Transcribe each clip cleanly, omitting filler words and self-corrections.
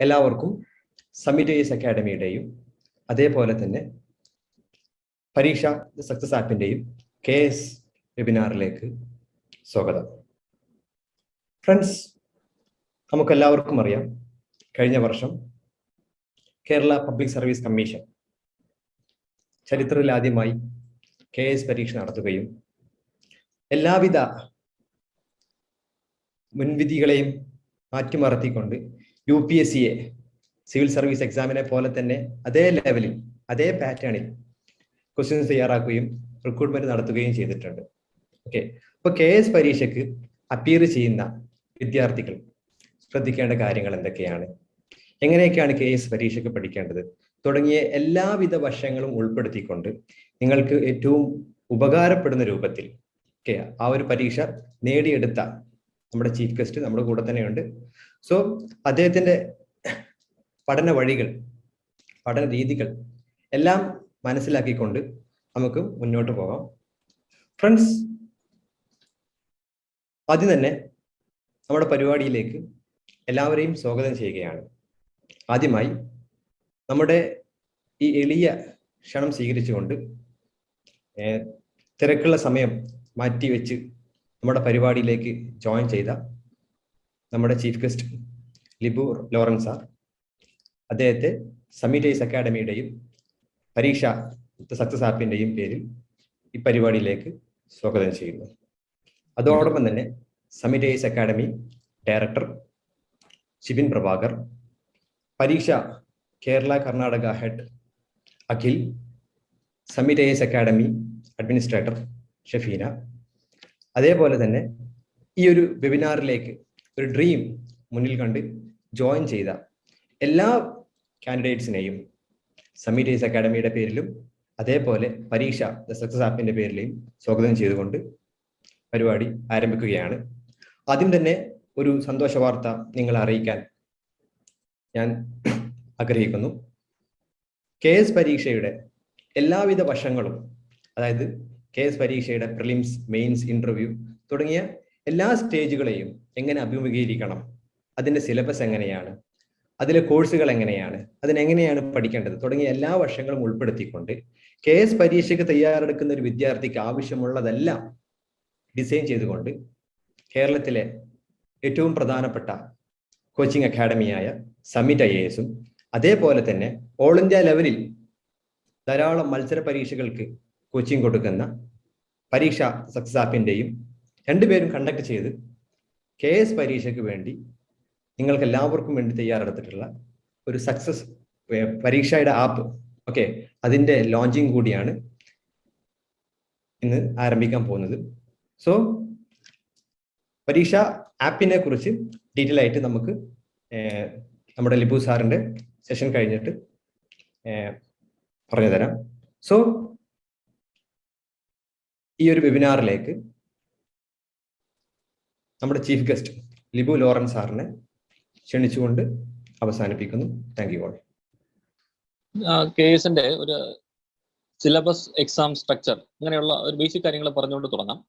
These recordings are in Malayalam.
എല്ലാവർക്കും സമ്മിറ്റ് ഐഎസ് അക്കാഡമിയുടെയും അതേപോലെ തന്നെ പരീക്ഷ സക്സസ് ആപ്പിന്റെയും KS വെബിനാറിലേക്ക് സ്വാഗതം. ഫ്രണ്ട്സ്, നമുക്കെല്ലാവർക്കും അറിയാം, കഴിഞ്ഞ വർഷം കേരള പബ്ലിക് സർവീസ് കമ്മീഷൻ ചരിത്രത്തിൽ ആദ്യമായി KS പരീക്ഷ നടത്തുകയും എല്ലാവിധ മുൻവിധികളെയും മാറ്റിമറത്തിക്കൊണ്ട് UPSCയെ സിവിൽ സർവീസ് എക്സാമിനെ പോലെ തന്നെ അതേ ലെവലിൽ അതേ പാറ്റേണിൽ ക്വസ്റ്റ്യൻസ് തയ്യാറാക്കുകയും റിക്രൂട്ട്മെന്റ് നടത്തുകയും ചെയ്തിട്ടുണ്ട്. ഓക്കെ, അപ്പോൾ KS പരീക്ഷയ്ക്ക് അപ്പിയർ ചെയ്യുന്ന വിദ്യാർത്ഥികൾ ശ്രദ്ധിക്കേണ്ട കാര്യങ്ങൾ എന്തൊക്കെയാണ്, എങ്ങനെയൊക്കെയാണ് KS പരീക്ഷയ്ക്ക് പഠിക്കേണ്ടത് തുടങ്ങിയ എല്ലാവിധ വശങ്ങളും ഉൾപ്പെടുത്തിക്കൊണ്ട് നിങ്ങൾക്ക് ഏറ്റവും ഉപകാരപ്പെടുന്ന രൂപത്തിൽ ആ ഒരു പരീക്ഷ നേടിയെടുത്ത നമ്മുടെ ചീഫ് ഗസ്റ്റ് നമ്മുടെ കൂടെ തന്നെയുണ്ട്. സോ അദ്ദേഹത്തിന്റെ പഠന വഴികൾ, പഠന രീതികൾ എല്ലാം മനസ്സിലാക്കിക്കൊണ്ട് നമുക്ക് മുന്നോട്ട് പോകാം. ഫ്രണ്ട്സ്, ആദ്യം തന്നെ നമ്മുടെ പരിപാടിയിലേക്ക് എല്ലാവരെയും സ്വാഗതം ചെയ്യുകയാണ്. ആദ്യമായി നമ്മുടെ ഈ എളിയ ക്ഷണം സ്വീകരിച്ചുകൊണ്ട് തിരക്കുള്ള സമയം മാറ്റിവെച്ച് നമ്മുടെ പരിപാടിയിലേക്ക് ജോയിൻ ചെയ്ത നമ്മുടെ chief guest Libu Lawrence sir, അദ്ദേഹത്തെ സമ്മിറ്റ് ഐഎസ് അക്കാഡമിയുടെയും പരീക്ഷ സക്സസ് ആപ്പിന്റെയും പേരിൽ ഈ പരിപാടിയിലേക്ക് സ്വാഗതം ചെയ്യുന്നു. അതോടൊപ്പം തന്നെ summit IAS academy director Shibin Prabhakar, പരീക്ഷ Kerala Karnataka head Akhil, summit IAS academy administrator Shafeena, അതേപോലെ തന്നെ ഈ ഒരു വെബിനാറിലേക്ക് ഒരു ഡ്രീം മുന്നിൽ കണ്ട് ജോയിൻ ചെയ്ത എല്ലാ കാൻഡിഡേറ്റ്സിനെയും സമ്മിറ്റ് ഐഎസ് അക്കാഡമിയുടെ പേരിലും അതേപോലെ പരീക്ഷ സക്സസ് ആപ്പിന്റെ പേരിലെയും സ്വാഗതം ചെയ്തുകൊണ്ട് പരിപാടി ആരംഭിക്കുകയാണ്. ആദ്യം തന്നെ ഒരു സന്തോഷ വാർത്ത നിങ്ങളെ അറിയിക്കാൻ ഞാൻ ആഗ്രഹിക്കുന്നു. KS പരീക്ഷയുടെ എല്ലാവിധ വശങ്ങളും, അതായത് KS പരീക്ഷയുടെ പ്രിലിംസ്, മെയിൻസ്, ഇന്റർവ്യൂ തുടങ്ങിയ എല്ലാ സ്റ്റേജുകളെയും എങ്ങനെ അഭിമുഖീകരിക്കണം, അതിന്റെ സിലബസ് എങ്ങനെയാണ്, അതിലെ കോഴ്സുകൾ എങ്ങനെയാണ്, അതിനെങ്ങനെയാണ് പഠിക്കേണ്ടത് തുടങ്ങിയ എല്ലാ വശങ്ങളും ഉൾപ്പെടുത്തിക്കൊണ്ട് KS പരീക്ഷയ്ക്ക് തയ്യാറെടുക്കുന്ന ഒരു വിദ്യാർത്ഥിക്ക് ആവശ്യമുള്ളതെല്ലാം ഡിസൈൻ ചെയ്തുകൊണ്ട് കേരളത്തിലെ ഏറ്റവും പ്രധാനപ്പെട്ട കോച്ചിങ് അക്കാഡമിയായ സമ്മിറ്റ് IASഉം അതേപോലെ തന്നെ ഓൾ ഇന്ത്യ ലെവലിൽ ധാരാളം മത്സര പരീക്ഷകൾക്ക് കോച്ചിങ് കൊടുക്കുന്ന പരീക്ഷ സക്സസ് ആപ്പിന്റെയും രണ്ടുപേരും കണ്ടക്ട് ചെയ്ത് KS പരീക്ഷയ്ക്ക് വേണ്ടി നിങ്ങൾക്ക് എല്ലാവർക്കും വേണ്ടി തയ്യാറെടുത്തിട്ടുള്ള ഒരു സക്സസ് പരീക്ഷയുടെ ആപ്പ്, ഓക്കെ, അതിന്റെ ലോഞ്ചിങ് കൂടിയാണ് ഇന്ന് ആരംഭിക്കാൻ പോകുന്നത്. സോ പരീക്ഷ ആപ്പിനെ കുറിച്ച് ഡീറ്റെയിൽ ആയിട്ട് നമുക്ക് നമ്മുടെ ലിബു സാറിന്റെ സെഷൻ കഴിഞ്ഞിട്ട് പറഞ്ഞു തരാം. സോ ഈ ഒരു വെബിനാറിലേക്ക് നമ്മുടെ ചീഫ് ഗസ്റ്റ് ലിബു ലോറൻസ് സാറിനെ ക്ഷണിച്ചുകൊണ്ട് അവസാനിപ്പിക്കുന്നു. Thank you all. KSന്റെ ഒരു സിലബസ്, എക്സാം സ്ട്രക്ചർ, അങ്ങനെയുള്ള ഒരു ബേസിക് കാര്യങ്ങൾ പറഞ്ഞുകൊണ്ട് തുടങ്ങാം.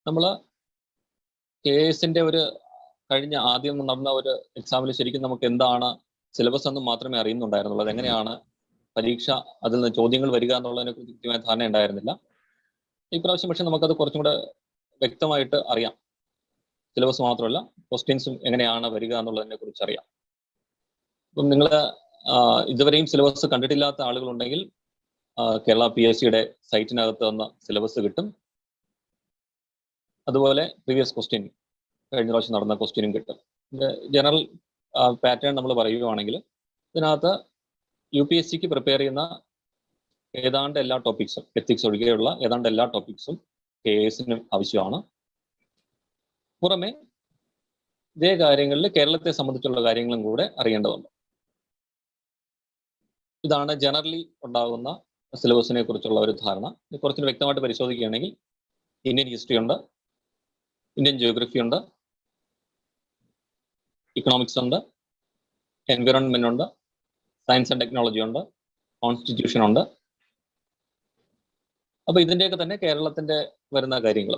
നമ്മൾ KSന്റെ ഒരു കഴിഞ്ഞ ആദ്യം നടന്ന ഒരു എക്സാമിൽ ശരിക്കും നമുക്ക് എന്താണ് സിലബസ് എന്ന് മാത്രമേ അറിയുന്നുണ്ടായിരുന്നുള്ളൂ. അതെങ്ങനെയാണ് പരീക്ഷ, അതിൽ നിന്ന് ചോദ്യങ്ങൾ വരിക എന്നുള്ളതിനെ കുറിച്ച് കൃത്യമായ ധാരണ ഉണ്ടായിരുന്നില്ല. ഇപ്രാവശ്യം പക്ഷെ നമുക്കത് കുറച്ചും കൂടെ വ്യക്തമായിട്ട് അറിയാം. സിലബസ് മാത്രമല്ല, ക്വസ്റ്റ്യൻസും എങ്ങനെയാണ് വരിക എന്നുള്ളതിനെ കുറിച്ച് അറിയാം. അപ്പം നിങ്ങൾ ഇതുവരെയും സിലബസ് കണ്ടിട്ടില്ലാത്ത ആളുകളുണ്ടെങ്കിൽ കേരള PSCയുടെ സൈറ്റിനകത്ത് വന്ന സിലബസ് കിട്ടും. അതുപോലെ പ്രീവിയസ് ക്വസ്റ്റ്യൻ, കഴിഞ്ഞ പ്രാവശ്യം നടന്ന ക്വസ്റ്റ്യനും കിട്ടും. ജനറൽ പാറ്റേൺ നമ്മൾ പറയുകയാണെങ്കിൽ ഇതിനകത്ത് UPSCക്ക് പ്രിപ്പയർ ചെയ്യുന്ന ഏതാണ്ട് എല്ലാ ടോപ്പിക്സും, എത്തിക്സ് ഒഴികെയുള്ള ഏതാണ്ട് എല്ലാ ടോപ്പിക്സും KSനും ആവശ്യമാണ്. പുറമെ ഇതേ കാര്യങ്ങളിൽ കേരളത്തെ സംബന്ധിച്ചുള്ള കാര്യങ്ങളും കൂടെ അറിയേണ്ടതുണ്ട്. ഇതാണ് ജനറലി ഉണ്ടാകുന്ന സിലബസിനെ കുറിച്ചുള്ള ഒരു ധാരണ. കുറച്ചുകൂടി വ്യക്തമായിട്ട് പരിശോധിക്കുകയാണെങ്കിൽ ഇന്ത്യൻ ഹിസ്റ്ററി ഉണ്ട്, ഇന്ത്യൻ ജിയോഗ്രഫി ഉണ്ട്, ഇക്കണോമിക്സ് ഉണ്ട്, എൻവിറോൺമെന്റ് ഉണ്ട്, സയൻസ് ആൻഡ് ടെക്നോളജി ഉണ്ട്, കോൺസ്റ്റിറ്റ്യൂഷൻ ഉണ്ട്. അപ്പോൾ ഇതിൻ്റെയൊക്കെ തന്നെ കേരളത്തിന്റെ വരുന്ന കാര്യങ്ങൾ,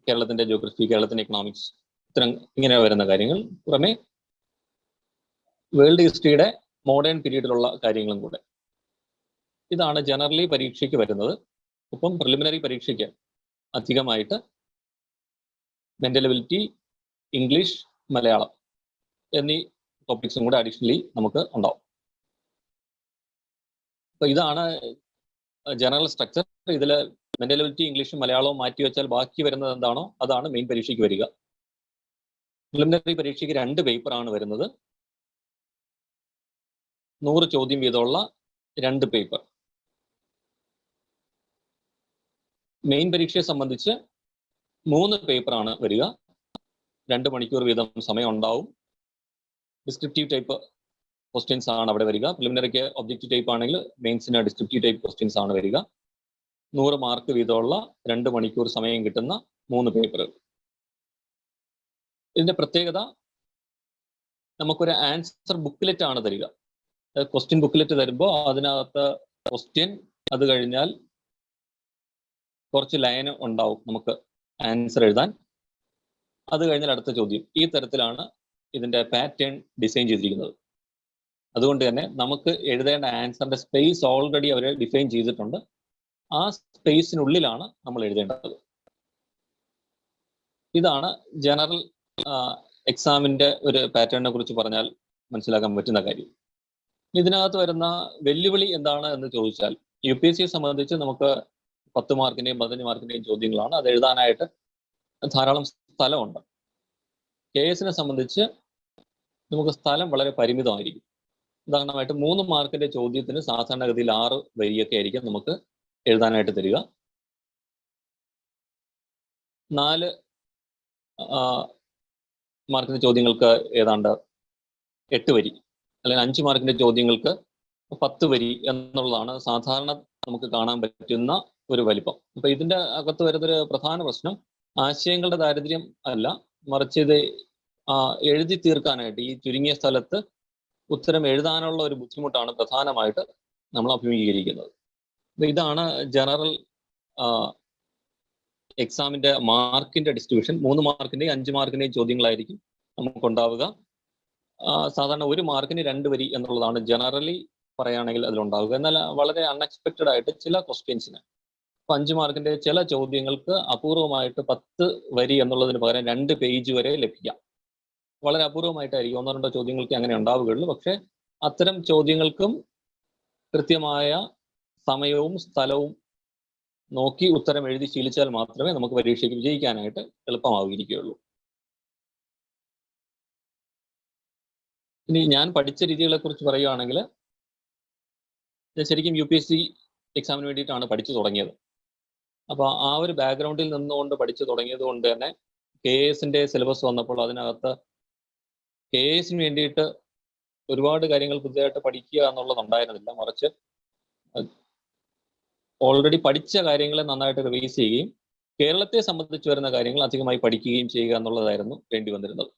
കേരളത്തിന്റെ ജിയോഗ്രഫി, കേരളത്തിന്റെ ഇക്കണോമിക്സ്, ഇത്തരം ഇങ്ങനെ വരുന്ന കാര്യങ്ങൾ, പുറമെ വേൾഡ് ഹിസ്റ്ററിയുടെ മോഡേൺ പീരീഡിലുള്ള കാര്യങ്ങളും കൂടെ. ഇതാണ് ജനറലി പരീക്ഷയ്ക്ക് വരുന്നത്. ഒപ്പം പ്രിലിമിനറി പരീക്ഷയ്ക്ക് അധികമായിട്ട് മെന്റൽ എബിലിറ്റി, ഇംഗ്ലീഷ്, മലയാളം എന്നീ ടോപ്പിക്സും കൂടെ അഡീഷണലി നമുക്ക് ഉണ്ടാവും. അപ്പൊ ഇതാണ് ജനറൽ സ്ട്രക്ചർ. ഇതിൽ മെന്റൽ എബിലിറ്റി, ഇംഗ്ലീഷും മലയാളവും മാറ്റി വെച്ചാൽ ബാക്കി വരുന്നത് എന്താണോ അതാണ് മെയിൻ പരീക്ഷയ്ക്ക് വരിക. പ്രിലിമിനറി പരീക്ഷയ്ക്ക് 2 പേപ്പറാണ് വരുന്നത്. 100 ചോദ്യം വീതമുള്ള 2 പേപ്പർ. മെയിൻ പരീക്ഷയെ സംബന്ധിച്ച് 3 പേപ്പറാണ് വരിക. 2 മണിക്കൂർ വീതം സമയം ഉണ്ടാവും. ഡിസ്ക്രിപ്റ്റീവ് ടൈപ്പ് ക്വസ്റ്റ്യൻസ് ആണ് അവിടെ വരിക. പ്രിലിമിനറിക്ക് ഒബ്ജക്റ്റീവ് ടൈപ്പ് ആണെങ്കിൽ മെയിൻസിന് ഡിസ്ക്രിപ്റ്റീവ് ടൈപ്പ് ക്വസ്റ്റ്യൻസ് ആണ് വരിക. 100 മാർക്ക് വീതമുള്ള 2 മണിക്കൂർ സമയം കിട്ടുന്ന 3 പേപ്പറുകൾ. ഇതിന്റെ പ്രത്യേകത, നമുക്കൊരു ആൻസർ ബുക്ക്ലെറ്റ് ആണ് തരിക. ക്വസ്റ്റ്യൻ ബുക്ക്ലെറ്റ് തരുമ്പോൾ അതിനകത്ത് ക്വസ്റ്റ്യൻ, അത് കഴിഞ്ഞാൽ കുറച്ച് ലൈൻ ഉണ്ടാവും നമുക്ക് ആൻസർ എഴുതാൻ, അത് കഴിഞ്ഞാൽ അടുത്ത ചോദ്യം. ഈ തരത്തിലാണ് ഇതിന്റെ പാറ്റേൺ ഡിസൈൻ ചെയ്തിരിക്കുന്നത്. അതുകൊണ്ട് തന്നെ നമുക്ക് എഴുതേണ്ട ആൻസറിന്റെ സ്പേസ് ഓൾറെഡി അവർ ഡിഫൈൻ ചെയ്തിട്ടുണ്ട്. ആ സ്പേസിനുള്ളിലാണ് നമ്മൾ എഴുതേണ്ടത്. ഇതാണ് ജനറൽ എക്സാമിന്റെ ഒരു പാറ്റേണിനെ കുറിച്ച് പറഞ്ഞാൽ മനസ്സിലാക്കാൻ പറ്റുന്ന കാര്യം. ഇതിനകത്ത് വരുന്ന വെല്ലുവിളി എന്താണ് എന്ന് ചോദിച്ചാൽ, UPSCയെ സംബന്ധിച്ച് നമുക്ക് 10 മാർക്കിന്റെയും 15 മാർക്കിന്റെയും ചോദ്യങ്ങളാണ്. അത് എഴുതാനായിട്ട് ധാരാളം സ്ഥലമുണ്ട്. KSനെ സംബന്ധിച്ച് നമുക്ക് സ്ഥലം വളരെ പരിമിതമായിരിക്കും. ഉദാഹരണമായിട്ട് 3 മാർക്കിന്റെ ചോദ്യത്തിന് സാധാരണഗതിയിൽ 6 വരിയൊക്കെ ആയിരിക്കും നമുക്ക് എഴുതാനായിട്ട് തരിക. 4 മാർക്കിന്റെ ചോദ്യങ്ങൾക്ക് ഏതാണ്ട് 8 വരി, അല്ലെങ്കിൽ 5 മാർക്കിന്റെ ചോദ്യങ്ങൾക്ക് 10 വരി എന്നുള്ളതാണ് സാധാരണ നമുക്ക് കാണാൻ പറ്റുന്ന ഒരു വലിപ്പം. അപ്പൊ ഇതിന്റെ അകത്ത് വരുന്നൊരു പ്രധാന പ്രശ്നം ആശയങ്ങളുടെ ദാരിദ്ര്യം അല്ല, മറിച്ച് ഇത് എഴുതി തീർക്കാനായിട്ട് ഈ ചുരുങ്ങിയ സ്ഥലത്ത് ഉത്തരം എഴുതാനുള്ള ഒരു ബുദ്ധിമുട്ടാണ് പ്രധാനമായിട്ട് നമ്മൾ അഭിമുഖീകരിക്കുന്നത്. അപ്പൊ ഇതാണ് ജനറൽ എക്സാമിന്റെ മാർക്കിന്റെ ഡിസ്ട്രിബ്യൂഷൻ. 3 മാർക്കിന്റെയും 5 മാർക്കിന്റെയും ചോദ്യങ്ങളായിരിക്കും നമുക്കുണ്ടാവുക. സാധാരണ 1 മാർക്കിന് 2 വരി എന്നുള്ളതാണ് ജനറലി പറയുകയാണെങ്കിൽ അതിലുണ്ടാവുക. എന്നാൽ വളരെ അൺഎക്സ്പെക്റ്റഡ് ആയിട്ട് ചില ക്വസ്റ്റ്യൻസിന്, 5 മാർക്കിന്റെ ചില ചോദ്യങ്ങൾക്ക് അപൂർവമായിട്ട് 10 വരി എന്നുള്ളതിന് പകരം 2 പേജ് വരെ ലഭിക്കാം. വളരെ അപൂർവമായിട്ടായിരിക്കും, 1-2 ചോദ്യങ്ങൾക്ക് അങ്ങനെ ഉണ്ടാവുകയുള്ളൂ. പക്ഷെ അത്തരം ചോദ്യങ്ങൾക്കും കൃത്യമായ സമയവും സ്ഥലവും നോക്കി ഉത്തരം എഴുതി ശീലിച്ചാൽ മാത്രമേ നമുക്ക് പരീക്ഷയ്ക്ക് വിജയിക്കാനായിട്ട് എളുപ്പമാവുകയുള്ളൂ. ഇനി ഞാൻ പഠിച്ച രീതികളെ കുറിച്ച് പറയുകയാണെങ്കിൽ, ഞാൻ ശരിക്കും UPSC എക്സാമിന് വേണ്ടിയിട്ടാണ് പഠിച്ചു തുടങ്ങിയത്. അപ്പോൾ ആ ഒരു ബാക്ക്ഗ്രൗണ്ടിൽ നിന്നുകൊണ്ട് പഠിച്ചു തുടങ്ങിയത് കൊണ്ട് തന്നെ KSന്റെ സിലബസ് വന്നപ്പോൾ അതിനകത്ത് KSന് വേണ്ടിയിട്ട് ഒരുപാട് കാര്യങ്ങൾ പുതിയതായിട്ട് പഠിക്കുക എന്നുള്ളതുണ്ടായിരുന്നില്ല. മറിച്ച് ഓൾറെഡി പഠിച്ച കാര്യങ്ങളെ നന്നായിട്ട് റിവൈസ് ചെയ്യുകയും കേരളത്തെ സംബന്ധിച്ച് വരുന്ന കാര്യങ്ങൾ അധികമായി പഠിക്കുകയും ചെയ്യുക എന്നുള്ളതായിരുന്നു വേണ്ടി വന്നിരുന്നത്.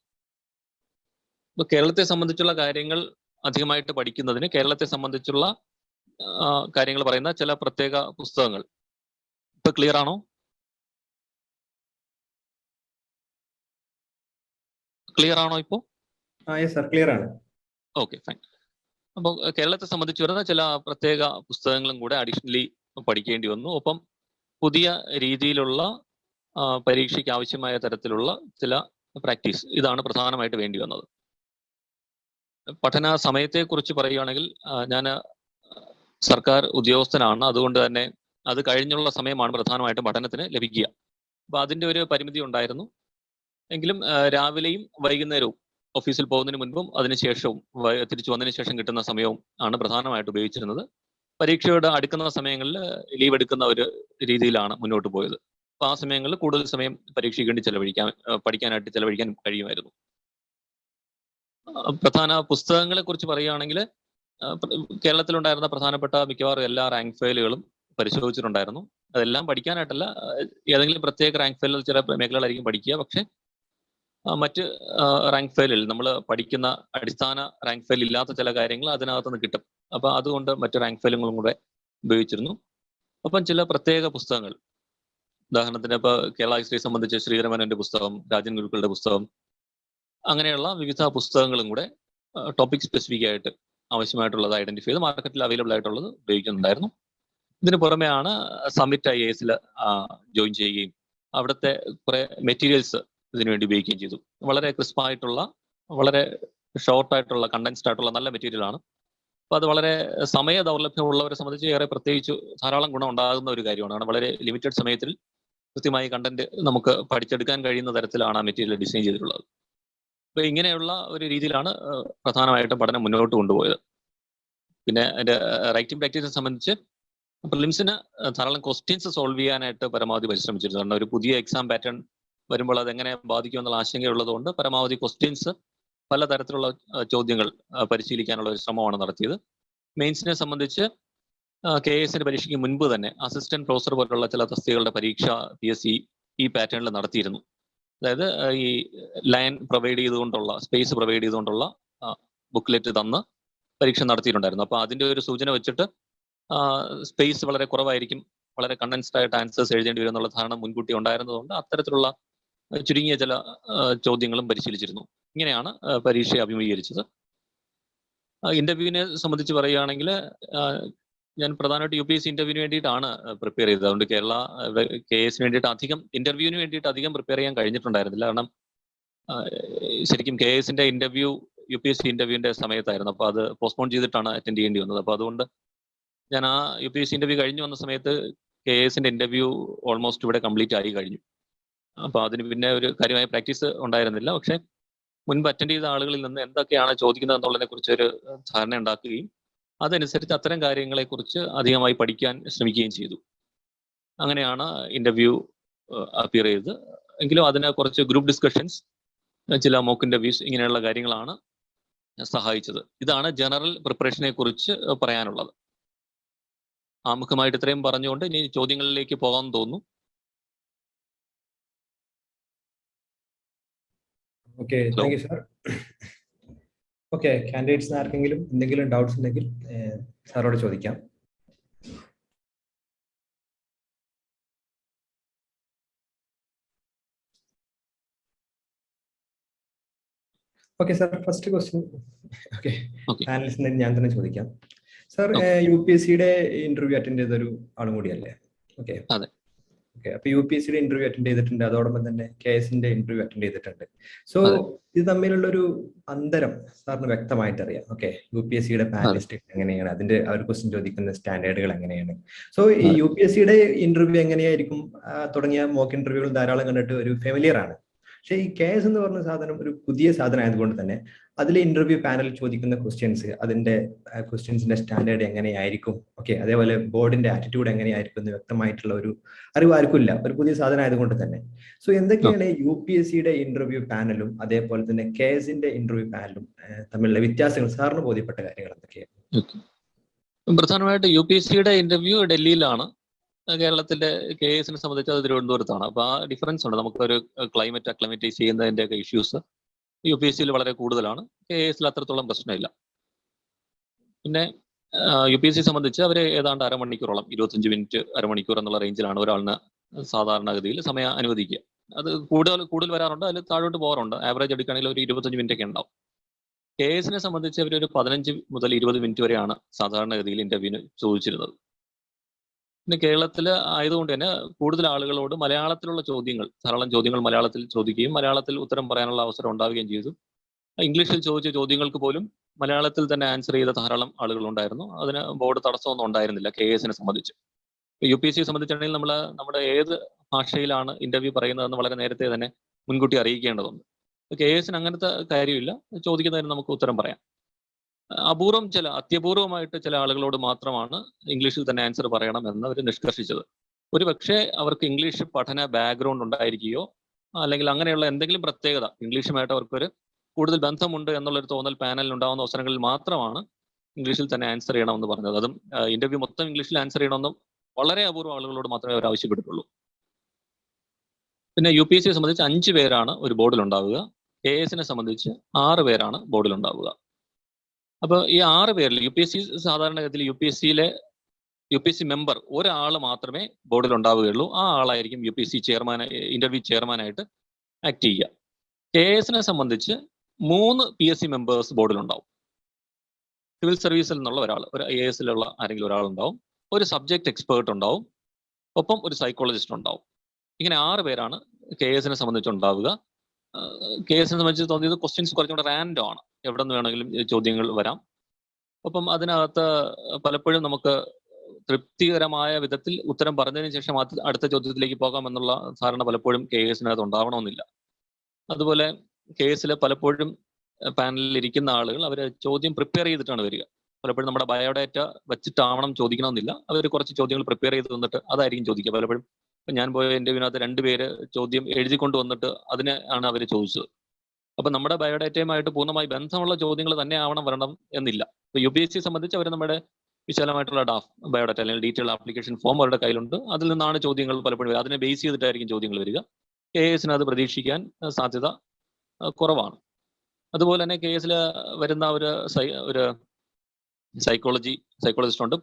ഇപ്പൊ കേരളത്തെ സംബന്ധിച്ചുള്ള കാര്യങ്ങൾ അധികമായിട്ട് പഠിക്കുന്നതിന് കേരളത്തെ സംബന്ധിച്ചുള്ള കാര്യങ്ങൾ പറയുന്ന ചില പ്രത്യേക പുസ്തകങ്ങൾ. ഇപ്പൊ ക്ലിയർ ആണോ? ക്ലിയർ ആണോ ഇപ്പോ? യെസ് സർ, ക്ലിയർ ആണ്. Okay, fine. അപ്പോൾ കേരളത്തെ സംബന്ധിച്ച് വരുന്ന ചില പ്രത്യേക പുസ്തകങ്ങളും കൂടെ അഡീഷണലി പഠിക്കേണ്ടി വന്നു. ഒപ്പം പുതിയ രീതിയിലുള്ള പരീക്ഷയ്ക്ക് ആവശ്യമായ തരത്തിലുള്ള ചില പ്രാക്ടീസ്, ഇതാണ് പ്രധാനമായിട്ട് വേണ്ടി വന്നത്. പഠന സമയത്തെക്കുറിച്ച് പറയുകയാണെങ്കിൽ, ഞാൻ സർക്കാർ ഉദ്യോഗസ്ഥനാണ്. അതുകൊണ്ട് തന്നെ അത് കഴിഞ്ഞുള്ള സമയമാണ് പ്രധാനമായിട്ടും പഠനത്തിന് ലഭിക്കുക. അപ്പോൾ അതിൻ്റെ ഒരു പരിമിതി ഉണ്ടായിരുന്നു. എങ്കിലും രാവിലെയും വൈകുന്നേരവും ഓഫീസിൽ പോകുന്നതിന് മുൻപും അതിനുശേഷവും തിരിച്ചു വന്നതിന് ശേഷം കിട്ടുന്ന സമയവും ആണ് പ്രധാനമായിട്ട് ഉപയോഗിച്ചിരുന്നത്. പരീക്ഷയോട് അടുക്കുന്ന സമയങ്ങളിൽ ലീവ് എടുക്കുന്ന ഒരു രീതിയിലാണ് മുന്നോട്ട് പോയത്. അപ്പോൾ ആ സമയങ്ങളിൽ കൂടുതൽ സമയം പരീക്ഷയ്ക്ക് വേണ്ടി പഠിക്കാനായിട്ട് ചെലവഴിക്കാൻ കഴിയുമായിരുന്നു. പ്രധാന പുസ്തകങ്ങളെ കുറിച്ച് പറയുകയാണെങ്കിൽ, കേരളത്തിലുണ്ടായിരുന്ന പ്രധാനപ്പെട്ട മിക്കവാറും എല്ലാ റാങ്ക് ഫയലുകളും പരിശോധിച്ചിട്ടുണ്ടായിരുന്നു. അതെല്ലാം പഠിക്കാനായിട്ടല്ല, ഏതെങ്കിലും പ്രത്യേക റാങ്ക് ഫയലുകൾ ചില മേഖലകളായിരിക്കും പഠിക്കുക. പക്ഷെ മറ്റ് റാങ്ക് ഫയലിൽ നമ്മൾ പഠിക്കുന്ന അടിസ്ഥാന റാങ്ക് ഫയൽ ഇല്ലാത്ത ചില കാര്യങ്ങൾ അതിനകത്ത് നിന്ന് കിട്ടും. അപ്പൊ അതുകൊണ്ട് മറ്റു റാങ്ക് ഫയലുകളും കൂടെ ഉപയോഗിച്ചിരുന്നു. അപ്പം ചില പ്രത്യേക പുസ്തകങ്ങൾ, ഉദാഹരണത്തിന് ഇപ്പൊ കേരള ഹിസ്റ്ററിയെ സംബന്ധിച്ച് ശ്രീധരമേനോന്റെ പുസ്തകം, രാജൻ ഗുരുക്കളുടെ പുസ്തകം, അങ്ങനെയുള്ള വിവിധ പുസ്തകങ്ങളും കൂടെ ടോപ്പിക് സ്പെസിഫിക് ആയിട്ട് ആവശ്യമായിട്ടുള്ളത് ഐഡന്റിഫൈ ചെയ്ത് മാർക്കറ്റിൽ അവൈലബിൾ ആയിട്ടുള്ളത് ഉപയോഗിക്കുന്നുണ്ടായിരുന്നു. ഇതിന് പുറമെയാണ് സമ്മിറ്റ് IAS ജോയിൻ ചെയ്യുകയും അവിടുത്തെ കുറെ മെറ്റീരിയൽസ് ഇതിനു വേണ്ടി ഉപയോഗിക്കുകയും ചെയ്തു. വളരെ ക്രിസ്പായിട്ടുള്ള, വളരെ ഷോർട്ടായിട്ടുള്ള, കണ്ടൻസ്ഡ് ആയിട്ടുള്ള നല്ല മെറ്റീരിയൽ ആണ്. അപ്പോൾ അത് വളരെ സമയ ദൗർലഭ്യമുള്ളവരെ സംബന്ധിച്ച് ഏറെ പ്രത്യേകിച്ച് ധാരാളം ഗുണം ഉണ്ടാകുന്ന ഒരു കാര്യമാണ്. കാരണം വളരെ ലിമിറ്റഡ് സമയത്തിൽ കൃത്യമായി കണ്ടന്റ് നമുക്ക് പഠിച്ചെടുക്കാൻ കഴിയുന്ന തരത്തിലാണ് ആ മെറ്റീരിയൽ ഡിസൈൻ ചെയ്തിട്ടുള്ളത്. അപ്പോൾ ഇങ്ങനെയുള്ള ഒരു രീതിയിലാണ് പ്രധാനമായിട്ടും പഠനം മുന്നോട്ട് കൊണ്ടുപോയത്. പിന്നെ അതിന്റെ റൈറ്റിംഗ് പ്രാക്ടീസിനെ സംബന്ധിച്ച് പ്രിലിംസിന് ധാരാളം ക്വസ്റ്റ്യൻസ് സോൾവ് ചെയ്യാനായിട്ട് പരമാവധി പരിശ്രമിച്ചിരുന്നു. കാരണം ഒരു പുതിയ എക്സാം പാറ്റേൺ വരുമ്പോൾ അതെങ്ങനെ ബാധിക്കുമെന്നുള്ള ആശങ്കയുള്ളതുകൊണ്ട് പരമാവധി ക്വസ്റ്റ്യൻസ് പലതരത്തിലുള്ള ചോദ്യങ്ങൾ പരിശീലിക്കാനുള്ള ഒരു ശ്രമമാണ് നടത്തിയത്. മെയിൻസിനെ സംബന്ധിച്ച് KASന്റെ പരീക്ഷയ്ക്ക് മുൻപ് തന്നെ അസിസ്റ്റന്റ് പ്രൊഫസർ പോലുള്ള ചില തസ്തികകളുടെ പരീക്ഷ PSC ഈ പാറ്റേണിൽ നടത്തിയിരുന്നു. അതായത് ഈ ലൈൻ പ്രൊവൈഡ് ചെയ്തുകൊണ്ടുള്ള, സ്പേസ് പ്രൊവൈഡ് ചെയ്തുകൊണ്ടുള്ള ബുക്ക്ലെറ്റ് തന്ന് പരീക്ഷ നടത്തിയിട്ടുണ്ടായിരുന്നു. അപ്പോൾ അതിന്റെ ഒരു സൂചന വെച്ചിട്ട് സ്പേസ് വളരെ കുറവായിരിക്കും, വളരെ കണ്ടൻസ്ഡ് ആയിട്ട് ആൻസേഴ്സ് എഴുതേണ്ടി വരും എന്നുള്ള ധാരണ മുൻകൂട്ടി ഉണ്ടായിരുന്നതുകൊണ്ട് അത്തരത്തിലുള്ള ചുരുങ്ങിയ ചില ചോദ്യങ്ങളും പരിശീലിച്ചിരുന്നു. ഇങ്ങനെയാണ് പരീക്ഷയെ അഭിമുഖീകരിച്ചത്. ഇന്റർവ്യൂവിനെ സംബന്ധിച്ച് പറയുകയാണെങ്കിൽ ഞാൻ പ്രധാനമായിട്ട് UPSC ഇന്റർവ്യൂവിന് വേണ്ടിയിട്ടാണ് പ്രിപ്പയർ ചെയ്തത്. അതുകൊണ്ട് കേരള KASന് വേണ്ടിയിട്ട് ഇന്റർവ്യൂവിന് വേണ്ടിയിട്ട് അധികം പ്രിപ്പയർ ചെയ്യാൻ കഴിഞ്ഞിട്ടുണ്ടായിരുന്നില്ല. കാരണം ശരിക്കും KASന്റെ ഇന്റർവ്യൂ UPSC ഇന്റർവ്യൂവിന്റെ സമയത്തായിരുന്നു. അപ്പോൾ അത് പോസ്റ്റ്പോൺ ചെയ്തിട്ടാണ് അറ്റൻഡ് ചെയ്യേണ്ടി വന്നത്. അപ്പോൾ അതുകൊണ്ട് ഞാൻ ആ UPSC ഇന്റർവ്യൂ കഴിഞ്ഞു വന്ന സമയത്ത് KASന്റെ ഇന്റർവ്യൂ ഓൾമോസ്റ്റ് ഇവിടെ കംപ്ലീറ്റ് ആയി കഴിഞ്ഞു. അപ്പോൾ അതിന് പിന്നെ ഒരു കാര്യമായ പ്രാക്ടീസ് ഉണ്ടായിരുന്നില്ല. പക്ഷെ മുൻപ് അറ്റൻഡ് ചെയ്ത ആളുകളിൽ നിന്ന് എന്തൊക്കെയാണ് ചോദിക്കുന്നത് എന്നുള്ളതിനെ കുറിച്ച് ഒരു ധാരണ ഉണ്ടാക്കുകയും അതനുസരിച്ച് അത്തരം കാര്യങ്ങളെക്കുറിച്ച് അധികമായി പഠിക്കാൻ ശ്രമിക്കുകയും ചെയ്തു. അങ്ങനെയാണ് ഇന്റർവ്യൂ അപ്പിയർ ചെയ്തത്. എങ്കിലും അതിനെ കുറച്ച് ഗ്രൂപ്പ് ഡിസ്കഷൻസ്, ചില മോക്ക് ഇന്റർവ്യൂസ്, ഇങ്ങനെയുള്ള കാര്യങ്ങളാണ് സഹായിച്ചത്. ഇതാണ് ജനറൽ പ്രിപ്പറേഷനെ കുറിച്ച് പറയാനുള്ളത്. ആമുഖമായിട്ട് ഇത്രയും പറഞ്ഞുകൊണ്ട് ഇനി ചോദ്യങ്ങളിലേക്ക് പോകാൻ തോന്നുന്നു. Okay, thank you sir. Okay, കാൻഡിഡേറ്റ്സിന് ആർക്കെങ്കിലും എന്തെങ്കിലും ഡൗട്ട്സ് ഉണ്ടെങ്കിൽ സാറോട് ചോദിക്കാം. ഓക്കെ സാർ, ഫസ്റ്റ് ക്വസ്റ്റ്യൻ പാനലിസ്റ്റിന് ഞാൻ തന്നെ ചോദിക്കാം. സാർ, UPSCയുടെ ഇന്റർവ്യൂ അറ്റൻഡ് ചെയ്തൊരു ആളും കൂടിയല്ലേ? ഓക്കെ, അപ്പൊ UPSCയുടെ ഇന്റർവ്യൂ അറ്റൻഡ് ചെയ്തിട്ടുണ്ട്, അതോടൊപ്പം തന്നെ KASന്റെ ഇന്റർവ്യൂ അറ്റൻഡ് ചെയ്തിട്ടുണ്ട്. സോ ഇത് തമ്മിലുള്ള ഒരു അന്തരം സാറിന് വ്യക്തമായിട്ട് അറിയാം. ഓക്കെ, UPSCയുടെ പാനലിസ്റ്റ് എങ്ങനെയാണ്, അതിന്റെ അവർ ക്വസ്റ്റ്യൻ ചോദിക്കുന്ന സ്റ്റാൻഡേർഡുകൾ എങ്ങനെയാണ്, സോ ഈ UPSCയുടെ ഇന്റർവ്യൂ എങ്ങനെയായിരിക്കും തുടങ്ങിയ മോക്ക് ഇന്റർവ്യൂകൾ ധാരാളം കണ്ടിട്ട് ഒരു ഫെമിലിയർ ആണ്. പക്ഷേ ഈ KAS എന്ന് പറഞ്ഞ സാധനം ഒരു പുതിയ സാധനം ആയതുകൊണ്ട് തന്നെ അതിലെ ഇന്റർവ്യൂ പാനൽ ചോദിക്കുന്ന ക്വസ്റ്റ്യൻസ്, അതിന്റെ ക്വസ്റ്റ്യൻസിന്റെ സ്റ്റാൻഡേർഡ് എങ്ങനെയായിരിക്കും, ഓക്കെ, അതേപോലെ ബോർഡിന്റെ ആറ്റിറ്റ്യൂഡ് എങ്ങനെയായിരിക്കും എന്ന് വ്യക്തമായിട്ടുള്ള ഒരു അറിവ് ആർക്കും ഇല്ല, ഒരു പുതിയ സാധനം ആയതുകൊണ്ട് തന്നെ. സോ എന്തൊക്കെയാണ് UPSCയുടെ ഇന്റർവ്യൂ പാനലും അതേപോലെ തന്നെ KASന്റെ ഇന്റർവ്യൂ പാനലും തമ്മിലുള്ള വ്യത്യാസങ്ങൾ സാറിന് ബോധ്യപ്പെട്ട കാര്യങ്ങൾ എന്തൊക്കെയാണ്? പ്രധാനമായിട്ട് UPSCയുടെ ഇന്റർവ്യൂ ഡൽഹിയിലാണ്, കേരളത്തിന്റെ KASനെ സംബന്ധിച്ച് അത് തിരുവനന്തപുരത്താണ്. അപ്പോൾ ആ ഡിഫറൻസ് ഉണ്ട്. നമുക്കൊരു ക്ലൈമറ്റ് അക്ലമറ്റൈസ് ചെയ്യുന്നതിന്റെ ഒക്കെ ഇഷ്യൂസ് UPSCയിൽ വളരെ കൂടുതലാണ്, KASൽ അത്രത്തോളം പ്രശ്നമില്ല. പിന്നെ UPSC സംബന്ധിച്ച് അവർ ഏതാണ്ട് അരമണിക്കൂറോളം, 25 മിനിറ്റ് അരമണിക്കൂർ എന്നുള്ള റേഞ്ചിലാണ് ഒരാളിന് സാധാരണഗതിയിൽ സമയം അനുവദിക്കുക. അത് കൂടുതൽ വരാറുണ്ട്, അതിൽ താഴോട്ട് പോകാറുണ്ട്. ആവറേജ് എടുക്കുകയാണെങ്കിൽ ഒരു 25 മിനിറ്റ് ഒക്കെ ഉണ്ടാവും. KASനെ സംബന്ധിച്ച് അവരൊരു 15 മുതൽ 20 മിനിറ്റ് വരെയാണ് സാധാരണഗതിയിൽ ഇന്റർവ്യൂവിന് ചോദിച്ചിരുന്നത്. പിന്നെ കേരളത്തിൽ ആയതുകൊണ്ട് തന്നെ കൂടുതൽ ആളുകളോട് മലയാളത്തിലുള്ള ചോദ്യങ്ങൾ, ധാരാളം ചോദ്യങ്ങൾ മലയാളത്തിൽ ചോദിക്കുകയും മലയാളത്തിൽ ഉത്തരം പറയാനുള്ള അവസരം ഉണ്ടാവുകയും ചെയ്തു. ഇംഗ്ലീഷിൽ ചോദിച്ച ചോദ്യങ്ങൾക്ക് പോലും മലയാളത്തിൽ തന്നെ ആൻസർ ചെയ്ത ധാരാളം ആളുകൾ ഉണ്ടായിരുന്നു. അതിന് ബോർഡ് തടസ്സമൊന്നും ഉണ്ടായിരുന്നില്ല KASനെ സംബന്ധിച്ച്. UPSCയെ സംബന്ധിച്ചാണെങ്കിൽ നമ്മുടെ ഏത് ഭാഷയിലാണ് ഇന്റർവ്യൂ പറയുന്നതെന്ന് വളരെ നേരത്തെ തന്നെ മുൻകൂട്ടി അറിയിക്കേണ്ടതുണ്ട്. KASന് അങ്ങനത്തെ കാര്യമില്ല, ചോദിക്കുന്നതിന് നമുക്ക് ഉത്തരം പറയാം. അത്യപൂർവമായിട്ട് ചില ആളുകളോട് മാത്രമാണ് ഇംഗ്ലീഷിൽ തന്നെ ആൻസർ പറയണം എന്ന് അവർ നിഷ്കർഷിച്ചത്. ഒരു പക്ഷേ അവർക്ക് ഇംഗ്ലീഷ് പഠന ബാക്ക്ഗ്രൗണ്ട് ഉണ്ടായിരിക്കുകയോ അല്ലെങ്കിൽ അങ്ങനെയുള്ള എന്തെങ്കിലും പ്രത്യേകത, ഇംഗ്ലീഷുമായിട്ട് അവർക്കൊരു കൂടുതൽ ബന്ധമുണ്ട് എന്നുള്ളൊരു തോന്നൽ പാനലിൽ ഉണ്ടാകുന്ന അവസരങ്ങളിൽ മാത്രമാണ് ഇംഗ്ലീഷിൽ തന്നെ ആൻസർ ചെയ്യണമെന്ന് പറഞ്ഞത്. അതും ഇന്റർവ്യൂ മൊത്തം ഇംഗ്ലീഷിൽ ആൻസർ ചെയ്യണമെന്നും വളരെ അപൂർവം ആളുകളോട് മാത്രമേ അവർ ആവശ്യപ്പെട്ടിട്ടുള്ളൂ. പിന്നെ UPSCയെ സംബന്ധിച്ച് 5 പേരാണ് ഒരു ബോർഡിൽ ഉണ്ടാവുക, KASനെ സംബന്ധിച്ച് 6 പേരാണ് ബോർഡിൽ ഉണ്ടാവുക. അപ്പോൾ ഈ 6 പേരിൽ UPSC സാധാരണഗതിയിൽ UPSC മെമ്പർ ഒരാൾ മാത്രമേ ബോർഡിൽ ഉണ്ടാവുകയുള്ളൂ. ആ ആളായിരിക്കും UPSC ഇന്റർവ്യൂ ചെയർമാനായിട്ട് ആക്ട് ചെയ്യുക. KASനെ സംബന്ധിച്ച് 3 PSC മെമ്പേഴ്സ് ബോർഡിലുണ്ടാവും. സിവിൽ സർവീസിൽ നിന്നുള്ള ഒരാൾ, ഒരു IAS-ലുള്ള ആരെങ്കിലും ഒരാളുണ്ടാവും, ഒരു സബ്ജക്ട് എക്സ്പേർട്ട് ഉണ്ടാവും, ഒപ്പം ഒരു സൈക്കോളജിസ്റ്റ് ഉണ്ടാവും. ഇങ്ങനെ 6 പേരാണ് KS-നെ സംബന്ധിച്ചുണ്ടാവുക. KS-നെ സംബന്ധിച്ച് തോന്നിയത് ക്വസ്റ്റ്യൻസ് കുറച്ചുകൂടെ റാൻഡം ആണ്, എവിടെ നിന്ന് വേണമെങ്കിലും ചോദ്യങ്ങൾ വരാം. ഒപ്പം അതിനകത്ത് പലപ്പോഴും നമുക്ക് തൃപ്തികരമായ വിധത്തിൽ ഉത്തരം പറഞ്ഞതിന് ശേഷം അടുത്ത ചോദ്യത്തിലേക്ക് പോകാമെന്നുള്ള ധാരണ പലപ്പോഴും KS-നകത്ത് ഉണ്ടാവണമെന്നില്ല. അതുപോലെ KS-ൽ പലപ്പോഴും പാനലിൽ ഇരിക്കുന്ന ആളുകൾ അവർ ചോദ്യം പ്രിപ്പയർ ചെയ്തിട്ടാണ് വരിക. പലപ്പോഴും നമ്മുടെ ബയോഡാറ്റ വെച്ചിട്ടാവണം ചോദിക്കണമെന്നില്ല. അവർ കുറച്ച് ചോദ്യങ്ങൾ പ്രിപ്പയർ ചെയ്ത് തന്നിട്ട് അതായിരിക്കും ചോദിക്കുക. പലപ്പോഴും ഞാൻ പോയ ഇന്റർവ്യൂവിനകത്ത് 2 പേര് ചോദ്യം എഴുതിക്കൊണ്ട് വന്നിട്ട് അതിനെ ആണ് അവർ ചോദിച്ചത്. അപ്പൊ നമ്മുടെ ബയോഡാറ്റയുമായിട്ട് പൂർണ്ണമായി ബന്ധമുള്ള ചോദ്യങ്ങൾ തന്നെ വരണം എന്നില്ല. ഇപ്പൊ UPSC സംബന്ധിച്ച് അവർ നമ്മുടെ വിശാലമായിട്ടുള്ള ബയോഡാറ്റ അല്ലെങ്കിൽ ഡീറ്റെയിൽ ആപ്ലിക്കേഷൻ ഫോം അവരുടെ കയ്യിലുണ്ട്. അതിൽ നിന്നാണ് ചോദ്യങ്ങൾ പലപ്പോഴും വരിക. അതിനെ ബേസ് ചെയ്തിട്ടായിരിക്കും ചോദ്യങ്ങൾ വരിക. KS-ന് അത് പ്രതീക്ഷിക്കാൻ സാധ്യത കുറവാണ്. അതുപോലെ തന്നെ KS-ൽ വരുന്ന ഒരു സൈക്കോളജിസ്റ്റ് ഉണ്ട്.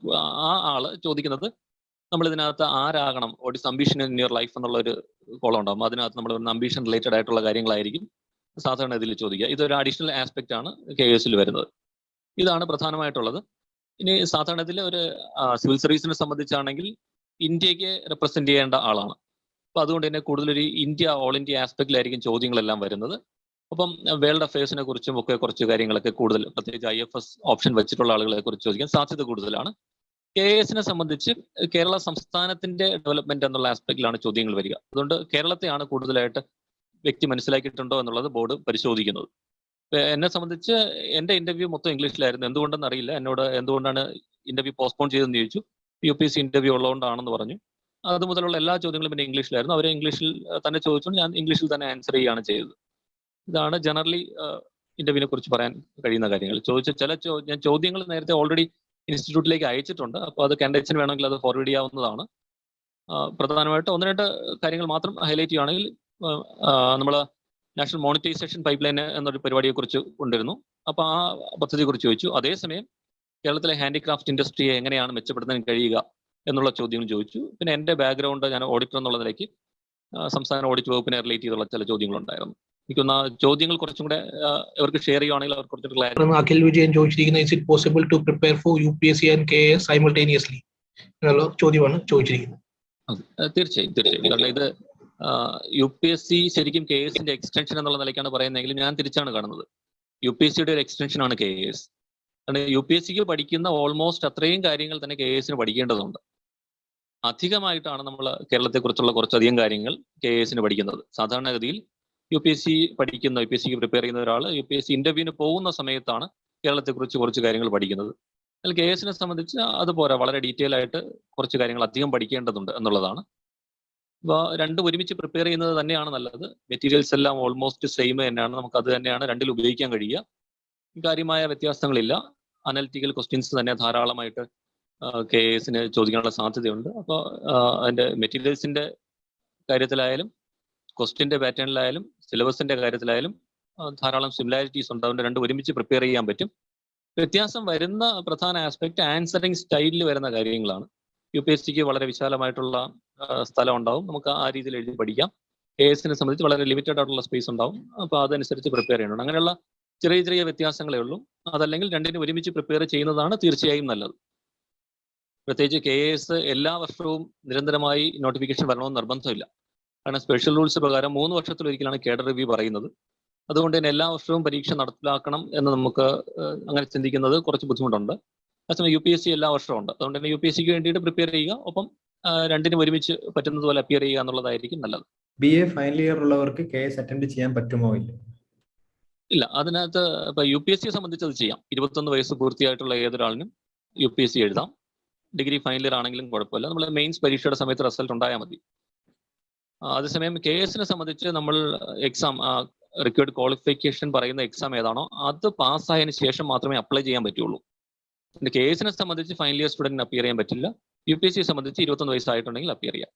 ആ ആള് ചോദിക്കുന്നത് നമ്മൾ ഇതിനകത്ത് ആരാകണം, what is ambition in your life എന്നുള്ള ഒരു കോളം ഉണ്ടാകും. അതിനകത്ത് നമ്മൾ അംബിഷൻ റിലേറ്റഡ് ആയിട്ടുള്ള കാര്യങ്ങളായിരിക്കും സാധാരണ ഇതിൽ ചോദിക്കുക. ഇതൊരു അഡീഷണൽ ആസ്പെക്റ്റ് ആണ് KS-ൽ വരുന്നത്. ഇതാണ് പ്രധാനമായിട്ടുള്ളത്. ഇനി സാധാരണത്തിൽ ഒരു സിവിൽ സർവീസിനെ സംബന്ധിച്ചാണെങ്കിൽ ഇന്ത്യക്ക് റെപ്രസെന്റ് ചെയ്യേണ്ട ആളാണ്. അപ്പൊ അതുകൊണ്ട് തന്നെ കൂടുതലൊരു ഓൾ ഇന്ത്യ ആസ്പെക്റ്റിലായിരിക്കും ചോദ്യങ്ങളെല്ലാം വരുന്നത്. ഒപ്പം വേൾഡ് അഫയേഴ്സിനെ കുറിച്ചും ഒക്കെ കുറച്ച് കാര്യങ്ങളൊക്കെ കൂടുതൽ, പ്രത്യേകിച്ച് IFS ഓപ്ഷൻ വെച്ചിട്ടുള്ള ആളുകളെ കുറിച്ച് ചോദിക്കാൻ സാധ്യത കൂടുതലാണ്. KS-നെ സംബന്ധിച്ച് കേരള സംസ്ഥാനത്തിന്റെ ഡെവലപ്മെന്റ് എന്നുള്ള ആസ്പെക്റ്റിലാണ് ചോദ്യങ്ങൾ വരിക. അതുകൊണ്ട് കേരളത്തെയാണ് കൂടുതലായിട്ട് വ്യക്തി മനസ്സിലാക്കിയിട്ടുണ്ടോ എന്നുള്ളത് ബോർഡ് പരിശോധിക്കുന്നത്. എന്നെ സംബന്ധിച്ച് എന്റെ ഇന്റർവ്യൂ മൊത്തം ഇംഗ്ലീഷിലായിരുന്നു. എന്തുകൊണ്ടെന്ന് അറിയില്ല. എന്നോട് എന്തുകൊണ്ടാണ് ഇന്റർവ്യൂ പോസ്റ്റ്പോൺ ചെയ്തെന്ന് ചോദിച്ചു. UPSC ഇന്റർവ്യൂ ഉള്ളതുകൊണ്ടാണെന്ന് പറഞ്ഞു. അത് മുതലുള്ള എല്ലാ ചോദ്യങ്ങളും പിന്നെ ഇംഗ്ലീഷിലായിരുന്നു. അവരെ ഇംഗ്ലീഷിൽ തന്നെ ചോദിച്ചു, ഞാൻ ഇംഗ്ലീഷിൽ തന്നെ ആൻസർ ചെയ്യുകയാണ് ചെയ്തത്. ഇതാണ് ജനറലി ഇന്റർവ്യൂവിനെ കുറിച്ച് പറയാൻ കഴിയുന്ന കാര്യങ്ങൾ. ഞാൻ ചോദ്യങ്ങൾ നേരത്തെ ഓൾറെഡി ഇൻസ്റ്റിറ്റ്യൂട്ടിലേക്ക് അയച്ചിട്ടുണ്ട്. അപ്പോൾ അത് കാൻഡിഡേറ്റ്സിന് വേണമെങ്കിൽ അത് ഫോർവേഡ് ചെയ്യാവുന്നതാണ്. പ്രധാനമായിട്ട് 1-2 കാര്യങ്ങൾ മാത്രം ഹൈലൈറ്റ് ചെയ്യുകയാണെങ്കിൽ, നമ്മൾ നാഷണൽ മോണിറ്റൈസേഷൻ പൈപ്പ് ലൈൻ എന്നൊരു പരിപാടിയെ കുറിച്ച് കൊണ്ടിരുന്നു. അപ്പോൾ ആ പദ്ധതിയെ കുറിച്ച് ചോദിച്ചു. അതേസമയം കേരളത്തിലെ ഹാൻഡിക്രാഫ്റ്റ് ഇൻഡസ്ട്രിയെ എങ്ങനെയാണ് മെച്ചപ്പെടുത്താൻ കഴിയുക എന്നുള്ള ചോദ്യങ്ങൾ ചോദിച്ചു. പിന്നെ എൻ്റെ ബാക്ക്ഗ്രൗണ്ട്, ഞാൻ ഓഡിറ്റർ എന്നുള്ള നിലയ്ക്ക് സംസ്ഥാന ഓഡിറ്റ് വകുപ്പിനെ റിലേറ്റ് ചെയ്തുള്ള ചില ചോദ്യങ്ങളുണ്ടായിരുന്നു. എനിക്കൊന്ന് ചോദ്യങ്ങൾ കുറച്ചും കൂടെ ഇവർക്ക് ഷെയർ ചെയ്യുവാണെങ്കിൽ അവർ കുറച്ചുകൂടെ ക്ലാരിറ്റി. അഖിൽ വിജയൻ ചോദിച്ചിരിക്കുന്നത്, is it possible to prepare for UPSC and KS simultaneously എന്നുള്ള ചോദ്യമാണ് ചോദിച്ചിരിക്കുന്നത്. തീർച്ചയായും. കാരണം ഇത് UPSC ശരിക്കും KS-ന്റെ എക്സ്റ്റൻഷൻ എന്നുള്ള നിലയ്ക്കാണ് പറയുന്നതെങ്കിലും ഞാൻ തിരിച്ചാണ് കാണുന്നത്. UPSC-യുടെ ഒരു എക്സ്റ്റൻഷൻ ആണ് KS. കാരണം UPSC-ക്ക് പഠിക്കുന്ന ഓൾമോസ്റ്റ് അത്രയും കാര്യങ്ങൾ തന്നെ KS-ന് പഠിക്കേണ്ടതുണ്ട്. അധികമായിട്ടാണ് നമ്മൾ കേരളത്തെക്കുറിച്ചുള്ള കുറച്ചധികം കാര്യങ്ങൾ KS-ന് പഠിക്കുന്നത്. സാധാരണഗതിയിൽ UPSC-ക്ക് പ്രിപ്പയർ ചെയ്യുന്ന ഒരാൾ UPSC ഇന്റർവ്യൂവിന് പോകുന്ന സമയത്താണ് കേരളത്തെക്കുറിച്ച് കുറച്ച് കാര്യങ്ങൾ പഠിക്കുന്നത്. എന്നാൽ KS-നെ സംബന്ധിച്ച് അതുപോലെ വളരെ ഡീറ്റെയിൽ ആയിട്ട് കുറച്ച് കാര്യങ്ങൾ അധികം പഠിക്കേണ്ടതുണ്ട് എന്നുള്ളതാണ്. അപ്പോൾ രണ്ടും ഒരുമിച്ച് പ്രിപ്പയർ ചെയ്യുന്നത് തന്നെയാണ് നല്ലത്. മെറ്റീരിയൽസ് എല്ലാം ഓൾമോസ്റ്റ് സെയിം തന്നെയാണ്. നമുക്ക് അത് തന്നെയാണ് രണ്ടിൽ ഉപയോഗിക്കാൻ കഴിയുക. കാര്യമായ വ്യത്യാസങ്ങളില്ല. അനലിറ്റിക്കൽ ക്വസ്റ്റ്യൻസ് തന്നെ ധാരാളമായിട്ട് KS-ന് ചോദിക്കാനുള്ള സാധ്യതയുണ്ട്. അപ്പോൾ അതിൻ്റെ മെറ്റീരിയൽസിന്റെ കാര്യത്തിലായാലും ക്വസ്റ്റ്യൻ്റെ പാറ്റേണിലായാലും സിലബസിന്റെ കാര്യത്തിലായാലും ധാരാളം സിമിലാരിറ്റീസ് ഉണ്ട്. അതുകൊണ്ട് രണ്ടും ഒരുമിച്ച് പ്രിപ്പയർ ചെയ്യാൻ പറ്റും. വ്യത്യാസം വരുന്ന പ്രധാന ആസ്പെക്ട് ആൻസറിങ് സ്റ്റൈലിൽ വരുന്ന കാര്യങ്ങളാണ്. UPSC-ക്ക് വളരെ വിശാലമായിട്ടുള്ള സ്ഥലം ഉണ്ടാവും. നമുക്ക് ആ രീതിയിൽ എഴുതി പഠിക്കാം. KS-നെ സംബന്ധിച്ച് വളരെ ലിമിറ്റഡ് ആയിട്ടുള്ള സ്പേസ് ഉണ്ടാവും. അപ്പോൾ അതനുസരിച്ച് പ്രിപ്പയർ ചെയ്യണം. അങ്ങനെയുള്ള ചെറിയ വ്യത്യാസങ്ങളേ ഉള്ളൂ. അതല്ലെങ്കിൽ രണ്ടിനും ഒരുമിച്ച് പ്രിപ്പയർ ചെയ്യുന്നതാണ് തീർച്ചയായും നല്ലത്. പ്രത്യേകിച്ച് KS എല്ലാ വർഷവും നിരന്തരമായി നോട്ടിഫിക്കേഷൻ വരണമെന്ന് നിർബന്ധമില്ല. കാരണം സ്പെഷ്യൽ റൂൾസ് പ്രകാരം 3 വർഷത്തിലൊരിക്കലാണ് കേഡർ റിവ്യൂ പറയുന്നത്. അതുകൊണ്ട് തന്നെ എല്ലാ വർഷവും പരീക്ഷ നടപ്പിലാക്കണം എന്ന് നമുക്ക് അങ്ങനെ ചിന്തിക്കുന്നത് കുറച്ച് ബുദ്ധിമുട്ടുണ്ട്. അതേസമയം UPSC എല്ലാ വർഷവും ഉണ്ട്. അതുകൊണ്ട് തന്നെ UPSC-ക്ക് വേണ്ടിയിട്ട് പ്രിപ്പയർ ചെയ്യുക, ഒപ്പം രണ്ടിനും ഒരുമിച്ച് പറ്റുന്നത് പോലെ അപ്പിയർ ചെയ്യുക എന്നുള്ളതായിരിക്കും നല്ലത്. BA ഫൈനൽ ഇയർ ഉള്ളവർക്ക് KS അറ്റൻഡ് ചെയ്യാൻ പറ്റുമോ? ഇല്ല, അതിനകത്ത് ഇപ്പൊ UPSC-യെ സംബന്ധിച്ച് അത് ചെയ്യാം. 21 വയസ്സ് പൂർത്തിയായിട്ടുള്ള ഏതൊരാളിനും UPSC എഴുതാം. ഡിഗ്രി ഫൈനൽ ഇയർ ആണെങ്കിലും കുഴപ്പമില്ല. നമ്മൾ മെയിൻസ് പരീക്ഷയുടെ സമയത്ത് റിസൾട്ട് ഉണ്ടായാൽ മതി. അതേസമയം KS-നെ സംബന്ധിച്ച് നമ്മൾ എക്സാം റിക്വയർഡ് ക്വാളിഫിക്കേഷൻ പറയുന്ന എക്സാം ഏതാണോ അത് പാസ്സായതിനു ശേഷം മാത്രമേ അപ്ലൈ ചെയ്യാൻ പറ്റുള്ളൂ. പിന്നെ KS-നെ സംബന്ധിച്ച് ഫൈനൽ ഇയർ സ്റ്റുഡന്റിന് അപ്പിയർ ചെയ്യാൻ പറ്റില്ല. UPSC-യെ സംബന്ധിച്ച് 21 വയസ്സായിട്ടുണ്ടെങ്കിൽ അപ്പിയർ ചെയ്യാം.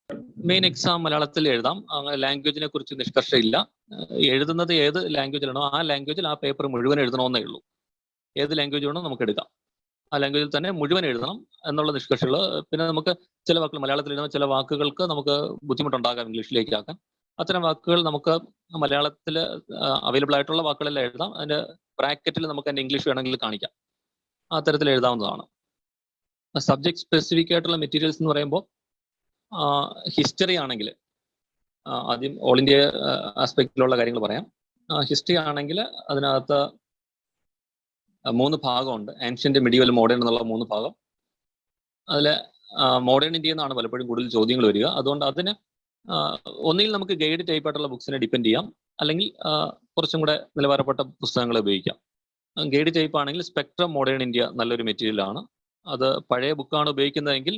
മെയിൻ എക്സാം മലയാളത്തിൽ എഴുതാം. ലാംഗ്വേജിനെ കുറിച്ച് നിഷ്കർഷയില്ല. എഴുതുന്നത് ഏത് ലാംഗ്വേജിലാണോ ആ ലാംഗ്വേജിൽ ആ പേപ്പർ മുഴുവൻ എഴുതണമെന്നേ ഉള്ളൂ. ഏത് ലാംഗ്വേജ് വേണോ നമുക്ക് എടുക്കാം. ആ ലാംഗ്വേജിൽ തന്നെ മുഴുവൻ എഴുതണം എന്നുള്ള നിഷ്കർഷകൾ. പിന്നെ നമുക്ക് ചില വാക്കുകൾ മലയാളത്തിൽ എഴുതുന്ന ചില വാക്കുകൾക്ക് നമുക്ക് ബുദ്ധിമുട്ടുണ്ടാകാം ഇംഗ്ലീഷിലേക്ക് ആക്കാൻ. അത്തരം വാക്കുകൾ നമുക്ക് മലയാളത്തിൽ അവൈലബിൾ ആയിട്ടുള്ള വാക്കുകളെല്ലാം എഴുതാം. അതിന്റെ ബ്രാക്കറ്റിൽ നമുക്ക് അതിന്റെ ഇംഗ്ലീഷ് വേണമെങ്കിൽ കാണിക്കാം. അത്തരത്തിൽ എഴുതാവുന്നതാണ്. സബ്ജക്ട് സ്പെസിഫിക് ആയിട്ടുള്ള മെറ്റീരിയൽസ് എന്ന് പറയുമ്പോൾ ഹിസ്റ്ററി ആണെങ്കിൽ ആദ്യം ഓൾ ഇന്ത്യ ആസ്പെക്റ്റിലുള്ള കാര്യങ്ങൾ പറയാം. ഹിസ്റ്ററി ആണെങ്കിൽ അതിനകത്ത് 3 ഭാഗമുണ്ട്. ആൻഷ്യന്റ്, മിഡീവൽ, മോഡേൺ എന്നുള്ള 3 ഭാഗം. അതിൽ മോഡേൺ ഇന്ത്യയിൽ നിന്നാണ് പലപ്പോഴും കൂടുതൽ ചോദ്യങ്ങൾ വരിക. അതുകൊണ്ട് അതിന് ഒന്നുകിൽ നമുക്ക് ഗൈഡ് ടൈപ്പ് ആയിട്ടുള്ള ബുക്സിനെ ഡിപ്പെൻഡ് ചെയ്യാം, അല്ലെങ്കിൽ കുറച്ചും കൂടെ നിലവാരപ്പെട്ട പുസ്തകങ്ങൾ ഉപയോഗിക്കാം. ഗൈഡ് ടൈപ്പ് ആണെങ്കിൽ സ്പെക്ട്രം മോഡേൺ ഇന്ത്യ നല്ലൊരു മെറ്റീരിയലാണ്. അത് പഴയ ബുക്കാണ് ഉപയോഗിക്കുന്നതെങ്കിൽ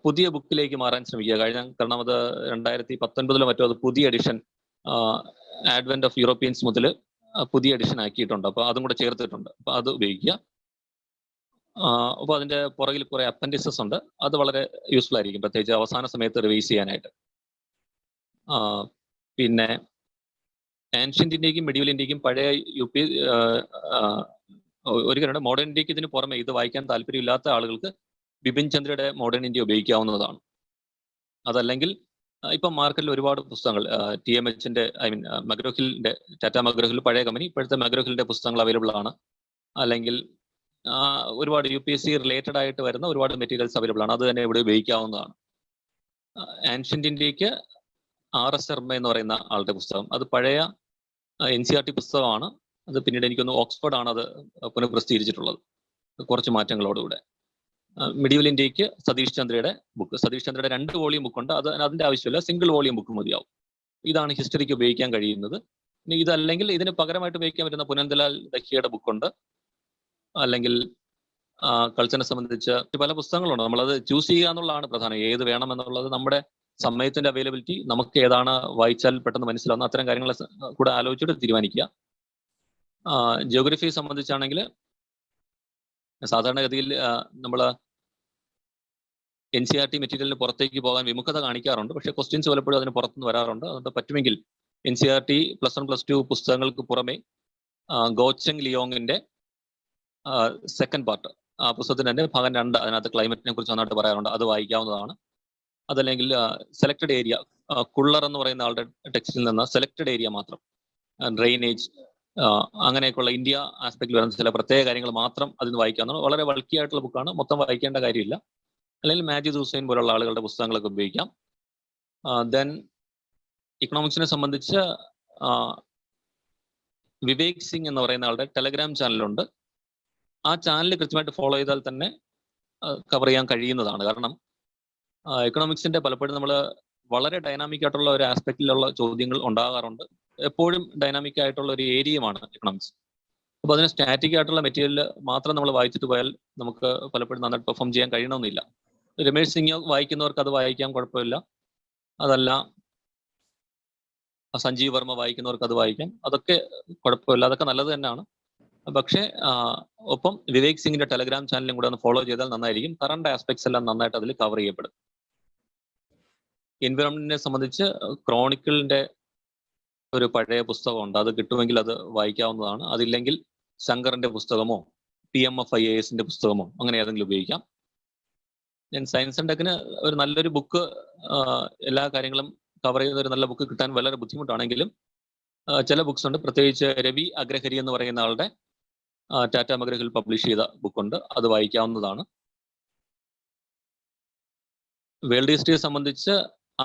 പുതിയ ബുക്കിലേക്ക് മാറാൻ ശ്രമിക്കുക. കാരണം അത് 2019 മറ്റോ അത് പുതിയ എഡിഷൻ, ആഡ്വെന്റ് ഓഫ് യൂറോപ്യൻസ് മുതൽ പുതിയ എഡിഷൻ ആക്കിയിട്ടുണ്ട്. അപ്പോൾ അതും കൂടെ ചേർത്തിട്ടുണ്ട്. അപ്പോൾ അത് ഉപയോഗിക്കുക. അപ്പോൾ അതിന്റെ പുറകിൽ കുറെ അപ്പൻഡിസസ് ഉണ്ട്. അത് വളരെ യൂസ്ഫുൾ ആയിരിക്കും, പ്രത്യേകിച്ച് അവസാന സമയത്ത് റിവൈസ് ചെയ്യാനായിട്ട്. പിന്നെ ആൻഷ്യന്റ് ഇന്ത്യക്കും മിഡീവൽ ഇന്ത്യക്കും പഴയ UP ഒരു കാര്യമുണ്ട്. മോഡേൺ ഇന്ത്യക്ക് ഇതിന് പുറമെ ഇത് വായിക്കാൻ താല്പര്യമില്ലാത്ത ആളുകൾക്ക് ബിപിൻ ചന്ദ്രയുടെ മോഡേൺ ഇന്ത്യ ഉപയോഗിക്കാവുന്നതാണ്. അതല്ലെങ്കിൽ ഇപ്പം മാർക്കറ്റിൽ ഒരുപാട് പുസ്തകങ്ങൾ TMHന്റെ മഗ്രോ-ഹില്ലിന്റെ, ടാറ്റ മഗ്രോ-ഹിൽ പഴയ കമ്പനി, ഇപ്പോഴത്തെ മഗ്രോ-ഹില്ലിന്റെ പുസ്തകങ്ങൾ അവൈലബിൾ ആണ്. അല്ലെങ്കിൽ ഒരുപാട് UPSC റിലേറ്റഡ് ആയിട്ട് വരുന്ന ഒരുപാട് മെറ്റീരിയൽസ് അവൈലബിൾ ആണ്. അത് തന്നെ ഇവിടെ ഉപയോഗിക്കാവുന്നതാണ്. ആൻഷ്യന്റ് ഇന്ത്യക്ക് RS ശർമ്മ എന്ന് പറയുന്ന ആളുടെ പുസ്തകം, അത് പഴയ NCERT പുസ്തകമാണ്. അത് പിന്നീട് എനിക്കൊന്ന് ഓക്സ്ഫോർഡ് ആണ് അത് പുനഃപ്രസിദ്ധീകരിച്ചിട്ടുള്ളത്, കുറച്ച് മാറ്റങ്ങളോടുകൂടെ. മിഡീവൽ ഇന്ത്യക്ക് സതീഷ് ചന്ദ്രയുടെ ബുക്ക്, സതീഷ് ചന്ദ്രയുടെ 2 വോളിയം ബുക്കുണ്ട്. അതിന്റെ ആവശ്യമില്ല, സിംഗിൾ വോളിയം ബുക്ക് മതിയാവും. ഇതാണ് ഹിസ്റ്ററിക്ക് ഉപയോഗിക്കാൻ കഴിയുന്നത്. ഇനി ഇതല്ലെങ്കിൽ ഇതിന് പകരമായിട്ട് ഉപയോഗിക്കാൻ പറ്റുന്ന പുനന്ദലാൽ ദഹിയയുടെ ബുക്കുണ്ട്. അല്ലെങ്കിൽ കൾച്ചറിനെ സംബന്ധിച്ച് പല പുസ്തകങ്ങളുണ്ട്. നമ്മളത് ചൂസ് ചെയ്യുക എന്നുള്ളതാണ് പ്രധാനം. ഏത് വേണം എന്നുള്ളത് നമ്മുടെ സമയത്തിന്റെ അവൈലബിലിറ്റി, നമുക്ക് ഏതാണ് വായിച്ചാൽ പെട്ടെന്ന് മനസ്സിലാവുന്ന അത്തരം കാര്യങ്ങളെ കൂടെ ആലോചിച്ചിട്ട് തീരുമാനിക്കുക. ജിയോഗ്രഫിയെ സംബന്ധിച്ചാണെങ്കിൽ സാധാരണഗതിയിൽ നമ്മൾ NCERT മെറ്റീരിയലിന് പുറത്തേക്ക് പോകാൻ വിമുഖത കാണിക്കാറുണ്ട്. പക്ഷേ ക്വസ്റ്റ്യൻസ് പലപ്പോഴും അതിന് പുറത്തുനിന്ന് വരാറുണ്ട്. അതുകൊണ്ട് പറ്റുമെങ്കിൽ NCERT +1 +2 പുസ്തകങ്ങൾക്ക് പുറമെ ഗോച്ചെങ് ലിയോങ്ങിന്റെ സെക്കൻഡ് പാർട്ട്, ആ പുസ്തകത്തിന് തന്നെ ഭാഗം 2, അതിനകത്ത് ക്ലൈമറ്റിനെ കുറിച്ച് നന്നായിട്ട് പറയാറുണ്ട്. അത് വായിക്കാവുന്നതാണ്. അതല്ലെങ്കിൽ സെലക്ടഡ് ഏരിയ, കുള്ളർ എന്ന് പറയുന്ന ആളുടെ ടെക്സ്റ്റിൽ നിന്ന് സെലക്ടഡ് ഏരിയ മാത്രം, ഡ്രെയിനേജ്, അങ്ങനെയൊക്കെയുള്ള ഇന്ത്യ ആസ്പെക്റ്റിൽ വരുന്ന ചില പ്രത്യേക കാര്യങ്ങൾ മാത്രം അതിന് വായിക്കാവുന്നതാണ്. വളരെ ബൾക്കിയായിട്ടുള്ള ബുക്കാണ്, മൊത്തം വായിക്കേണ്ട കാര്യമില്ല. അല്ലെങ്കിൽ മാജിദ് ഹുസൈൻ പോലുള്ള ആളുകളുടെ പുസ്തകങ്ങളൊക്കെ ഉപയോഗിക്കാം. ദെൻ ഇക്കണോമിക്സിനെ സംബന്ധിച്ച് വിവേക് സിംഗ് എന്ന് പറയുന്ന ആളുടെ ടെലഗ്രാം ചാനലുണ്ട്. ആ ചാനൽ കൃത്യമായിട്ട് ഫോളോ ചെയ്താൽ തന്നെ കവർ ചെയ്യാൻ കഴിയുന്നതാണ്. കാരണം എക്കണോമിക്സിന്റെ പലപ്പോഴും നമ്മൾ വളരെ ഡൈനാമിക് ആയിട്ടുള്ള ഒരു ആസ്പെക്റ്റിലുള്ള ചോദ്യങ്ങൾ ഉണ്ടാകാറുണ്ട്. എപ്പോഴും ഡൈനാമിക് ആയിട്ടുള്ള ഒരു ഏരിയയുമാണ് എക്കണോമിക്സ്. അപ്പോൾ അതിന് സ്റ്റാറ്റിക് ആയിട്ടുള്ള മെറ്റീരിയൽ മാത്രം നമ്മൾ വായിച്ചിട്ട് പോയാൽ നമുക്ക് പലപ്പോഴും നന്നായിട്ട് പെർഫോം ചെയ്യാൻ കഴിയണമെന്നില്ല. രമേഷ് സിംഗ് വായിക്കുന്നവർക്ക് അത് വായിക്കാൻ കുഴപ്പമില്ല. അതല്ല സഞ്ജീവ് വർമ്മ വായിക്കുന്നവർക്ക് അത് വായിക്കാം. അതൊക്കെ കുഴപ്പമില്ല, അതൊക്കെ നല്ലത് തന്നെയാണ്. പക്ഷേ ഒപ്പം വിവേക് സിംഗിന്റെ ടെലഗ്രാം ചാനലും കൂടെ ഒന്ന് ഫോളോ ചെയ്താൽ നന്നായിരിക്കും. കറണ്ട് ആസ്പെക്ട്സ് എല്ലാം നന്നായിട്ട് അതിൽ കവർ ചെയ്യപ്പെടും. എൻവയോൺമെന്റിനെ സംബന്ധിച്ച് ക്രോണിക്കിളിന്റെ ഒരു പഴയ പുസ്തകമുണ്ട്, അത് കിട്ടുമെങ്കിൽ അത് വായിക്കാവുന്നതാണ്. അതില്ലെങ്കിൽ ശങ്കറിന്റെ പുസ്തകമോ PMF IASന്റെ പുസ്തകമോ അങ്ങനെ ഏതെങ്കിലും ഉപയോഗിക്കാം. ഞാൻ സയൻസ് ആൻഡ് ടെക്കിന് ഒരു നല്ലൊരു ബുക്ക്, എല്ലാ കാര്യങ്ങളും കവർ ചെയ്യുന്ന ഒരു നല്ല ബുക്ക് കിട്ടാൻ വളരെ ബുദ്ധിമുട്ടാണെങ്കിലും ചില ബുക്സ് ഉണ്ട്. പ്രത്യേകിച്ച് രവി അഗ്രഹരി എന്ന് പറയുന്ന ആളുടെ ടാറ്റ മഗ്രോ-ഹിൽ പബ്ലിഷ് ചെയ്ത ബുക്കുണ്ട്, അത് വായിക്കാവുന്നതാണ്. വേൾഡ് ഹിസ്റ്ററിയെ സംബന്ധിച്ച്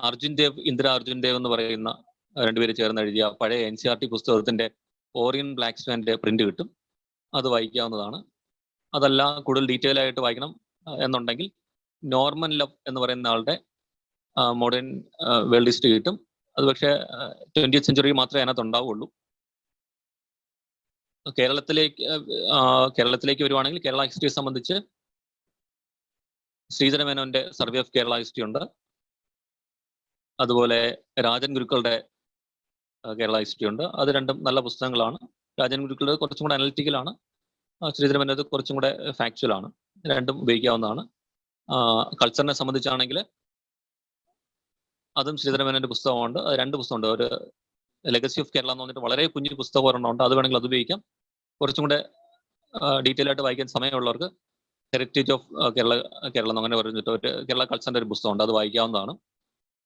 അർജുൻ ദേവ്, ഇന്ദിര അർജുൻ ദേവ് എന്ന് പറയുന്ന 2 പേര് ചേർന്ന് എഴുതിയ പഴയ NCERT പുസ്തകത്തിന്റെ ഓറിയൻ ബ്ലാക്ക്സ്വാന്റെ പ്രിന്റ് കിട്ടും, അത് വായിക്കാവുന്നതാണ്. അതല്ല കൂടുതൽ ഡീറ്റെയിൽ ആയിട്ട് വായിക്കണം എന്നുണ്ടെങ്കിൽ നോർമൻ ലവ് എന്ന് പറയുന്ന ആളുടെ മോഡേൺ വേൾഡ് ഹിസ്റ്ററി കിട്ടും. അത് പക്ഷേ 20th സെഞ്ചുറി മാത്രമേ അതിനകത്ത് ഉണ്ടാവുള്ളൂ. കേരളത്തിലേക്ക് വരുവാണെങ്കിൽ കേരള ഹിസ്റ്ററിയെ സംബന്ധിച്ച് ശ്രീധര മേനോന്റെ സർവേ ഓഫ് കേരള ഹിസ്റ്ററി ഉണ്ട്. അതുപോലെ രാജൻ ഗുരുക്കളുടെ കേരള ഹിസ്റ്ററി ഉണ്ട്. അത് രണ്ടും നല്ല പുസ്തകങ്ങളാണ്. രാജൻ ഗുരുക്കളുടെ കുറച്ചും കൂടെ അനലിറ്റിക്കലാണ്, ശ്രീധര മേനോന്റെ കുറച്ചും കൂടെ ഫാക്ച്വൽ ആണ്. രണ്ടും ഉപയോഗിക്കാവുന്നതാണ്. കൾച്ചറിനെ സംബന്ധിച്ചാണെങ്കിൽ അതും ശ്രീധര മേനോന്റെ പുസ്തകമുണ്ട്. അത് 2 പുസ്തകമുണ്ട്. ഒരു ലെഗസി ഓഫ് കേരള എന്ന് പറഞ്ഞിട്ട് വളരെ കുഞ്ഞു പുസ്തകം ഒരെണ്ണമുണ്ട്, അത് വേണമെങ്കിൽ അത് ഉപയോഗിക്കാം. കുറച്ചും കൂടെ ഡീറ്റെയിൽ ആയിട്ട് വായിക്കാൻ സമയമുള്ളവർക്ക് ഹെറിറ്റേജ് ഓഫ് കേരളം അങ്ങനെ പറഞ്ഞിട്ട് ഒരു കേരള കൾച്ചറിന്റെ ഒരു പുസ്തകമുണ്ട്, അത് വായിക്കാവുന്നതാണ്.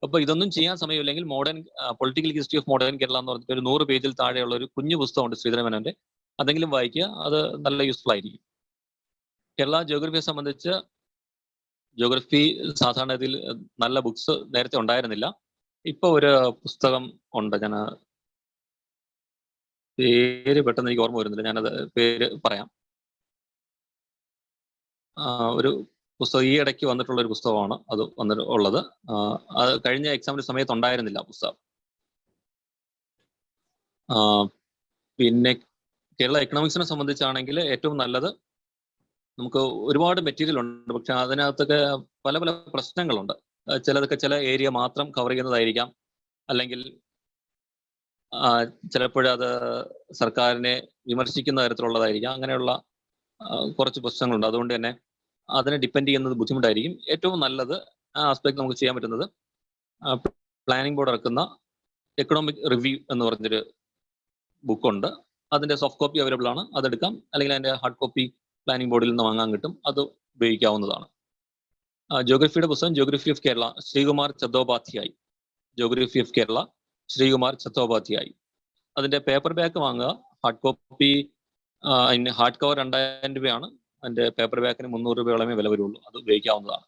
അപ്പോൾ ഇതൊന്നും ചെയ്യാൻ സമയമില്ലെങ്കിൽ modern political history of modern Kerala എന്ന് പറഞ്ഞിട്ട് ഒരു 100 പേജിൽ താഴെയുള്ള ഒരു കുഞ്ഞു പുസ്തകമുണ്ട് ശ്രീധരൻ മേനോന്റെ, അതെങ്കിലും വായിക്കുക, അത് നല്ല യൂസ്ഫുൾ ആയിരിക്കും. കേരള ജോഗ്രഫിയെ സംബന്ധിച്ച് ജോഗ്രഫി സാധാരണ ഇതിൽ നല്ല ബുക്സ് നേരത്തെ ഉണ്ടായിരുന്നില്ല. ഇപ്പൊ ഒരു പുസ്തകം ഉണ്ട്, ഞാൻ പേര് പെട്ടെന്ന് എനിക്ക് ഓർമ്മ വരുന്നില്ല, ഞാനത് പേര് പറയാം. ഒരു പുസ്തകം ഈ ഇടയ്ക്ക് വന്നിട്ടുള്ള ഒരു പുസ്തകമാണ് അത് ഉള്ളത്. അത് കഴിഞ്ഞ എക്സാമിന്റെ സമയത്ത് ഉണ്ടായിരുന്നില്ല പുസ്തകം. പിന്നെ കേരള എക്കണോമിക്സിനെ സംബന്ധിച്ചാണെങ്കിൽ ഏറ്റവും നല്ലത്, നമുക്ക് ഒരുപാട് മെറ്റീരിയൽ ഉണ്ട്, പക്ഷെ അതിനകത്തൊക്കെ പല പല പ്രശ്നങ്ങളുണ്ട്. ചിലതൊക്കെ ചില ഏരിയ മാത്രം കവർ ചെയ്യുന്നതായിരിക്കാം, അല്ലെങ്കിൽ ചിലപ്പോഴത് സർക്കാരിനെ വിമർശിക്കുന്ന തരത്തിലുള്ളതായിരിക്കാം. അങ്ങനെയുള്ള കുറച്ച് പ്രശ്നങ്ങളുണ്ട്. അതുകൊണ്ട് തന്നെ അതിനെ ഡിപ്പെൻഡ് ചെയ്യുന്നത് ബുദ്ധിമുട്ടായിരിക്കും. ഏറ്റവും നല്ലത് ആ ആസ്പെക്ട് നമുക്ക് ചെയ്യാൻ പറ്റുന്നത് പ്ലാനിംഗ് ബോർഡ് ഇറക്കുന്ന എക്കണോമിക് റിവ്യൂ എന്ന് പറഞ്ഞൊരു ബുക്കുണ്ട്. അതിന്റെ സോഫ്റ്റ് കോപ്പി അവൈലബിൾ ആണ്, അതെടുക്കാം. അല്ലെങ്കിൽ അതിന്റെ ഹാർഡ് കോപ്പി പ്ലാനിംഗ് ബോർഡിൽ നിന്ന് വാങ്ങാൻ കിട്ടും, അത് ഉപയോഗിക്കാവുന്നതാണ്. ജോഗ്രഫിയുടെ പുസ്തകം geography of Kerala, Sreekumar Chattopadhyay. Geography of Kerala, Sreekumar Chattopadhyay. അതിന്റെ പേപ്പർ ബാക്ക് വാങ്ങുക. ഹാർഡ് കോപ്പി ഹാർഡ് കവർ 2000 രൂപയാണ്, അതിന്റെ പേപ്പർ ബാക്കിന് 300 രൂപയോളമേ വില വരുള്ളൂ, അത് ഉപയോഗിക്കാവുന്നതാണ്.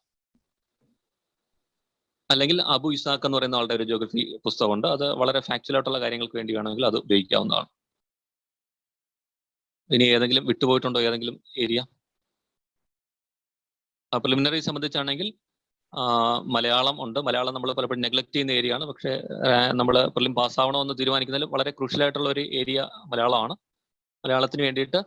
അല്ലെങ്കിൽ അബു ഇസാഖ് എന്ന് പറയുന്ന ആളുടെ ഒരു ജോഗ്രഫി പുസ്തകമുണ്ട്, അത് വളരെ ഫാക്ച്വൽ ആയിട്ടുള്ള കാര്യങ്ങൾക്ക് വേണ്ടി വേണമെങ്കിൽ അത് ഉപയോഗിക്കാവുന്നതാണ്. ഇനി ഏതെങ്കിലും വിട്ടുപോയിട്ടുണ്ടോ ഏതെങ്കിലും ഏരിയ? പ്രിലിമിനറി സംബന്ധിച്ചാണെങ്കിൽ മലയാളം ഉണ്ട്. മലയാളം നമ്മൾ പലപ്പോഴും നെഗ്ലക്ട് ചെയ്യുന്ന ഏരിയ ആണ്, പക്ഷേ നമ്മൾ പ്രിലിം പാസ്സാവണോ എന്ന് തീരുമാനിക്കുന്നതിൽ വളരെ ക്രൂഷ്യലായിട്ടുള്ള ഒരു ഏരിയ മലയാളമാണ്. മലയാളത്തിന് വേണ്ടിയിട്ട്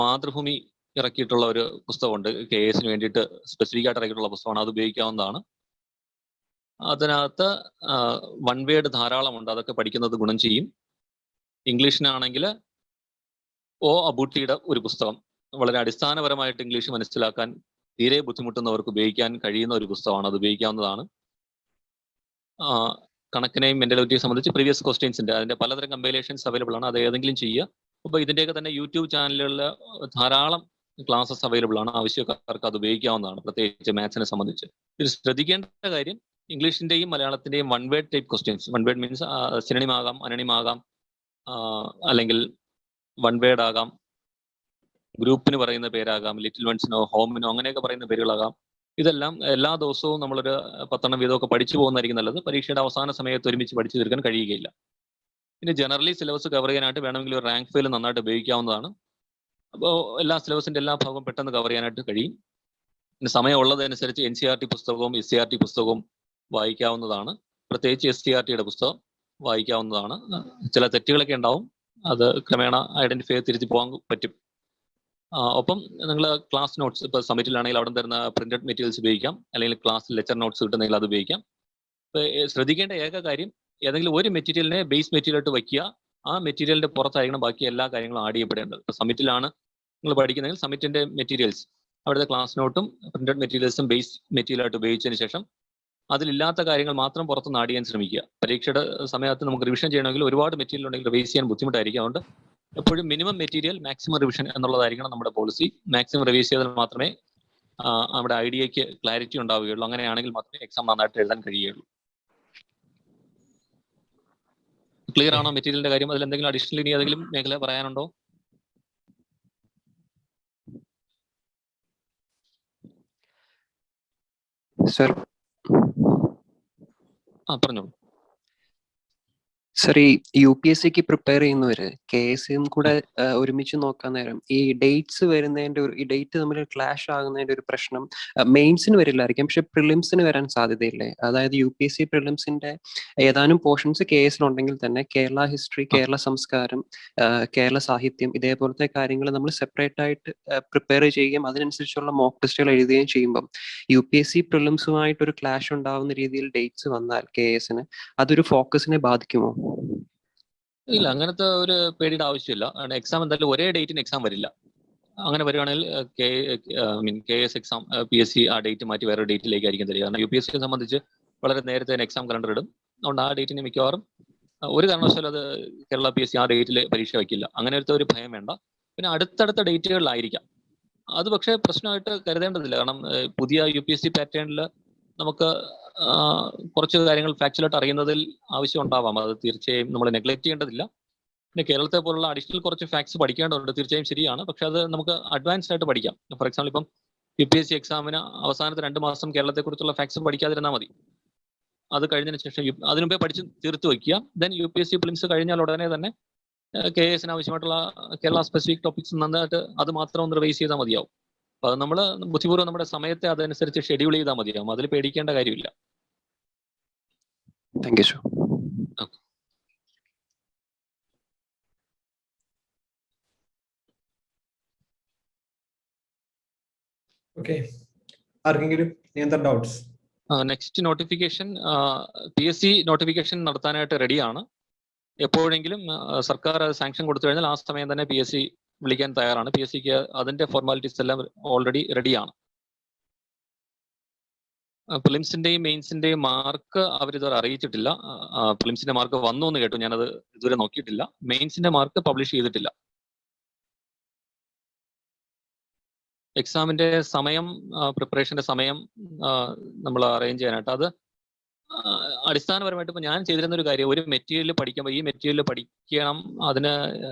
മാതൃഭൂമി ഇറക്കിയിട്ടുള്ള ഒരു പുസ്തകമുണ്ട്, KS വേണ്ടിയിട്ട് സ്പെസിഫിക് ആയിട്ട് ഇറക്കിയിട്ടുള്ള പുസ്തകമാണ്, അത് ഉപയോഗിക്കാവുന്നതാണ്. അതിനകത്ത് വൺ വേർഡ് ധാരാളമുണ്ട്, അതൊക്കെ പഠിക്കുന്നത് ഗുണം ചെയ്യും. ഇംഗ്ലീഷിനാണെങ്കിൽ O അബൂട്ടിയുടെ ഒരു പുസ്തകം, വളരെ അടിസ്ഥാനപരമായിട്ട് ഇംഗ്ലീഷ് മനസ്സിലാക്കാൻ തീരെ ബുദ്ധിമുട്ടുന്നവർക്ക് ഉപയോഗിക്കാൻ കഴിയുന്ന ഒരു പുസ്തകമാണ്, അത് ഉപയോഗിക്കാവുന്നതാണ്. കണക്കിനെയും മെന്റലിറ്റിയെ സംബന്ധിച്ച് പ്രീവിയസ് ക്വസ്റ്റ്യൻസിന്റെ അതിന്റെ പലതരം കമ്പൈലേഷൻസ് അവൈലബിൾ ആണ്, അത് ഏതെങ്കിലും ചെയ്യുക. അപ്പോൾ ഇതിന്റെയൊക്കെ തന്നെ യൂട്യൂബ് ചാനലുകളിൽ ധാരാളം ക്ലാസ്സസ് അവൈലബിൾ ആണ്, ആവശ്യക്കാർക്ക് അത് ഉപയോഗിക്കാവുന്നതാണ്, പ്രത്യേകിച്ച് മാത്സിനെ സംബന്ധിച്ച്. ഇത് ശ്രദ്ധിക്കേണ്ട കാര്യം, ഇംഗ്ലീഷിന്റെയും മലയാളത്തിന്റെയും one word type questions, one word means synonym ആകാം, അനണിം ആകാം, അല്ലെങ്കിൽ വൺ വേർഡ് ആകാം, ഗ്രൂപ്പിന് പറയുന്ന പേരാകാം, ലിറ്റിൽ വൺസിനോ ഹോമിനോ അങ്ങനെയൊക്കെ പറയുന്ന പേരുകളാകാം. ഇതെല്ലാം എല്ലാ ദിവസവും നമ്മളൊരു 10 വീതമൊക്കെ പഠിച്ചു പോകുന്നതായിരിക്കും നല്ലത്. പരീക്ഷയുടെ അവസാന സമയത്ത് ഒരുമിച്ച് പഠിച്ചു തീർക്കാൻ കഴിയുകയില്ല. ഇനി ജനറലി സിലബസ് കവർ ചെയ്യാനായിട്ട് വേണമെങ്കിൽ ഒരു റാങ്ക് ഫയൽ നന്നായിട്ട് ഉപയോഗിക്കാവുന്നതാണ്. അപ്പോൾ എല്ലാ സിലബസിന്റെ എല്ലാ ഭാഗവും പെട്ടെന്ന് കവർ ചെയ്യാനായിട്ട് കഴിയും. പിന്നെ സമയം ഉള്ളതനുസരിച്ച് NCERT പുസ്തകവും SCERT പുസ്തകവും വായിക്കാവുന്നതാണ്. പ്രത്യേകിച്ച് SCERTയുടെ പുസ്തകം വായിക്കാവുന്നതാണ്. ചില തെറ്റുകളൊക്കെ ഉണ്ടാവും, അത് ക്രമേണ ഐഡന്റിഫൈ തിരുത്തി പോകാൻ പറ്റും. ഒപ്പം നിങ്ങൾ ക്ലാസ് നോട്ട്സ്, ഇപ്പോൾ സബ്മിറ്റിലാണെങ്കിൽ അവിടെ തരുന്ന പ്രിന്റഡ് മെറ്റീരിയൽസ് ഉപയോഗിക്കാം, അല്ലെങ്കിൽ ക്ലാസ് ലെക്ചർ നോട്ട്സ് കിട്ടുന്നെങ്കിൽ അത് ഉപയോഗിക്കാം. ശ്രദ്ധിക്കേണ്ട ഏക കാര്യം, ഏതെങ്കിലും ഒരു മെറ്റീരിയലിനെ ബേസ് മെറ്റീരിയൽ ആയിട്ട് വയ്ക്കുക, ആ മെറ്റീരിയലിന്റെ പുറത്തായിരിക്കണം ബാക്കി എല്ലാ കാര്യങ്ങളും ആഡ് ചെയ്യപ്പെടേണ്ടത്. ഇപ്പോൾ സബ്മിറ്റിലാണ് നിങ്ങൾ പഠിക്കുന്നതെങ്കിൽ സബ്മിറ്റിന്റെ മെറ്റീരിയൽസ്, അവിടുത്തെ ക്ലാസ് നോട്ടും പ്രിന്റഡ് മെറ്റീരിയൽസും ബേസ് മെറ്റീരിയൽ ആയിട്ട് ഉപയോഗിച്ചതിന് ശേഷം അതിലില്ലാത്ത കാര്യങ്ങൾ മാത്രം പുറത്തുനിന്ന് ആഡ് ചെയ്യാൻ ശ്രമിക്കുക. പരീക്ഷയുടെ സമയത്ത് നമുക്ക് റിവിഷൻ ചെയ്യണമെങ്കിൽ ഒരുപാട് മെറ്റീരിയൽ ഉണ്ടെങ്കിൽ റിവൈസ് ചെയ്യാൻ ബുദ്ധിമുട്ടായിരിക്കും. അതുകൊണ്ട് എപ്പോഴും മിനിമം മെറ്റീരിയൽ മാക്സിമം റിവിഷൻ എന്നുള്ളതായിരിക്കണം നമ്മുടെ പോളിസി. മാക്സിമം റിവൈസ് ചെയ്താൽ മാത്രമേ നമ്മുടെ ഐഡിയയ്ക്ക് ക്ലാരിറ്റി ഉണ്ടാവുകയുള്ളൂ. അങ്ങനെയാണെങ്കിൽ മാത്രമേ എക്സാം നന്നായിട്ട് എഴുതാൻ കഴിയുകയുള്ളൂ. ക്ലിയർ ആണോ മെറ്റീരിയലിന്റെ കാര്യം? അതിൽ എന്തെങ്കിലും അഡീഷണൽ ഇനി ഏതെങ്കിലും മേഖല പറയാനുണ്ടോ? സർ പറഞ്ഞോളൂ. സർ, ഈ UPSCക്ക് പ്രിപ്പയർ ചെയ്യുന്നവര് KSയും കൂടെ ഒരുമിച്ച് നോക്കാൻ നേരം ഈ ഡേറ്റ്സ് വരുന്നതിന്റെ ഈ ഡേറ്റ് തമ്മിൽ ക്ലാഷ് ആകുന്നതിന്റെ ഒരു പ്രശ്നം മെയിൻസിന് വരില്ലായിരിക്കും, പക്ഷെ പ്രിലിംസിന് വരാൻ സാധ്യതയില്ലേ? അതായത് UPSC പ്രിലിംസിന്റെ ഏതാനും പോർഷൻസ് KSലുണ്ടെങ്കിൽ തന്നെ കേരള ഹിസ്റ്ററി, കേരള സംസ്കാരം, കേരള സാഹിത്യം ഇതേപോലത്തെ കാര്യങ്ങൾ നമ്മൾ സെപ്പറേറ്റ് ആയിട്ട് പ്രിപ്പയർ ചെയ്യുകയും അതിനനുസരിച്ചുള്ള മോക്ക് ടെസ്റ്റുകൾ എഴുതുകയും ചെയ്യുമ്പം UPSC പ്രിലിംസുമായിട്ട് ഒരു ക്ലാഷ് ഉണ്ടാവുന്ന രീതിയിൽ ഡേറ്റ്സ് വന്നാൽ KSന് അതൊരു ഫോക്കസിനെ ബാധിക്കുമോ? ഇല്ല, അങ്ങനത്തെ ഒരു പേടിയുടെ ആവശ്യമില്ല. എക്സാം എന്തായാലും ഒരേ ഡേറ്റിന് എക്സാം വരില്ല. അങ്ങനെ വരികയാണെങ്കിൽ KS എക്സാം PSC ആ ഡേറ്റ് മാറ്റി വേറെ ഡേറ്റിലേക്കായിരിക്കും തരിക. കാരണം UPSCയെ സംബന്ധിച്ച് വളരെ നേരത്തെ തന്നെ എക്സാം കലണ്ടർ ഇടും. അതുകൊണ്ട് ആ ഡേറ്റിന് മിക്കവാറും ഒരു കാരണവശാലും അത് കേരള PSC ആ ഡേറ്റിൽ പരീക്ഷ വയ്ക്കില്ല. അങ്ങനത്തെ ഒരു ഭയം വേണ്ട. പിന്നെ അടുത്തടുത്ത ഡേറ്റുകളിലായിരിക്കാം. അത് പക്ഷേ പ്രശ്നമായിട്ട് കരുതേണ്ടതില്ല. കാരണം പുതിയ UPSC പാറ്റേണിൽ നമുക്ക് കുറച്ച് കാര്യങ്ങൾ ഫാക്ച്വലായിട്ട് അറിയുന്നതിൽ ആവശ്യം ഉണ്ടാവാം. അത് തീർച്ചയായും നമ്മൾ നെഗ്ലക്ട് ചെയ്യേണ്ടതില്ല. പിന്നെ കേരളത്തെ പോലുള്ള അഡീഷണൽ കുറച്ച് ഫാക്ട്സ് പഠിക്കേണ്ടതുണ്ട്, തീർച്ചയായും ശരിയാണ്. പക്ഷെ അത് നമുക്ക് അഡ്വാൻസ്ഡ് ആയിട്ട് പഠിക്കാം. ഫോർ എക്സാമ്പിൾ ഇപ്പം UPSC എക്സാമിന് അവസാനത്തെ 2 മാസം കേരളത്തെക്കുറിച്ചുള്ള ഫാക്ട്സ് പഠിക്കാതിരുന്നാൽ മതി. അത് കഴിഞ്ഞതിന് ശേഷം അതിനു മുമ്പേ പഠിച്ച് തീർത്ത് വയ്ക്കുക. ദെൻ UPSC പ്രിലിംസ് കഴിഞ്ഞാൽ ഉടനെ തന്നെ KSന് ആവശ്യമായിട്ടുള്ള കേരള സ്പെസിഫിക് ടോപ്പിക്സ് നന്നായിട്ട് അത് മാത്രം ഒന്ന് റിവൈസ് ചെയ്താൽ മതിയാവും. അപ്പൊ അത് നമ്മൾ ബുദ്ധിപൂർവ്വം നമ്മുടെ സമയത്തെ അതനുസരിച്ച് ഷെഡ്യൂൾ ചെയ്താൽ മതിയാവും. അതിൽ പേടിക്കേണ്ട കാര്യമില്ല. Thank you sir. ഓക്കെ, ആർക്കെങ്കിലും doubts? Next notification PSC notification നടത്താനായിട്ട് റെഡിയാണ്. എപ്പോഴെങ്കിലും സർക്കാർ സാങ്ഷൻ കൊടുത്തു കഴിഞ്ഞാൽ ആ സമയം തന്നെ PSC വിളിക്കാൻ തയ്യാറാണ്. PSCക്ക് അതിന്റെ ഫോർമാലിറ്റീസ് എല്ലാം ഓൾറെഡി റെഡിയാണ്. പ്രിലിംസിന്റെയും മെയിൻസിന്റെയും മാർക്ക് അവരിതുവരെ അറിയിച്ചിട്ടില്ല. പ്രിലിംസിന്റെ മാർക്ക് വന്നു എന്ന് കേട്ടു, ഞാനത് ഇതുവരെ നോക്കിയിട്ടില്ല. മെയിൻസിന്റെ മാർക്ക് പബ്ലിഷ് ചെയ്തിട്ടില്ല. എക്സാമിന്റെ സമയം, പ്രിപ്പറേഷന്റെ സമയം നമ്മൾ അറേഞ്ച് ചെയ്യാനായിട്ട് അത് അടിസ്ഥാനപരമായിട്ട് ഇപ്പൊ ഞാൻ ചെയ്തിരുന്ന ഒരു കാര്യം, ഒരു മെറ്റീരിയൽ പഠിക്കുമ്പോൾ ഈ മെറ്റീരിയൽ പഠിക്കണം, അതിന്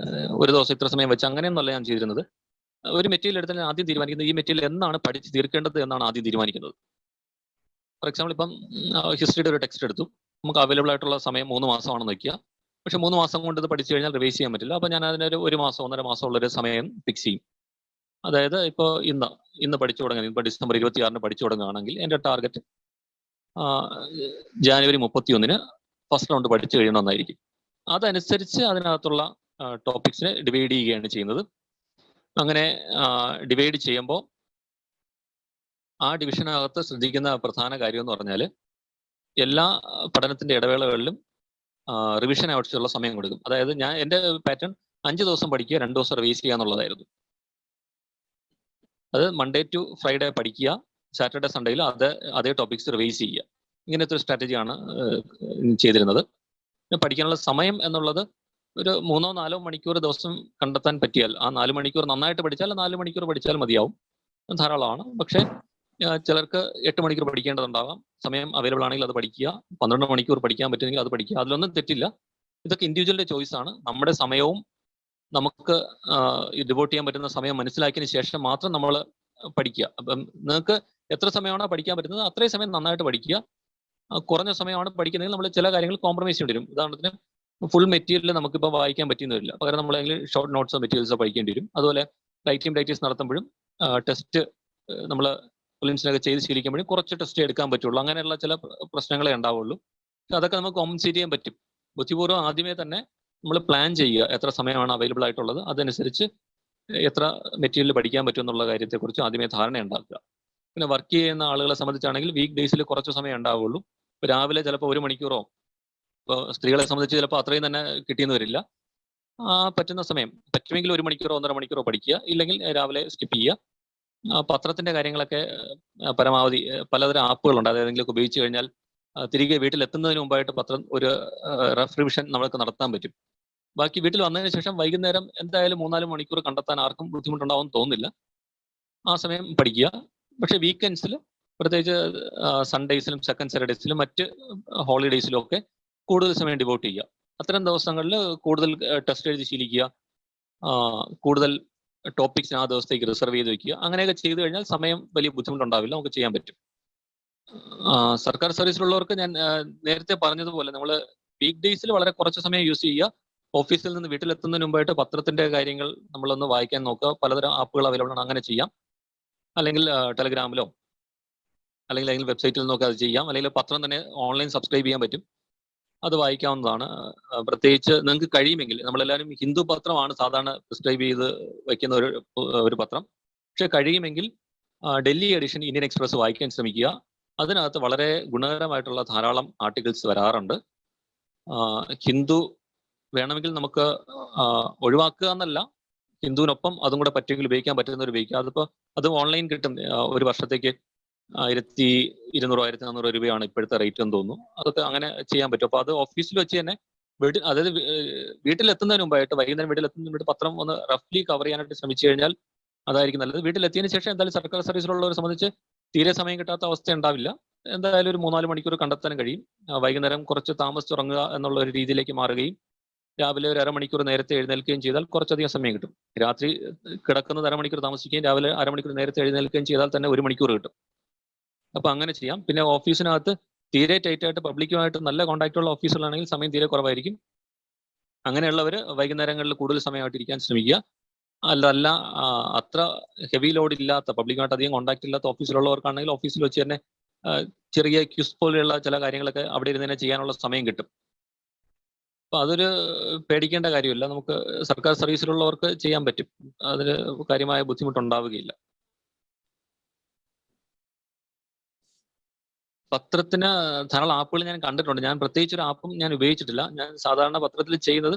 ഒരു ദിവസം ഇത്ര സമയം വെച്ച് അങ്ങനെയൊന്നുമല്ല ഞാൻ ചെയ്തിരുന്നത്. ഒരു മെറ്റീരിയൽ എടുത്താൽ ആദ്യം തീരുമാനിക്കുന്നത് ഈ മെറ്റീരിയൽ എന്നാണ് പഠിച്ച് തീർക്കേണ്ടത് എന്നാണ് ആദ്യം തീരുമാനിക്കുന്നത്. ഫോർ എക്സാമ്പിൾ ഇപ്പം ഹിസ്റ്ററിയുടെ ഒരു ടെക്സ്റ്റ് എടുത്തു, നമുക്ക് അവൈലബിൾ ആയിട്ടുള്ള സമയം 3 മാസമാണെന്ന് വയ്ക്കുക. പക്ഷെ 3 മാസം കൊണ്ട് ഇത് പഠിച്ചു കഴിഞ്ഞാൽ റിവൈസ് ചെയ്യാൻ പറ്റില്ല. അപ്പൊ ഞാൻ അതിനൊരു 1 മാസം 1.5 മാസം ഉള്ളൊരു സമയം ഫിക്സ് ചെയ്യും. അതായത് ഇപ്പോൾ ഇന്ന് പഠിച്ചു തുടങ്ങുക, ഇപ്പോൾ ഡിസംബർ 26-ന് പഠിച്ചു തുടങ്ങുകയാണെങ്കിൽ എൻ്റെ ടാർഗറ്റ് ജാനുവരി 31-ന് ഫസ്റ്റ് റൗണ്ട് പഠിച്ചു കഴിയണമെന്നായിരിക്കും. അതനുസരിച്ച് അതിനകത്തുള്ള ടോപ്പിക്സിനെ ഡിവൈഡ് ചെയ്യുകയാണ് ചെയ്യുന്നത്. അങ്ങനെ ഡിവൈഡ് ചെയ്യുമ്പോൾ ആ ഡിവിഷനകത്ത് ശ്രദ്ധിക്കുന്ന പ്രധാന കാര്യം എന്ന് പറഞ്ഞാൽ എല്ലാ പഠനത്തിന്റെ ഇടവേളകളിലും റിവിഷൻ ആവശ്യമുള്ള സമയം കൊടുക്കും. അതായത് എൻ്റെ പാറ്റേൺ 5 ദിവസം പഠിക്കുക, 2 ദിവസം റിവൈസ് ചെയ്യുക എന്നുള്ളതായിരുന്നു. അത് മൺഡേ ടു ഫ്രൈഡേ പഠിക്കുക, സാറ്റർഡേ സൺഡേയിൽ അതേ ടോപ്പിക്സ് റിവൈസ് ചെയ്യുക. ഇങ്ങനത്തെ ഒരു സ്ട്രാറ്റജിയാണ് ചെയ്തിരുന്നത്. പഠിക്കാനുള്ള സമയം എന്നുള്ളത് ഒരു 3-4 മണിക്കൂർ ദിവസം കണ്ടെത്താൻ പറ്റിയാൽ, ആ 4 മണിക്കൂർ നന്നായിട്ട് പഠിച്ചാൽ 4 മണിക്കൂർ പഠിച്ചാൽ മതിയാവും, ധാരാളമാണ്. പക്ഷേ ചിലർക്ക് 8 മണിക്കൂർ പഠിക്കേണ്ടതുണ്ടാകാം. സമയം അവൈലബിൾ ആണെങ്കിൽ അത് പഠിക്കുക. 12 മണിക്കൂർ പഠിക്കാൻ പറ്റുമെങ്കിൽ അത് പഠിക്കുക. അതിലൊന്നും തെറ്റില്ല. ഇതൊക്കെ ഇൻഡിവിജ്വലിന്റെ ചോയ്സ് ആണ്. നമ്മുടെ സമയവും നമുക്ക് ഡിവോട്ട് ചെയ്യാൻ പറ്റുന്ന സമയം മനസ്സിലാക്കിയതിന് ശേഷം മാത്രം നമ്മൾ പഠിക്കുക. അപ്പം നിങ്ങൾക്ക് എത്ര സമയമാണോ പഠിക്കാൻ പറ്റുന്നത് അത്രയും സമയം നന്നായിട്ട് പഠിക്കുക. കുറഞ്ഞ സമയമാണ് പഠിക്കുന്നതെങ്കിൽ നമ്മൾ ചില കാര്യങ്ങൾ കോംപ്രമൈസ് ചെയ്യേണ്ടി വരും. ഉദാഹരണത്തിന് ഫുൾ മെറ്റീരിയൽ നമുക്കിപ്പോൾ വായിക്കാൻ പറ്റിയെന്ന് വരില്ല, പകരം നമ്മളെങ്കിൽ ഷോർട്ട് നോട്ട്സോ മെറ്റീരിയൽസോ പഠിക്കേണ്ടി വരും. അതുപോലെ റൈറ്റിംഗ് പ്രാക്ടീസ് നടത്തുമ്പോഴും ടെസ്റ്റ് നമ്മൾ പ്രിലിംസിനൊക്കെ ചെയ്ത് ശീലിക്കുമ്പോഴും കുറച്ച് ടെസ്റ്റ് എടുക്കാൻ പറ്റുള്ളൂ. അങ്ങനെയുള്ള ചില പ്രശ്നങ്ങളെ ഉണ്ടാവുള്ളൂ. അതൊക്കെ നമുക്ക് കോമ്പൻസേറ്റ് ചെയ്യാൻ പറ്റും. ബുദ്ധിപൂർവ്വം ആദ്യമേ തന്നെ നമ്മൾ പ്ലാൻ ചെയ്യുക, എത്ര സമയമാണ് അവൈലബിൾ ആയിട്ടുള്ളത്, അതനുസരിച്ച് എത്ര മെറ്റീരിയൽ പഠിക്കാൻ പറ്റും എന്നുള്ള കാര്യത്തെക്കുറിച്ച് ആദ്യമേ ധാരണ ഉണ്ടാക്കുക. പിന്നെ വർക്ക് ചെയ്യുന്ന ആളുകളെ സംബന്ധിച്ചാണെങ്കിൽ വീക്ക് ഡേയ്സിൽ കുറച്ച് സമയം ഉണ്ടാവുള്ളൂ. ഇപ്പോൾ രാവിലെ ചിലപ്പോൾ 1 മണിക്കൂറോ, ഇപ്പോൾ സ്ത്രീകളെ സംബന്ധിച്ച് ചിലപ്പോൾ അത്രയും തന്നെ കിട്ടിയെന്ന് വരില്ല. പറ്റുന്ന സമയം പറ്റുമെങ്കിൽ 1 മണിക്കൂറോ 1.5 മണിക്കൂറോ പഠിക്കുക, ഇല്ലെങ്കിൽ രാവിലെ സ്കിപ്പ് ചെയ്യുക. പത്രത്തിന്റെ കാര്യങ്ങളൊക്കെ പരമാവധി പലതരം ആപ്പുകളുണ്ട്, അത് ഏതെങ്കിലുമൊക്കെ ഉപയോഗിച്ച് കഴിഞ്ഞാൽ തിരികെ വീട്ടിലെത്തുന്നതിന് മുമ്പായിട്ട് പത്രം ഒരു റഫ് റിവിഷൻ നമുക്ക് നടത്താൻ പറ്റും. ബാക്കി വീട്ടിൽ വന്നതിന് ശേഷം വൈകുന്നേരം എന്തായാലും 3-4 മണിക്കൂർ കണ്ടെത്താൻ ആർക്കും ബുദ്ധിമുട്ടുണ്ടാവും തോന്നുന്നില്ല. ആ സമയം പഠിക്കുക. പക്ഷെ വീക്കെൻഡ്സിൽ, പ്രത്യേകിച്ച് സൺഡേയ്സിലും സെക്കൻഡ് സാറ്റർഡേയ്സിലും മറ്റ് ഹോളിഡേയ്സിലും ഒക്കെ കൂടുതൽ സമയം ഡിവോട്ട് ചെയ്യുക. അത്തരം ദിവസങ്ങളിൽ കൂടുതൽ ടെസ്റ്റ് എഴുതി ശീലിക്കുക, കൂടുതൽ ടോപ്പിക്സ് ആ ദിവസത്തേക്ക് റിസർവ് ചെയ്ത് വെക്കുക. അങ്ങനെയൊക്കെ ചെയ്തു കഴിഞ്ഞാൽ സമയം വലിയ ബുദ്ധിമുട്ടുണ്ടാവില്ല, നമുക്ക് ചെയ്യാൻ പറ്റും. സർക്കാർ സർവീസിലുള്ളവർക്ക് ഞാൻ നേരത്തെ പറഞ്ഞതുപോലെ നമ്മൾ വീക്ക് ഡേയ്സിൽ വളരെ കുറച്ച് സമയം യൂസ് ചെയ്യുക. ഓഫീസിൽ നിന്ന് വീട്ടിലെത്തുന്നതിന് മുമ്പായിട്ട് പത്രത്തിന്റെ കാര്യങ്ങൾ നമ്മളൊന്ന് വായിക്കാൻ നോക്കുക. പലതരം ആപ്പുകൾ അവൈലബിൾ ആണ്, അങ്ങനെ ചെയ്യാം. അല്ലെങ്കിൽ ടെലഗ്രാമിലോ അല്ലെങ്കിൽ വെബ്സൈറ്റിൽ നിന്നൊക്കെ അത് ചെയ്യാം. അല്ലെങ്കിൽ പത്രം തന്നെ ഓൺലൈൻ സബ്സ്ക്രൈബ് ചെയ്യാൻ പറ്റും, അത് വായിക്കാവുന്നതാണ്. പ്രത്യേകിച്ച് നിങ്ങൾക്ക് കഴിയുമെങ്കിൽ, നമ്മളെല്ലാവരും ഹിന്ദു പത്രമാണ് സാധാരണ പ്രിസ്ക്രൈബ് ചെയ്ത് വയ്ക്കുന്ന ഒരു പത്രം. പക്ഷെ കഴിയുമെങ്കിൽ ഡൽഹി എഡിഷൻ ഇന്ത്യൻ എക്സ്പ്രസ് വായിക്കാൻ ശ്രമിക്കുക. അതിനകത്ത് വളരെ ഗുണകരമായിട്ടുള്ള ധാരാളം ആർട്ടിക്കിൾസ് വരാറുണ്ട്. ഹിന്ദു വേണമെങ്കിൽ നമുക്ക് ഒഴിവാക്കുക എന്നല്ല, ഹിന്ദുവിനൊപ്പം അതും കൂടെ പറ്റുമെങ്കിൽ ഉപയോഗിക്കാൻ പറ്റുന്നവർ ഉപയോഗിക്കുക. അത് ഓൺലൈൻ കിട്ടും. ഒരു വർഷത്തേക്ക് 1200 1400 രൂപയാണ് ഇപ്പോഴത്തെ റേറ്റ് എന്ന് തോന്നുന്നു. അതൊക്കെ അങ്ങനെ ചെയ്യാൻ പറ്റും. അപ്പോൾ അത് ഓഫീസിൽ വെച്ച് തന്നെ അതായത് വീട്ടിലെത്തുന്നതിന് മുമ്പായിട്ട്, വൈകുന്നേരം വീട്ടിലെത്തുന്നതിന് മുമ്പ് പത്രം ഒന്ന് റഫ്ലി കവർ ചെയ്യാനായിട്ട് ശ്രമിച്ചു കഴിഞ്ഞാൽ അതായിരിക്കും നല്ലത്. വീട്ടിലെത്തിയതിനു ശേഷം എന്തായാലും സർക്കാർ സർവീസിലുള്ളവരെ സംബന്ധിച്ച് തീരെ സമയം കിട്ടാത്ത അവസ്ഥ ഉണ്ടാവില്ല. എന്തായാലും ഒരു 3-4 മണിക്കൂർ കണ്ടെത്താൻ കഴിയും. വൈകുന്നേരം കുറച്ച് താമസിച്ചുറങ്ങുക എന്നുള്ള ഒരു രീതിയിലേക്ക് മാറുകയും രാവിലെ ഒരു അരമണിക്കൂർ നേരത്തെ എഴുന്നേൽക്കുകയും ചെയ്താൽ കുറച്ചധികം സമയം കിട്ടും. രാത്രി കിടക്കുന്നത് അരമണിക്കൂർ താമസിക്കുകയും രാവിലെ അരമണിക്കൂർ നേരത്തെ എഴുന്നേൽക്കുകയും ചെയ്താൽ തന്നെ 1 മണിക്കൂർ കിട്ടും. അപ്പൊ അങ്ങനെ ചെയ്യാം. പിന്നെ ഓഫീസിനകത്ത് തീരെ ടൈറ്റ് ആയിട്ട് പബ്ലിക്കുമായിട്ട് നല്ല കോൺടാക്ട് ഉള്ള ഓഫീസുകളാണെങ്കിൽ സമയം തീരെ കുറവായിരിക്കും. അങ്ങനെയുള്ളവർ വൈകുന്നേരങ്ങളിൽ കൂടുതൽ സമയമായിട്ട് ഇരിക്കാൻ ശ്രമിക്കുക. അല്ല അത്ര ഹെവി ലോഡ് ഇല്ലാത്ത പബ്ലിക്കുമായിട്ട് അധികം കോൺടാക്ട് ഇല്ലാത്ത ഓഫീസിലുള്ളവർക്കാണെങ്കിൽ ഓഫീസിൽ വെച്ച് തന്നെ ചെറിയ ക്യൂസ് പോലെയുള്ള ചില കാര്യങ്ങളൊക്കെ അവിടെ ഇരുന്ന് തന്നെ ചെയ്യാനുള്ള സമയം കിട്ടും. അപ്പൊ അതൊരു പേടിക്കേണ്ട കാര്യമില്ല. നമുക്ക് സർക്കാർ സർവീസിലുള്ളവർക്ക് ചെയ്യാൻ പറ്റും. അതിന് കാര്യമായ ബുദ്ധിമുട്ടുണ്ടാവുകയില്ല. പത്രത്തിന് ധാരാളം ആപ്പുകൾ ഞാൻ കണ്ടിട്ടുണ്ട്. ഞാൻ പ്രത്യേകിച്ച് ഒരു ആപ്പും ഞാൻ ഉപയോഗിച്ചിട്ടില്ല. ഞാൻ സാധാരണ പത്രത്തിൽ ചെയ്യുന്നത്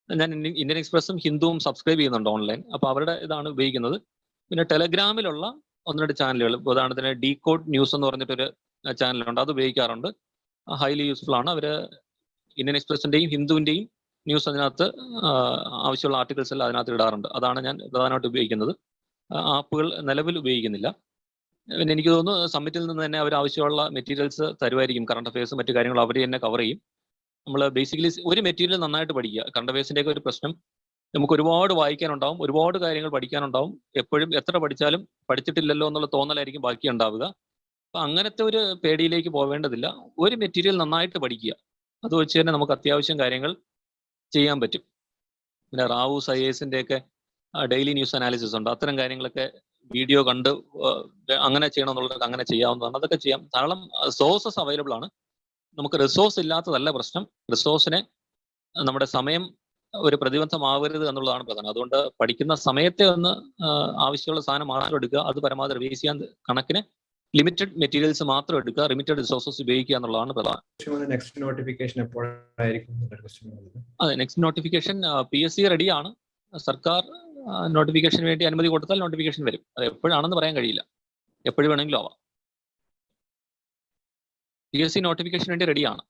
ഞാൻ ഇന്ത്യൻ എക്സ്പ്രസും ഹിന്ദുവും സബ്സ്ക്രൈബ് ചെയ്യുന്നുണ്ട് ഓൺലൈൻ. അപ്പൊ അവരുടെ ഇതാണ് ഉപയോഗിക്കുന്നത്. പിന്നെ ടെലഗ്രാമിലുള്ള 1-2 ചാനലുകൾ, ഉദാഹരണത്തിന് ഡീകോഡ് ന്യൂസ് എന്ന് പറഞ്ഞിട്ടൊരു ചാനലുണ്ട്, അത് ഉപയോഗിക്കാറുണ്ട്. ഹൈലി യൂസ്ഫുൾ ആണ്. അവര് ഇന്ത്യൻ എക്സ്പ്രസിന്റെയും ഹിന്ദുവിന്റെയും ന്യൂസ് അതിനകത്ത് ആവശ്യമുള്ള ആർട്ടിക്കിൾസ് എല്ലാം അതിനകത്ത് ഇടാറുണ്ട്. അതാണ് ഞാൻ പ്രധാനമായിട്ട് ഉപയോഗിക്കുന്നത്. ആപ്പുകൾ നിലവിൽ ഉപയോഗിക്കുന്നില്ല. പിന്നെ എനിക്ക് തോന്നുന്നു സമ്മിറ്റിൽ നിന്ന് തന്നെ അവർ ആവശ്യമുള്ള മെറ്റീരിയൽസ് തരുമായിരിക്കും. കറണ്ട് അഫയേഴ്സ് മറ്റു കാര്യങ്ങൾ അവർ തന്നെ കവർ ചെയ്യും. നമ്മൾ ബേസിക്കലി ഒരു മെറ്റീരിയൽ നന്നായിട്ട് പഠിക്കുക. കറണ്ട് അഫയേഴ്സിന്റെ ഒക്കെ ഒരു പ്രശ്നം, നമുക്ക് ഒരുപാട് വായിക്കാനുണ്ടാവും, ഒരുപാട് കാര്യങ്ങൾ പഠിക്കാനുണ്ടാവും. എപ്പോഴും എത്ര പഠിച്ചാലും പഠിച്ചിട്ടില്ലല്ലോ എന്നുള്ള തോന്നലായിരിക്കും ബാക്കി ഉണ്ടാവുക. അപ്പൊ അങ്ങനത്തെ ഒരു പേടിയിലേക്ക് പോവേണ്ടതില്ല. ഒരു മെറ്റീരിയൽ നന്നായിട്ട് പഠിക്കുക. അത് വെച്ച് തന്നെ നമുക്ക് അത്യാവശ്യം കാര്യങ്ങൾ ചെയ്യാൻ പറ്റും. പിന്നെ റാവൂസ് IASന്റെ ഒക്കെ ഡെയിലി ന്യൂസ് അനാലിസിസ് ഉണ്ട്. അത്തരം കാര്യങ്ങളൊക്കെ വീഡിയോ കണ്ട് അങ്ങനെ ചെയ്യണമെന്നുള്ളത് അങ്ങനെ ചെയ്യാവുന്നതാണ്. അതൊക്കെ ചെയ്യാം. ധാരാളം സോഴ്സസ് അവൈലബിൾ ആണ്. നമുക്ക് റിസോഴ്സ് ഇല്ലാത്തതല്ല പ്രശ്നം. റിസോഴ്സിനെ നമ്മുടെ സമയം ഒരു പ്രതിബന്ധമാവരുത് എന്നുള്ളതാണ് പ്രധാനം. അതുകൊണ്ട് പഠിക്കുന്ന സമയത്തെ ഒന്ന് ആവശ്യമുള്ള സാധനം മാത്രം എടുക്കുക. അത് പരമാവധി റിവൈസ് ചെയ്യാൻ കണക്കിന് ലിമിറ്റഡ് മെറ്റീരിയൽസ് മാത്രം എടുക്കുക. ലിമിറ്റഡ് റിസോഴ്സസ് ഉപയോഗിക്കുക എന്നുള്ളതാണ് പ്രധാനം. നെക്സ്റ്റ് നോട്ടിഫിക്കേഷൻ എപ്പോഴായിരിക്കും? അതെ, നെക്സ്റ്റ് നോട്ടിഫിക്കേഷൻ PSC റെഡിയാണ്. സർക്കാർ നോട്ടിഫിക്കേഷന് വേണ്ടി അനുമതി കൊടുത്താൽ നോട്ടിഫിക്കേഷൻ വരും. അത് എപ്പോഴാണെന്ന് പറയാൻ കഴിയില്ല. എപ്പോഴും വേണമെങ്കിലും ആവാം. PSC നോട്ടിഫിക്കേഷൻ വേണ്ടി റെഡിയാണ്.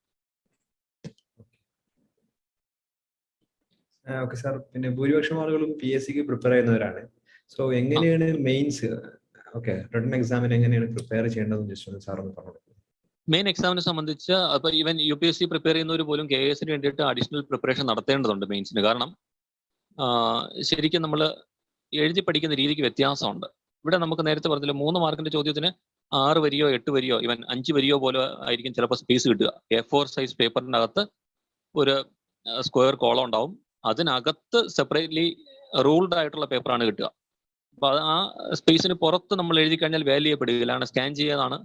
Okay sir. പിന്നെ ഭൂരിപക്ഷം ആളുകളും PSCക്ക് പ്രിപ്പയർ ചെയ്യുന്നവരാണ്. സോ എങ്ങനെയാണ് മെയിൻസ് റിട്ടൺ എക്സാമിന് എങ്ങനെയാണ് പ്രിപ്പയർ ചെയ്യേണ്ടതെന്ന് ജസ്റ്റ് സാർ ഒന്ന് പറഞ്ഞു. മെയിൻ എക്സാമിനെ സംബന്ധിച്ച് അപ്പൊ ഈവൻ UPSC പ്രിപ്പയർ ചെയ്യുന്നവർ പോലും KSന് വേണ്ടിയിട്ട് അഡീഷണൽ പ്രിപ്പറേഷൻ നടത്തേണ്ടതുണ്ട് മെയിൻസിന്. കാരണം ശരിക്കും നമ്മൾ എഴുതി പഠിക്കുന്ന രീതിക്ക് വ്യത്യാസമുണ്ട്. ഇവിടെ നമുക്ക് നേരത്തെ പറഞ്ഞില്ല, 3 മാർക്കിന്റെ ചോദ്യത്തിന് 6 വരിയോ 8 വരിയോ ഈവൻ 5 വരിയോ പോലെ ആയിരിക്കും ചിലപ്പോൾ സ്പേസ് കിട്ടുക. A4 സൈസ് പേപ്പറിന്റെ അകത്ത് ഒരു സ്ക്വയർ കോളം ഉണ്ടാവും. അതിനകത്ത് സെപ്പറേറ്റ്ലി റൂൾഡ് ആയിട്ടുള്ള പേപ്പറാണ് കിട്ടുക. അപ്പൊ ആ സ്പേസിന് പുറത്ത് നമ്മൾ എഴുതി കഴിഞ്ഞാൽ വാല്യൂ ചെയ്യപ്പെടുകയില്ല. സ്കാൻ ചെയ്യാതാണ്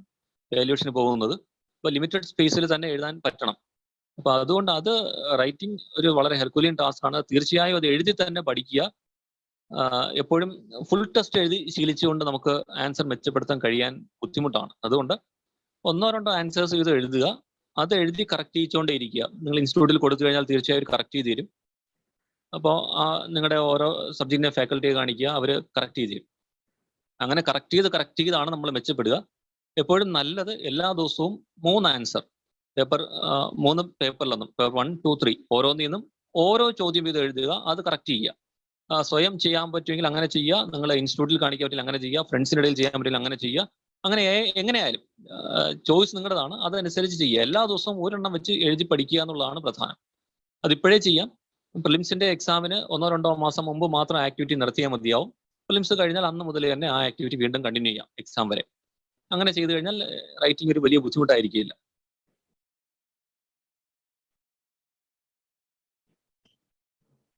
വാല്യൂഷന് പോകുന്നത്. അപ്പൊ ലിമിറ്റഡ് സ്പേസിൽ തന്നെ എഴുതാൻ പറ്റണം. അപ്പൊ അതുകൊണ്ട് അത് റൈറ്റിംഗ് ഒരു വളരെ ഹെർക്കുലിയൻ ടാസ്ക് ആണ്. തീർച്ചയായും അത് എഴുതി തന്നെ പഠിക്കുക. എപ്പോഴും ഫുൾ ടെസ്റ്റ് എഴുതി ശീലിച്ചുകൊണ്ട് നമുക്ക് ആൻസർ മെച്ചപ്പെടുത്താൻ കഴിയാൻ ബുദ്ധിമുട്ടാണ്. അതുകൊണ്ട് 1-2 ആൻസേഴ്സ് ഇത് എഴുതുക. അത് എഴുതി കറക്റ്റ് ചെയ്തുകൊണ്ടേ ഇരിക്കുക. നിങ്ങൾ ഇൻസ്റ്റിറ്റ്യൂട്ടിൽ കൊടുത്തു കഴിഞ്ഞാൽ തീർച്ചയായും കറക്റ്റ് ചെയ്ത് തരും. അപ്പോൾ നിങ്ങളുടെ ഓരോ സബ്ജക്റ്റിനെ ഫാക്കൽറ്റിയെ കാണിക്കുക, അവർ കറക്റ്റ് ചെയ്ത് തരും. അങ്ങനെ കറക്റ്റ് ചെയ്താണ് നമ്മൾ മെച്ചപ്പെടുക. എപ്പോഴും നല്ലത് എല്ലാ ദിവസവും 3 ആൻസർ പേപ്പർ 3 പേപ്പറിലൊന്നും പേപ്പർ 1, 2, 3 ഓരോന്നിൽ നിന്നും ഓരോ ചോദ്യം ഇത് എഴുതുക. അത് കറക്റ്റ് ചെയ്യുക. സ്വയം ചെയ്യാൻ പറ്റുമെങ്കിൽ അങ്ങനെ ചെയ്യുക. നിങ്ങൾ ഇൻസ്റ്റിറ്റ്യൂട്ടിൽ കാണിക്കാൻ പറ്റില്ല അങ്ങനെ ചെയ്യുക. ഫ്രണ്ട്സിനിടയിൽ ചെയ്യാൻ പറ്റില്ല അങ്ങനെ ചെയ്യുക. അങ്ങനെ എങ്ങനെയായാലും ചോയ്സ് നിങ്ങളുടേതാണ്. അതനുസരിച്ച് ചെയ്യുക. എല്ലാ ദിവസവും 1 എണ്ണം വെച്ച് എഴുതി പഠിക്കുക എന്നുള്ളതാണ് പ്രധാനം. അതിപ്പോഴേ ചെയ്യാം. പ്രിലിംസിന്റെ എക്സാമിന് 1-2 മാസം മുമ്പ് മാത്രം ആക്ടിവിറ്റി നടത്തിയാൽ മതിയാവും. പ്രിലിംസ് കഴിഞ്ഞാൽ അന്ന് മുതൽ തന്നെ ആ ആക്ടിവിറ്റി വീണ്ടും കണ്ടിന്യൂ ചെയ്യാം എക്സാം വരെ. അങ്ങനെ ചെയ്തു കഴിഞ്ഞാൽ റൈറ്റിംഗ് ഒരു വലിയ ബുദ്ധിമുട്ടായിരിക്കില്ല.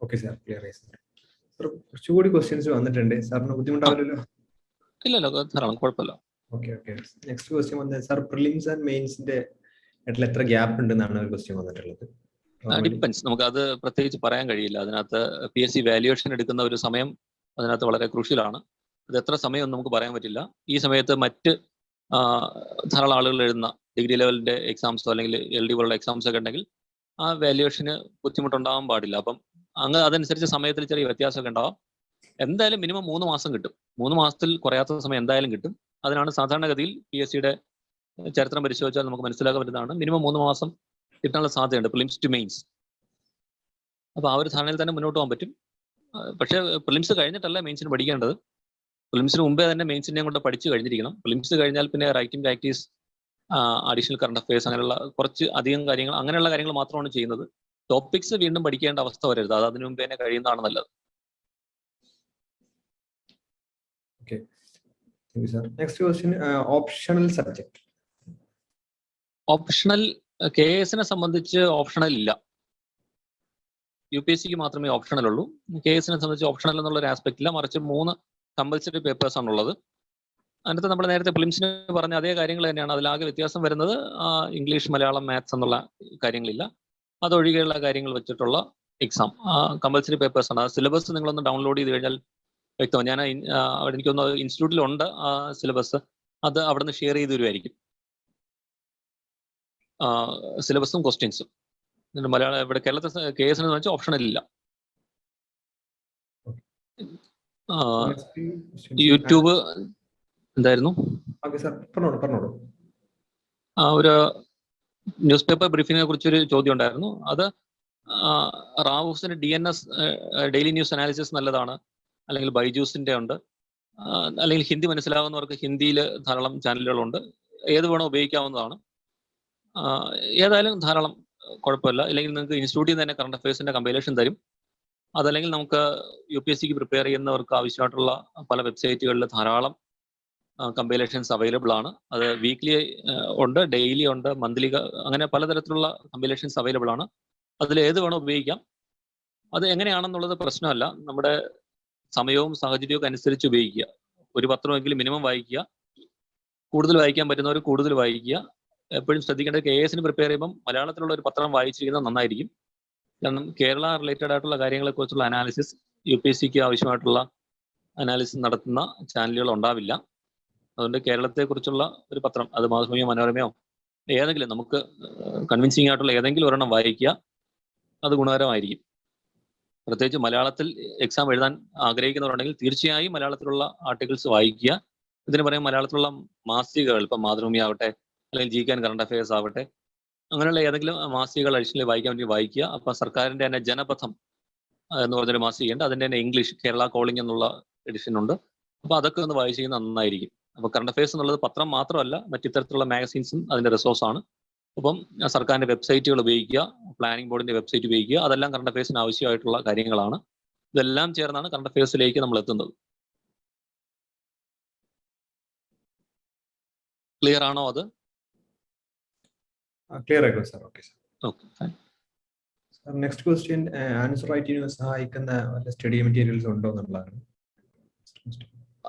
ഓക്കെ സാർ, ക്ലിയർ ആയി സാർ. കുറച്ചുകൂടി ക്വസ്റ്റ്യൻസ് വന്നിട്ടുണ്ട്. സാറിന് ബുദ്ധിമുട്ടാവില്ലല്ലോ? ഇല്ലല്ലോ, ധാരാളം, കുഴപ്പമില്ല. ഓക്കെ. നെക്സ്റ്റ് ക്വസ്റ്റ്യൻ വന്നത് സാർ, പ്രിലിംസ് ആൻഡ് മെയിൻസിന്റെ ഇടയിൽ എത്ര ഗ്യാപ്പ് ഉണ്ടെന്നാണ് ഒരു ക്വസ്റ്റ്യൻ വന്നിട്ടുള്ളത്. ഡിപ്പെൻസ്. നമുക്ക് അത് പ്രത്യേകിച്ച് പറയാൻ കഴിയില്ല. അതിനകത്ത് PSC വാല്യുവേഷൻ എടുക്കുന്ന ഒരു സമയം അതിനകത്ത് വളരെ ക്രൂഷ്യലാണ്. അത് എത്ര സമയം ഒന്നും നമുക്ക് പറയാൻ പറ്റില്ല. ഈ സമയത്ത് മറ്റ് ധാരാളം ആളുകൾ എഴുതുന്ന ഡിഗ്രി ലെവലിന്റെ എക്സാംസോ അല്ലെങ്കിൽ LD പോലുള്ള എക്സാംസ് ഒക്കെ ഉണ്ടെങ്കിൽ ആ വാല്യുവേഷന് ബുദ്ധിമുട്ടുണ്ടാകാൻ പാടില്ല. അപ്പം അതനുസരിച്ച് സമയത്തിൽ ചെറിയ വ്യത്യാസമൊക്കെ ഉണ്ടാവാം. എന്തായാലും മിനിമം 3 മാസം കിട്ടും. 3 മാസത്തിൽ കുറയാത്ത സമയം എന്തായാലും കിട്ടും. അതിനാണ് സാധാരണഗതിയിൽ PSCയുടെ ചരിത്രം പരിശോധിച്ചാൽ നമുക്ക് മനസ്സിലാക്കാൻ പറ്റുന്നതാണ്. മിനിമം 3 മാസം കിട്ടാനുള്ള സാധ്യതയുണ്ട് പ്രിലിംസ് ടു മെയിൻസ്. അപ്പൊ ആ ഒരു ധാരണയിൽ തന്നെ മുന്നോട്ട് പോകാൻ പറ്റും. പക്ഷേ പ്രിലിംസ് കഴിഞ്ഞിട്ടല്ല മെയിൻസിന് പഠിക്കേണ്ടത്. പ്രിലിംസിന് മുമ്പേ തന്നെ മെയിൻസിനെ കൊണ്ട് പഠിച്ചു കഴിഞ്ഞിരിക്കണം. പ്രിലിംസ് കഴിഞ്ഞാൽ പിന്നെ writing practice additional current affairs, അങ്ങനെയുള്ള കുറച്ച് അധികം കാര്യങ്ങൾ, അങ്ങനെയുള്ള കാര്യങ്ങൾ മാത്രമാണ് ചെയ്യുന്നത്. ടോപ്പിക്സ് വീണ്ടും പഠിക്കേണ്ട അവസ്ഥ വരരുത്, അത് അതിനു മുമ്പ് തന്നെ കഴിയുന്നതാണ് നല്ലത്. Okay. Thank you, sir. Next question, optional subject. Optional KS-നെ സംബന്ധിച്ച് ഓപ്ഷണൽ ഇല്ല. UPSC-ക്ക് മാത്രമേ ഓപ്ഷണൽ ഉള്ളൂ. KS-നെ സംബന്ധിച്ച് ഓപ്ഷണൽ എന്നുള്ള ഒരു ആസ്പെക്ട് ഇല്ല, മറിച്ച് 3 കമ്പൽസറി പേപ്പേഴ്സ് ആണുള്ളത്. അതിനകത്ത് നമ്മൾ നേരത്തെ പ്രിലിംസിന് പറഞ്ഞ അതേ കാര്യങ്ങൾ തന്നെയാണ്. അതിലാകെ വ്യത്യാസം വരുന്നത് ഇംഗ്ലീഷ്, മലയാളം, മാത്സ് എന്നുള്ള കാര്യങ്ങളില്ല. അതൊഴികെയുള്ള കാര്യങ്ങൾ വെച്ചിട്ടുള്ള എക്സാം കമ്പൽസറി പേപ്പേഴ്സ് ആണ്. ആ സിലബസ് നിങ്ങളൊന്ന് ഡൗൺലോഡ് ചെയ്ത് കഴിഞ്ഞാൽ വ്യക്തമാണ്. ഞാൻ എനിക്കൊന്ന് ഇൻസ്റ്റിറ്റ്യൂട്ടിലുണ്ട് ആ സിലബസ്, അത് അവിടെ നിന്ന് ഷെയർ ചെയ്ത് തരുമായിരിക്കും, സിലബസും ക്വസ്റ്റ്യൻസും. മലയാളം ഇവിടെ കേരളത്തിൽ KS-നെ വെച്ചാൽ ഓപ്ഷണൽ ഇല്ല. യൂട്യൂബ് എന്തായിരുന്നു? ഒരു ന്യൂസ് പേപ്പർ ബ്രീഫിങ്ങിനെ കുറിച്ചൊരു ചോദ്യം ഉണ്ടായിരുന്നു. അത് റാവുസിന്റെ DNS ഡെയിലി ന്യൂസ് അനാലിസിസ് നല്ലതാണ്, അല്ലെങ്കിൽ ബൈജൂസിന്റെ ഉണ്ട്, അല്ലെങ്കിൽ ഹിന്ദി മനസ്സിലാവുന്നവർക്ക് ഹിന്ദിയിൽ ധാരാളം ചാനലുകളുണ്ട്, ഏത് വേണോ ഉപയോഗിക്കാവുന്നതാണ്. ഏതായാലും ധാരാളം കുഴപ്പമില്ല. അല്ലെങ്കിൽ നിങ്ങൾക്ക് ഇൻസ്റ്റിറ്റ്യൂട്ടിൽ നിന്ന് തന്നെ കറണ്ട് അഫയേഴ്സിന്റെ കമ്പൈലേഷൻ തരും. അതല്ലെങ്കിൽ നമുക്ക് UPSC-ക്ക് പ്രിപ്പയർ ചെയ്യുന്നവർക്ക് ആവശ്യമായിട്ടുള്ള പല വെബ്സൈറ്റുകളിൽ ധാരാളം കമ്പൈലേഷൻസ് അവൈലബിൾ ആണ്. അത് വീക്ക്ലി ഉണ്ട്, ഡെയിലി ഉണ്ട്, മന്ത്ലി, അങ്ങനെ പലതരത്തിലുള്ള കമ്പൈലേഷൻസ് അവൈലബിൾ ആണ്. അതിൽ ഏത് വേണോ ഉപയോഗിക്കാം. അത് എങ്ങനെയാണെന്നുള്ളത് പ്രശ്നമല്ല, നമ്മുടെ സമയവും സാഹചര്യവും ഒക്കെ അനുസരിച്ച് ഉപയോഗിക്കുക. ഒരു പത്രമെങ്കിലും മിനിമം വായിക്കുക, കൂടുതൽ വായിക്കാൻ പറ്റുന്നവർ കൂടുതൽ വായിക്കുക. എപ്പോഴും ശ്രദ്ധിക്കേണ്ടത് KS-ന് പ്രിപ്പയർ ചെയ്യുമ്പം മലയാളത്തിലുള്ള ഒരു പത്രം വായിച്ചിരിക്കുന്നത് നന്നായിരിക്കും. കാരണം കേരള റിലേറ്റഡ് ആയിട്ടുള്ള കാര്യങ്ങളെക്കുറിച്ചുള്ള അനാലിസിസ്, UPSC-ക്ക് ആവശ്യമായിട്ടുള്ള അനാലിസിസ് നടത്തുന്ന ചാനലുകൾ ഉണ്ടാവില്ല. അതുകൊണ്ട് കേരളത്തെക്കുറിച്ചുള്ള ഒരു പത്രം, അത് മാതൃഭൂമിയോ മനോരമയോ ഏതെങ്കിലും നമുക്ക് കൺവിൻസിങ് ആയിട്ടുള്ള ഏതെങ്കിലും ഒരെണ്ണം വായിക്കുക, അത് ഗുണകരമായിരിക്കും. പ്രത്യേകിച്ച് മലയാളത്തിൽ എക്സാം എഴുതാൻ ആഗ്രഹിക്കുന്നവരുണ്ടെങ്കിൽ തീർച്ചയായും മലയാളത്തിലുള്ള ആർട്ടിക്കിൾസ് വായിക്കുക. ഇതിന് പറയും മലയാളത്തിലുള്ള മാസികകൾ, ഇപ്പം മാതൃഭൂമി ആവട്ടെ, അല്ലെങ്കിൽ GK ആൻഡ് കറണ്ട് അഫയേഴ്സ് ആവട്ടെ, അങ്ങനെയുള്ള ഏതെങ്കിലും മാസികകൾ അഡീഷണലി വായിക്കാൻ വേണ്ടി വായിക്കുക. അപ്പൊ സർക്കാരിന്റെ തന്നെ ജനപഥം എന്ന് പറഞ്ഞൊരു മാസികയുണ്ട്, അതിന്റെ തന്നെ ഇംഗ്ലീഷ് കേരള കോളിംഗ് എന്നുള്ള എഡിഷൻ ഉണ്ട്. അപ്പൊ അതൊക്കെ ഒന്ന് വായിച്ചു കഴിഞ്ഞാൽ നന്നായിരിക്കും. അപ്പൊ കറണ്ട് അഫയേഴ്സ് എന്നുള്ളത് പത്രം മാത്രമല്ല, മറ്റിത്തരത്തിലുള്ള മാഗസീൻസും അതിന്റെ റിസോഴ്സ് ആണ്. അപ്പം സർക്കാരിന്റെ വെബ്സൈറ്റുകൾ ഉപയോഗിക്കുക, പ്ലാനിംഗ് ബോർഡിന്റെ വെബ്സൈറ്റ് ഉപയോഗിക്കുക, അതെല്ലാം കറണ്ട് അഫയേഴ്സിന് ആവശ്യമായിട്ടുള്ള കാര്യങ്ങളാണ്. ഇതെല്ലാം ചേർന്നാണ് കറണ്ട് അഫയേഴ്സിലേക്ക് നമ്മൾ എത്തുന്നത്. ക്ലിയർ ആണോ? അത് ക്ലിയർ ആയിക്കോ sir. Okay sir. Okay, fine. Next question, answer റൈറ്റിംഗിന് സഹായിക്കുന്ന സ്റ്റഡി മെറ്റീരിയൽസ് ഉണ്ടോ എന്നുള്ളതാണ്.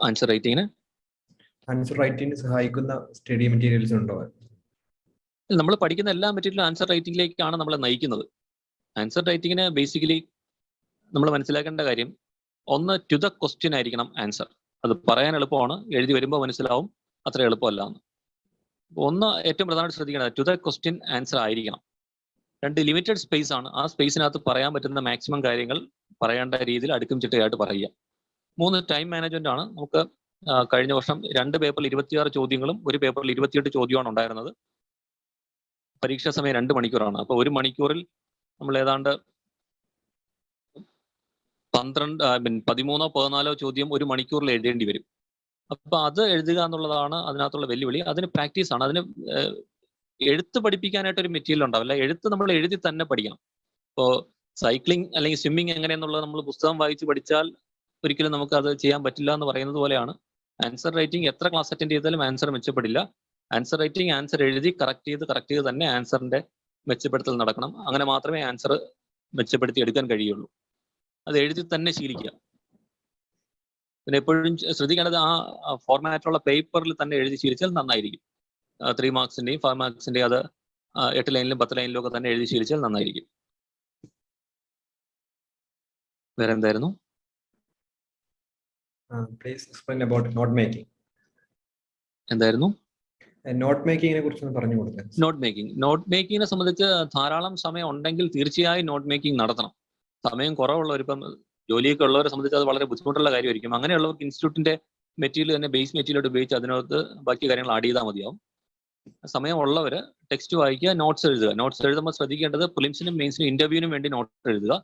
ആൻസർ റൈറ്റിംഗിന് സഹായിക്കുന്ന സ്റ്റഡി മെറ്റീരിയൽസ് ഉണ്ടോ? നമ്മൾ പഠിക്കുന്ന എല്ലാ മെറ്റീരിയലും ആൻസർ റൈറ്റിംഗിലേക്കാണ് നമ്മളെ നയിക്കുന്നത്. ആൻസർ റൈറ്റിംഗിന് ബേസിക്കലി നമ്മൾ മനസ്സിലാക്കേണ്ട കാര്യം, ഒന്ന് ടു ദ ക്വസ്റ്റ്യൻ ആയിരിക്കണം ആൻസർ. അത് പറയാൻ എളുപ്പമാണ്, എഴുതി വരുമ്പോൾ മനസ്സിലാവും അത്ര എളുപ്പമല്ല എന്ന്. ഒന്ന് ഏറ്റവും പ്രധാനമായിട്ട് ശ്രദ്ധിക്കേണ്ടത് ടു ദ ക്വസ്റ്റ്യൻ ആൻസർ ആയിരിക്കണം. 2, ലിമിറ്റഡ് സ്പേസ് ആണ്, ആ സ്പേസിനകത്ത് പറയാൻ പറ്റുന്ന മാക്സിമം കാര്യങ്ങൾ പറയേണ്ട രീതിയിൽ അടുക്കും ചിട്ടയായിട്ട് പറയുക. 3, ടൈം മാനേജ്മെന്റ് ആണ്. നമുക്ക് കഴിഞ്ഞ വർഷം 2 പേപ്പറിൽ 26 ചോദ്യങ്ങളും 1 പേപ്പറിൽ 28 ചോദ്യമാണ് ഉണ്ടായിരുന്നത്. പരീക്ഷാ സമയം 2 മണിക്കൂറാണ്. അപ്പൊ 1 മണിക്കൂറിൽ നമ്മൾ ഏതാണ്ട് 13 14 ചോദ്യം 1 മണിക്കൂറിൽ എഴുതേണ്ടി വരും. അപ്പൊ അത് എഴുതുക എന്നുള്ളതാണ് അതിനകത്തുള്ള വെല്ലുവിളി. അതിന് പ്രാക്ടീസ് ആണ്. അതിന് എഴുത്ത് പഠിപ്പിക്കാനായിട്ട് ഒരു മെറ്റീരിയൽ ഉണ്ടാവില്ല, എഴുത്ത് നമ്മൾ എഴുതി തന്നെ പഠിക്കണം. ഇപ്പോൾ സൈക്ലിംഗ് അല്ലെങ്കിൽ സ്വിമ്മിങ് എങ്ങനെയെന്നുള്ളത് നമ്മൾ പുസ്തകം വായിച്ച് പഠിച്ചാൽ ഒരിക്കലും നമുക്ക് അത് ചെയ്യാൻ പറ്റില്ല എന്ന് പറയുന്നത് പോലെയാണ് ആൻസർ റൈറ്റിംഗ്. എത്ര ക്ലാസ് അറ്റൻഡ് ചെയ്താലും ആൻസർ മെച്ചപ്പെടില്ല. ആൻസർ റൈറ്റിംഗ് ആൻസർ എഴുതി കറക്റ്റ് ചെയ്ത് തന്നെ ആൻസറിന്റെ മെച്ചപ്പെടുത്തൽ നടക്കണം. അങ്ങനെ മാത്രമേ ആൻസർ മെച്ചപ്പെടുത്തി എടുക്കാൻ കഴിയുള്ളൂ. അത് എഴുതി തന്നെ ശീലിക്കുക. പിന്നെ എപ്പോഴും ശ്രദ്ധിക്കേണ്ടത് ആ ഫോർമാറ്റിലുള്ള പേപ്പറിൽ തന്നെ എഴുതി ശീലിച്ചാൽ നന്നായിരിക്കും. 3 മാർക്സിന്റെയും 5 മാർക്സിന്റെയും അത് 8 ലൈനിലും 10 ലൈനിലും ഒക്കെ തന്നെ എഴുതി ശീലിച്ചാൽ നന്നായിരിക്കും. വേറെ എന്തായിരുന്നു? Please explain about note making. എന്തായിരുന്നു? നോട്ട് മേക്കിങ്ങിനെ കുറിച്ച് പറഞ്ഞു കൊടുക്കാൻ. നോട്ട് മേക്കിങ്ങിനെ സംബന്ധിച്ച് ധാരാളം സമയം ഉണ്ടെങ്കിൽ തീർച്ചയായും നോട്ട് മേക്കിംഗ് നടത്തണം. സമയം കുറവുള്ളവർ, ഇപ്പം ജോലിയൊക്കെ ഉള്ളവരെ സംബന്ധിച്ച് അത് വളരെ ബുദ്ധിമുട്ടുള്ള കാര്യമായിരിക്കും. അങ്ങനെയുള്ളവർക്ക് ഇൻസ്റ്റിറ്റ്യൂട്ടിന്റെ മെറ്റീരിയൽ തന്നെ ബേസ് മെറ്റീരിയൽ ഉപയോഗിച്ച് അതിനകത്ത് ബാക്കി കാര്യങ്ങൾ ആഡ് ചെയ്താൽ മതിയാവും. സമയമുള്ളവർ ടെക്സ്റ്റ് വായിക്കുക, നോട്ട്സ് എഴുതുക. നോട്ട്സ് എഴുതുമ്പോൾ ശ്രദ്ധിക്കേണ്ടത് പ്രിലിംസിനും മെയിൻസിനും ഇന്റർവ്യൂവിനും വേണ്ടി നോട്ട് എഴുതുക.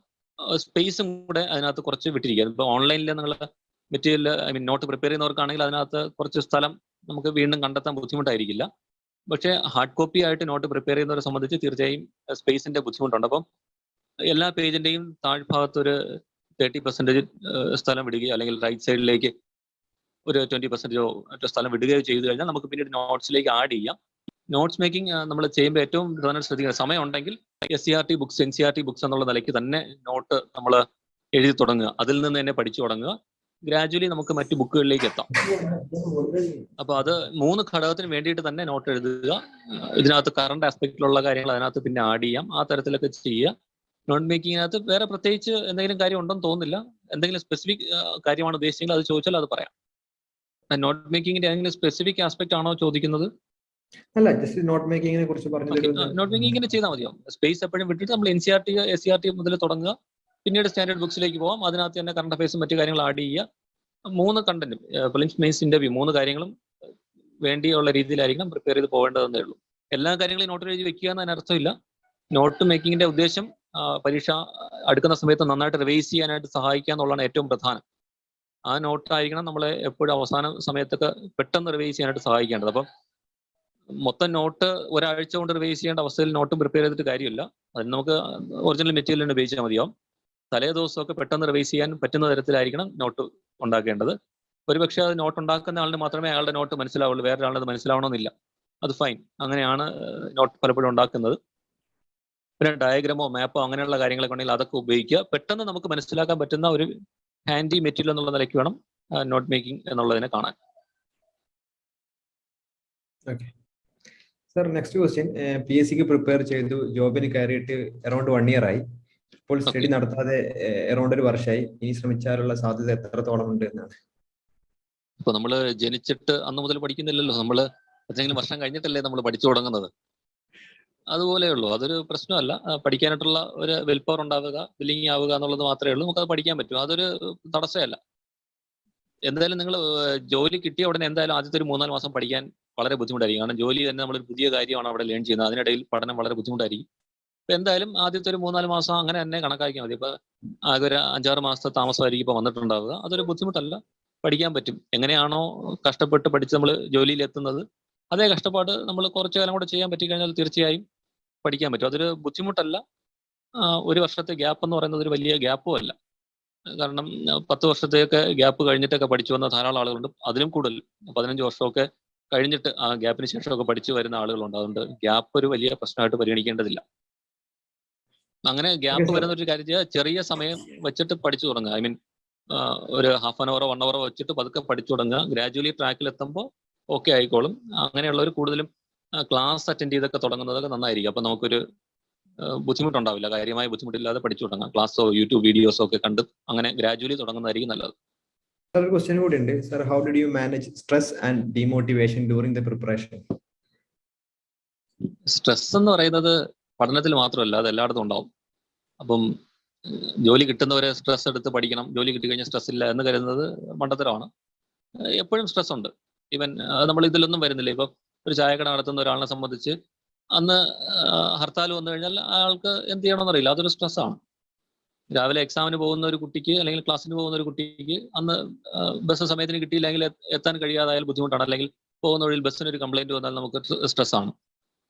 സ്പേസും കൂടെ അതിനകത്ത് കുറച്ച് വിട്ടിരിക്കുക. ഇപ്പോൾ ഓൺലൈനിൽ നിങ്ങൾ മെറ്റീരിയൽ നോട്ട് പ്രിപ്പയർ ചെയ്യുന്നവർക്കാണെങ്കിൽ അതിനകത്ത് കുറച്ച് സ്ഥലം നമുക്ക് വീണ്ടും കണ്ടെത്താൻ ബുദ്ധിമുട്ടായിരിക്കില്ല. പക്ഷേ ഹാർഡ് കോപ്പി ആയിട്ട് നോട്ട് പ്രിപ്പയർ ചെയ്യുന്നവരെ സംബന്ധിച്ച് തീർച്ചയായും സ്പേസിന്റെ ബുദ്ധിമുട്ടുണ്ട്. അപ്പം എല്ലാ പേജിന്റെയും താഴ്ഭാഗത്ത് ഒരു 30% സ്ഥലം വിടുകയോ അല്ലെങ്കിൽ റൈറ്റ് സൈഡിലേക്ക് ഒരു 20% സ്ഥലം വിടുകയോ ചെയ്തു കഴിഞ്ഞാൽ നമുക്ക് പിന്നീട് നോട്ട്സിലേക്ക് ആഡ് ചെയ്യാം. നോട്ട്സ് മേക്കിംഗ് നമ്മൾ ചെയ്യുമ്പോൾ ഏറ്റവും പ്രധാനം ശ്രദ്ധിക്കുക, സമയം ഉണ്ടെങ്കിൽ SCERT ബുക്സ് NCERT ബുക്സ് എന്നുള്ള നിലയ്ക്ക് തന്നെ നോട്ട് നമ്മൾ എഴുതി തുടങ്ങുക, അതിൽ നിന്ന് തന്നെ പഠിച്ചു തുടങ്ങുക. ഗ്രാജുവലി നമുക്ക് മറ്റു ബുക്കുകളിലേക്ക് എത്താം. അപ്പൊ അത് 3 ഘടകത്തിന് വേണ്ടിയിട്ട് തന്നെ നോട്ട് എഴുതുക. ഇതിനകത്ത് കറണ്ട് ആസ്പെക്റ്റിലുള്ള കാര്യങ്ങൾ അതിനകത്ത് പിന്നെ ആഡ് ചെയ്യാം. ആ തരത്തിലൊക്കെ ചെയ്യുക. നോട്ട് മേക്കിങ്ങിനകത്ത് വേറെ പ്രത്യേകിച്ച് എന്തെങ്കിലും കാര്യം ഉണ്ടെന്ന് തോന്നുന്നില്ല. എന്തെങ്കിലും സ്പെസിഫിക് കാര്യമാണ് ഉദ്ദേശിച്ചെങ്കിൽ അത് ചോദിച്ചാൽ അത് പറയാം. നോട്ട് മേക്കിങ്ങിന്റെ ഏതെങ്കിലും സ്പെസിഫിക് ആസ്പെക്ട് ആണോ ചോദിക്കുന്നത്? അല്ല, ജസ്റ്റ് നോട്ട് മേക്കിങ്ങിനെ കുറിച്ച് പറഞ്ഞു. നോട്ട് മേക്കിംഗ് ഇങ്ങനെ ചെയ്താൽ മതിയോ? സ്പേസ് എപ്പോഴും വിട്ടിട്ട് നമ്മൾ NCERT SCERT മുതൽ തുടങ്ങുക, പിന്നീട് സ്റ്റാൻഡേർഡ് ബുക്സിലേക്ക് പോകാം. അതിനകത്ത് തന്നെ കറണ്ട് അഫയേഴ്സും മറ്റു കാര്യങ്ങൾ ആഡ് ചെയ്യുക. 3 കണ്ടന്റും പ്രിലിംസ് മെയിൻസ് ഇന്റർവ്യൂ 3 കാര്യങ്ങളും വേണ്ടിയുള്ള രീതിയിലായിരിക്കണം പ്രിപ്പയർ ചെയ്ത് പോകേണ്ടതെന്നേ ഉള്ളൂ. എല്ലാ കാര്യങ്ങളും നോട്ട് എഴുതി വെക്കുക എന്നതിന് അർത്ഥമില്ല. നോട്ട് മേക്കിങ്ങിന്റെ ഉദ്ദേശം പരീക്ഷ അടുക്കുന്ന സമയത്ത് നന്നായിട്ട് റിവൈസ് ചെയ്യാനായിട്ട് സഹായിക്കുക എന്നുള്ളതാണ് ഏറ്റവും പ്രധാനം. ആ നോട്ടായിരിക്കണം നമ്മളെ എപ്പോഴും അവസാന സമയത്തൊക്കെ പെട്ടെന്ന് റിവൈസ് ചെയ്യാനായിട്ട് സഹായിക്കേണ്ടത്. അപ്പം മൊത്തം നോട്ട് ഒരാഴ്ച കൊണ്ട് റിവൈസ് ചെയ്യേണ്ട അവസ്ഥയിൽ നോട്ടും പ്രിപ്പയർ ചെയ്തിട്ട് കാര്യമില്ല. അതിന് നമുക്ക് ഒറിജിനൽ മെറ്റീരിയൽ തന്നെ ഉപയോഗിച്ചാൽ മതിയാവും. തലേ ദിവസമൊക്കെ പെട്ടെന്ന് റിവൈസ് ചെയ്യാൻ പറ്റുന്ന തരത്തിലായിരിക്കണം നോട്ട് ഉണ്ടാക്കേണ്ടത്. ഒരുപക്ഷെ അത് നോട്ട് ഉണ്ടാക്കുന്ന ആളിന് മാത്രമേ അയാളുടെ നോട്ട് മനസ്സിലാവുള്ളൂ, വേറെ ആളുടെ മനസ്സിലാവണമെന്നില്ല. അത് ഫൈൻ, അങ്ങനെയാണ് നോട്ട് പലപ്പോഴും ഉണ്ടാക്കുന്നത്. പിന്നെ ഡയഗ്രാമോ മാപ്പോ അങ്ങനെയുള്ള കാര്യങ്ങളൊക്കെ ഉണ്ടെങ്കിൽ അതൊക്കെ ഉപയോഗിക്കുക. പെട്ടെന്ന് നമുക്ക് മനസ്സിലാക്കാൻ പറ്റുന്ന ഒരു ഹാൻഡി മെറ്റീരിയൽ എന്നുള്ള നിലയ്ക്ക് വേണം നോട്ട് മേക്കിംഗ് എന്നുള്ളതിനെ കാണാൻ. Okay sir, next question. PSCക്ക് പ്രിപ്പയർ ചെയ്തു, ജോബിന് കയറിയിട്ട് അറൌണ്ട് 1 ഇയർ ആയി. ഇപ്പോൾ സ്റ്റഡി നടത്താതെ അറൌണ്ട് 1 വർഷമായി. ഇനി ശ്രമിച്ചാലുള്ള സാധ്യത എത്രത്തോളം ഉണ്ട് എന്നാണ്? ഇപ്പൊ നമ്മള് ജനിച്ചിട്ട് അന്ന് മുതൽ പഠിക്കുന്നില്ലല്ലോ. നമ്മള് എന്തെങ്കിലും വർഷം കഴിഞ്ഞിട്ടല്ലേ നമ്മൾ പഠിച്ചു തുടങ്ങുന്നത്. അതുപോലെയുള്ളൂ. അതൊരു പ്രശ്നമല്ല. പഠിക്കാനായിട്ടുള്ള ഒരു വിൽ പവർ ഉണ്ടാവുക, വില്ലിങ് ആവുക എന്നുള്ളത് മാത്രമേ ഉള്ളൂ. നമുക്കത് പഠിക്കാൻ പറ്റും. അതൊരു തടസ്സമല്ല. എന്തായാലും നിങ്ങൾ ജോലി കിട്ടിയ ഉടനെ എന്തായാലും ആദ്യത്തെ ഒരു 3-4 മാസം പഠിക്കാൻ വളരെ ബുദ്ധിമുട്ടായിരിക്കും. കാരണം ജോലി തന്നെ നമ്മളൊരു പുതിയ കാര്യമാണ് അവിടെ ലേൺ ചെയ്യുന്നത്. അതിനിടയിൽ പഠനം വളരെ ബുദ്ധിമുട്ടായിരിക്കും. ഇപ്പൊ എന്തായാലും ആദ്യത്തെ ഒരു 3-4 മാസം അങ്ങനെ തന്നെ കണക്കാക്കിയാൽ മതി. ഇപ്പൊ ആകെ ഒരു 5-6 മാസത്തെ താമസമായിരിക്കും ഇപ്പൊ വന്നിട്ടുണ്ടാവുക. അതൊരു ബുദ്ധിമുട്ടല്ല, പഠിക്കാൻ പറ്റും. എങ്ങനെയാണോ കഷ്ടപ്പെട്ട് പഠിച്ച് നമ്മൾ ജോലിയിൽ എത്തുന്നത്, അതേ കഷ്ടപ്പാട് നമ്മൾ കുറച്ചു കാലം കൂടെ ചെയ്യാൻ പറ്റിക്കഴിഞ്ഞാൽ തീർച്ചയായും പഠിക്കാൻ പറ്റും. അതൊരു ബുദ്ധിമുട്ടല്ല. 1 വർഷത്തെ ഗ്യാപ്പ് എന്ന് പറയുന്നത് ഒരു വലിയ ഗ്യാപ്പും അല്ല. കാരണം 10 വർഷത്തെയൊക്കെ ഗ്യാപ്പ് കഴിഞ്ഞിട്ടൊക്കെ പഠിച്ചു വന്ന ധാരാളം ആളുകളുണ്ട്. അതിലും കൂടുതൽ 15 വർഷമൊക്കെ കഴിഞ്ഞിട്ട് ആ ഗ്യാപ്പിന് ശേഷമൊക്കെ പഠിച്ചു വരുന്ന ആളുകളുണ്ട്. അതുകൊണ്ട് ഗ്യാപ്പ് ഒരു വലിയ പ്രശ്നമായിട്ട് പരിഗണിക്കേണ്ടതില്ല. അങ്ങനെ ഗ്യാപ്പ് വരുന്ന ഒരു കാര്യം, ചെറിയ സമയം വെച്ചിട്ട് പഠിച്ചു തുടങ്ങുക. ഐ മീൻ ഒരു ഹാഫ് ആൻ അവറോ 1 അവറോ വെച്ചിട്ട് പതുക്കെ പഠിച്ചു തുടങ്ങുക. ഗ്രാജുവലി ട്രാക്കിൽ എത്തുമ്പോൾ ഓക്കെ ആയിക്കോളും. അങ്ങനെയുള്ളവർ കൂടുതലും ക്ലാസ് അറ്റൻഡ് ചെയ്തൊക്കെ തുടങ്ങുന്നതൊക്കെ നന്നായിരിക്കും. അപ്പൊ നമുക്കൊരു ബുദ്ധിമുട്ടുണ്ടാവില്ല. കാര്യമായ ബുദ്ധിമുട്ടില്ലാതെ പഠിച്ചു തുടങ്ങാം. ക്ലാസ്സോ യൂട്യൂബ് വീഡിയോസോ ഒക്കെ കണ്ട് അങ്ങനെ ഗ്രാജുവലി തുടങ്ങുന്നതായിരിക്കും നല്ലത്. സർ, ക്വസ്റ്റ്യൻ കൂടി ഉണ്ട്. Sir, how did you manage stress and demotivation during the preparation? Stress എന്ന് പറയുന്നത് പഠനത്തിൽ മാത്രമല്ല, അത് എല്ലായിടത്തും ഉണ്ടാവും. അപ്പം ജോലി കിട്ടുന്നവരെ സ്ട്രെസ് എടുത്ത് പഠിക്കണം, ജോലി കിട്ടിക്കഴിഞ്ഞാൽ സ്ട്രെസ് ഇല്ല എന്ന് കരുതുന്നത് മണ്ടത്തരമാണ്. എപ്പോഴും സ്ട്രെസ് ഉണ്ട്. ഈവൻ നമ്മൾ ഇതിലൊന്നും വരുന്നില്ല. ഇപ്പം ഒരു ചായക്കട നടത്തുന്ന ഒരാളിനെ സംബന്ധിച്ച് അന്ന് ഹർത്താൽ വന്നു കഴിഞ്ഞാൽ അയാൾക്ക് എന്ത് ചെയ്യണമെന്ന് അറിയില്ല. അതൊരു സ്ട്രെസ്സാണ്. രാവിലെ എക്സാമിന് പോകുന്ന ഒരു കുട്ടിക്ക് അല്ലെങ്കിൽ ക്ലാസ്സിന് പോകുന്ന ഒരു കുട്ടിക്ക് അന്ന് ബസ് സമയത്തിന് കിട്ടിയില്ലെങ്കിൽ എത്താൻ കഴിയാതായാൽ ബുദ്ധിമുട്ടാണ്. അല്ലെങ്കിൽ പോകുന്ന വഴിയിൽ ബസ്സിനൊരു കംപ്ലൈന്റ് വന്നാൽ നമുക്ക് സ്ട്രെസ്സാണ്.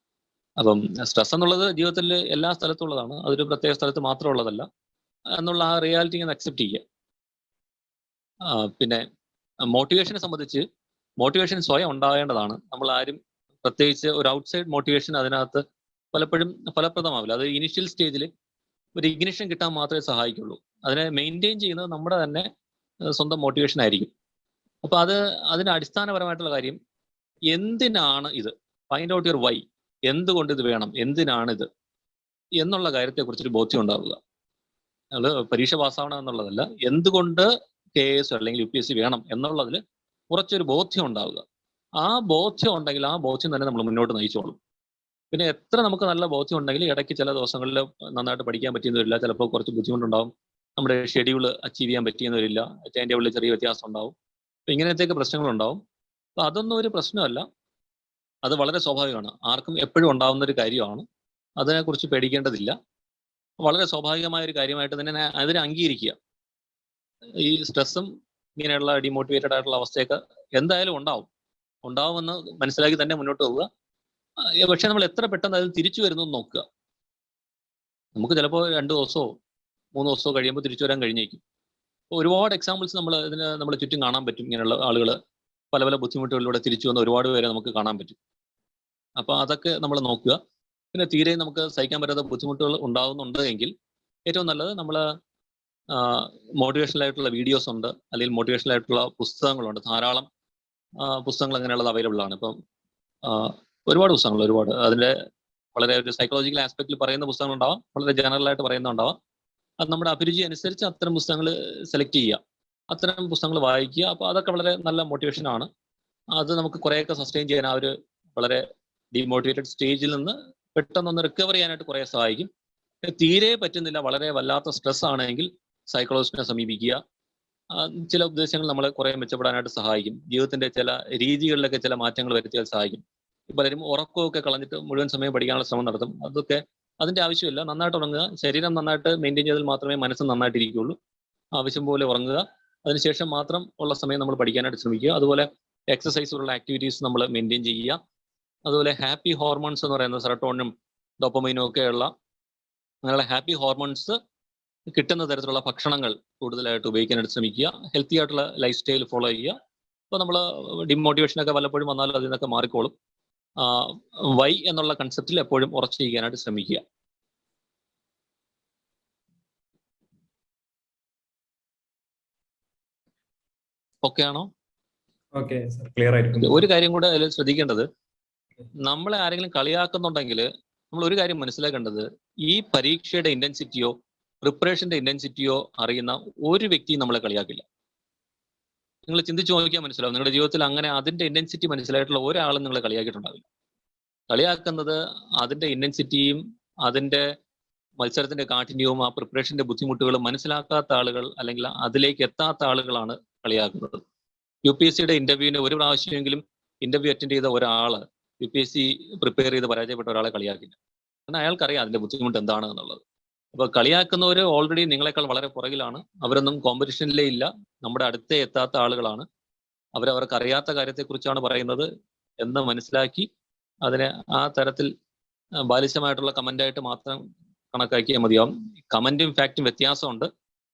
അപ്പം സ്ട്രെസ് എന്നുള്ളത് ജീവിതത്തിൽ എല്ലാ സ്ഥലത്തും ഉള്ളതാണ്. അതൊരു പ്രത്യേക സ്ഥലത്ത് മാത്രം ഉള്ളതല്ല എന്നുള്ള ആ റിയാലിറ്റി ഒന്ന് അക്സെപ്റ്റ് ചെയ്യുക. പിന്നെ മോട്ടിവേഷനെ സംബന്ധിച്ച് മോട്ടിവേഷൻ സ്വയം ഉണ്ടാകേണ്ടതാണ്. നമ്മൾ ആരും പ്രത്യേകിച്ച് ഒരു ഔട്ട്സൈഡ് മോട്ടിവേഷൻ അതിനകത്ത് പലപ്പോഴും ഫലപ്രദമാവില്ല. അത് ഇനിഷ്യൽ സ്റ്റേജിൽ ഒരു ഇഗ്നിഷൻ കിട്ടാൻ മാത്രമേ സഹായിക്കുള്ളൂ. അതിനെ മെയിൻറ്റെയിൻ ചെയ്യുന്നത് നമ്മുടെ തന്നെ സ്വന്തം മോട്ടിവേഷൻ ആയിരിക്കും. അപ്പൊ അതിന് അടിസ്ഥാനപരമായിട്ടുള്ള കാര്യം എന്തിനാണ് ഇത്, ഫൈൻഡ് ഔട്ട് യുവർ വൈ, എന്തുകൊണ്ട് ഇത് വേണം, എന്തിനാണിത് എന്നുള്ള കാര്യത്തെക്കുറിച്ചൊരു ബോധ്യം ഉണ്ടാവുക. നമ്മൾ പരീക്ഷ പാസ്സാവണം എന്നുള്ളതല്ല, എന്തുകൊണ്ട് KS അല്ലെങ്കിൽ UPSC വേണം എന്നുള്ളതിൽ കുറച്ചൊരു ബോധ്യം ഉണ്ടാവുക. ആ ബോധ്യം ഉണ്ടെങ്കിൽ ആ ബോധ്യം തന്നെ നമ്മൾ മുന്നോട്ട് നയിച്ചോളും. പിന്നെ എത്ര നമുക്ക് നല്ല ബോധ്യം ഉണ്ടെങ്കിൽ ഇടയ്ക്ക് ചില ദിവസങ്ങളിൽ നന്നായിട്ട് പഠിക്കാൻ പറ്റിയെന്ന് വരില്ല, ചിലപ്പോൾ കുറച്ച് ബുദ്ധിമുട്ടുണ്ടാവും, നമ്മുടെ ഷെഡ്യൂൾ അച്ചീവ് ചെയ്യാൻ പറ്റിയെന്ന് വരില്ല, ടൈം ടേബിളിൽ ചെറിയ വ്യത്യാസം ഉണ്ടാവും. അപ്പം ഇങ്ങനത്തെയൊക്കെ പ്രശ്നങ്ങളുണ്ടാവും. അപ്പം അതൊന്നും ഒരു പ്രശ്നമല്ല, അത് വളരെ സ്വാഭാവികമാണ്. ആർക്കും എപ്പോഴും ഉണ്ടാവുന്ന ഒരു കാര്യമാണ്. അതിനെക്കുറിച്ച് പേടിക്കേണ്ടതില്ല. വളരെ സ്വാഭാവികമായ ഒരു കാര്യമായിട്ട് തന്നെ അതിനെ അംഗീകരിക്കുക. ഈ സ്ട്രെസ്സും ഇങ്ങനെയുള്ള ഡിമോട്ടിവേറ്റഡ് ആയിട്ടുള്ള അവസ്ഥയൊക്കെ എന്തായാലും ഉണ്ടാവുമെന്ന് മനസ്സിലാക്കി തന്നെ മുന്നോട്ട് പോവുക. പക്ഷെ നമ്മൾ എത്ര പെട്ടെന്ന് അതിൽ തിരിച്ചു വരുന്നു എന്ന് നോക്കുക. നമുക്ക് ചിലപ്പോൾ 2 ദിവസമോ 3 ദിവസമോ കഴിയുമ്പോൾ തിരിച്ചു വരാൻ കഴിഞ്ഞേക്കും. ഒരുപാട് എക്സാമ്പിൾസ് നമ്മൾ ചുറ്റും കാണാൻ പറ്റും. ഇങ്ങനെയുള്ള ആളുകൾ പല പല ബുദ്ധിമുട്ടുകളിലൂടെ തിരിച്ചു വന്ന ഒരുപാട് പേരെ നമുക്ക് കാണാൻ പറ്റും. അപ്പോൾ അതൊക്കെ നമ്മൾ നോക്കുക. പിന്നെ തീരെ നമുക്ക് സഹിക്കാൻ പറ്റാത്ത ബുദ്ധിമുട്ടുകൾ ഉണ്ടാകുന്നുണ്ട് എങ്കിൽ ഏറ്റവും നല്ലത് നമ്മൾ മോട്ടിവേഷണൽ ആയിട്ടുള്ള വീഡിയോസ് ഉണ്ട്, അല്ലെങ്കിൽ മോട്ടിവേഷണൽ ആയിട്ടുള്ള പുസ്തകങ്ങളുണ്ട്. ധാരാളം പുസ്തകങ്ങൾ അങ്ങനെയുള്ളത് അവൈലബിൾ ആണ്. ഇപ്പം ഒരുപാട് പുസ്തകങ്ങൾ, ഒരുപാട് അതിൻ്റെ വളരെ ഒരു സൈക്കോളജിക്കൽ ആസ്പെക്റ്റിൽ പറയുന്ന പുസ്തകങ്ങളുണ്ടാവാം, വളരെ ജനറൽ ആയിട്ട് പറയുന്നുണ്ടാവാം. അത് നമ്മുടെ അഭിരുചി അനുസരിച്ച് അത്തരം പുസ്തകങ്ങൾ സെലക്ട് ചെയ്യുക, അത്തരം പുസ്തകങ്ങൾ വായിക്കുക. അപ്പോൾ അതൊക്കെ വളരെ നല്ല മോട്ടിവേഷൻ ആണ്. അത് നമുക്ക് കുറേയൊക്കെ സസ്റ്റെയിൻ ചെയ്യാൻ ആ ഒരു വളരെ ഡിമോട്ടിവേറ്റഡ് സ്റ്റേജിൽ നിന്ന് പെട്ടെന്നൊന്ന് റിക്കവർ ചെയ്യാനായിട്ട് കുറേ സഹായിക്കും. തീരെ പറ്റുന്നില്ല, വളരെ വല്ലാത്ത സ്ട്രെസ് ആണെങ്കിൽ സൈക്കോളജിസ്റ്റിനെ സമീപിക്കുക. ചില ഉദ്ദേശങ്ങൾ നമ്മളെ കുറേ മെച്ചപ്പെടാനായിട്ട് സഹായിക്കും. ജീവിതത്തിന്റെ ചില രീതികളിലൊക്കെ ചില മാറ്റങ്ങൾ വരുത്തിയാൽ സഹായിക്കും. പലരും ഉറക്കമൊക്കെ കളഞ്ഞിട്ട് മുഴുവൻ സമയം പഠിക്കാനുള്ള ശ്രമം നടത്തും. അതൊക്കെ അതിന്റെ ആവശ്യമില്ല. നന്നായിട്ട് ഉറങ്ങുക, ശരീരം നന്നായിട്ട് മെയിൻറ്റെയിൻ ചെയ്താൽ മാത്രമേ മനസ്സ് നന്നായിട്ടിരിക്കുകയുള്ളൂ. ആവശ്യം പോലെ ഉറങ്ങുക, അതിനുശേഷം മാത്രം ഉള്ള സമയം നമ്മൾ പഠിക്കാനായിട്ട് ശ്രമിക്കുക. അതുപോലെ എക്സസൈസ് പോലുള്ള ആക്ടിവിറ്റീസ് നമ്മൾ മെയിൻറ്റെയിൻ ചെയ്യുക. അതുപോലെ ഹാപ്പി ഹോർമോൺസ് എന്ന് പറയുന്ന സെറട്ടോണിനും ഡോപ്പമൈനും ഒക്കെയുള്ള അങ്ങനെയുള്ള ഹാപ്പി ഹോർമോൺസ് കിട്ടുന്ന തരത്തിലുള്ള ഭക്ഷണങ്ങൾ കൂടുതലായിട്ട് ഉപയോഗിക്കാനായിട്ട് ശ്രമിക്കുക. ഹെൽത്തി ആയിട്ടുള്ള ലൈഫ് സ്റ്റൈൽ ഫോളോ ചെയ്യുക. അപ്പോൾ നമ്മൾ ഡിമോട്ടിവേഷനൊക്കെ വല്ലപ്പോഴും വന്നാലും അതിൽ നിന്നൊക്കെ മാറിക്കോളും. വൈ എന്നുള്ള കൺസെപ്റ്റിൽ എപ്പോഴും ഉറച്ചു ചെയ്യാനായിട്ട് ശ്രമിക്കുക. ഓക്കെ ആണോ? ഓക്കെ സർ, ക്ലിയർ ആയിരിക്കും. ഒരു കാര്യം കൂടെ അതിൽ ശ്രദ്ധിക്കേണ്ടത്, നമ്മളെ ആരെങ്കിലും കളിയാക്കുന്നുണ്ടെങ്കിൽ നമ്മൾ ഒരു കാര്യം മനസ്സിലാക്കേണ്ടത്, ഈ പരീക്ഷയുടെ ഇന്റൻസിറ്റിയോ പ്രിപ്പറേഷന്റെ ഇന്റൻസിറ്റിയോ അറിയുന്ന ഒരു വ്യക്തിയും നമ്മളെ കളിയാക്കില്ല. നിങ്ങൾ ചിന്തിച്ചു നോക്കിയാൽ മനസ്സിലാവും. നിങ്ങളുടെ ജീവിതത്തിൽ അങ്ങനെ അതിന്റെ ഇന്റൻസിറ്റി മനസ്സിലായിട്ടുള്ള ഒരാളും നിങ്ങളെ കളിയാക്കിയിട്ടുണ്ടാവില്ല. കളിയാക്കുന്നത് അതിന്റെ ഇന്റൻസിറ്റിയും അതിന്റെ മത്സരത്തിന്റെ കാഠിന്യവും ആ പ്രിപ്പറേഷന്റെ ബുദ്ധിമുട്ടുകളും മനസ്സിലാക്കാത്ത ആളുകൾ, അല്ലെങ്കിൽ അതിലേക്ക് എത്താത്ത ആളുകളാണ് കളിയാക്കുന്നത്. UPSCയുടെ ഇന്റർവ്യൂവിന് ഒരു പ്രാവശ്യമെങ്കിലും ഇന്റർവ്യൂ അറ്റൻഡ് ചെയ്ത ഒരാള് UPSC പ്രിപ്പയർ ചെയ്ത് പരാജയപ്പെട്ട ഒരാളെ കളിയാക്കില്ല. കാരണം അയാൾക്കറിയാം അതിന്റെ ബുദ്ധിമുട്ട് എന്താണ് എന്നുള്ളത്. അപ്പൊ കളിയാക്കുന്നവർ ഓൾറെഡി നിങ്ങളെക്കാൾ വളരെ പുറകിലാണ്. അവരൊന്നും കോമ്പറ്റീഷനിലേ ഇല്ല, നമ്മുടെ അടുത്തേ എത്താത്ത ആളുകളാണ്. അവർക്ക് അറിയാത്ത കാര്യത്തെക്കുറിച്ചാണ് പറയുന്നത് എന്ന് മനസ്സിലാക്കി അതിനെ ആ തരത്തിൽ ബാലിശമായിട്ടുള്ള കമന്റായിട്ട് മാത്രം കണക്കാക്കിയാൽ മതിയാവും. കമന്റും ഫാക്റ്റും വ്യത്യാസമുണ്ട്.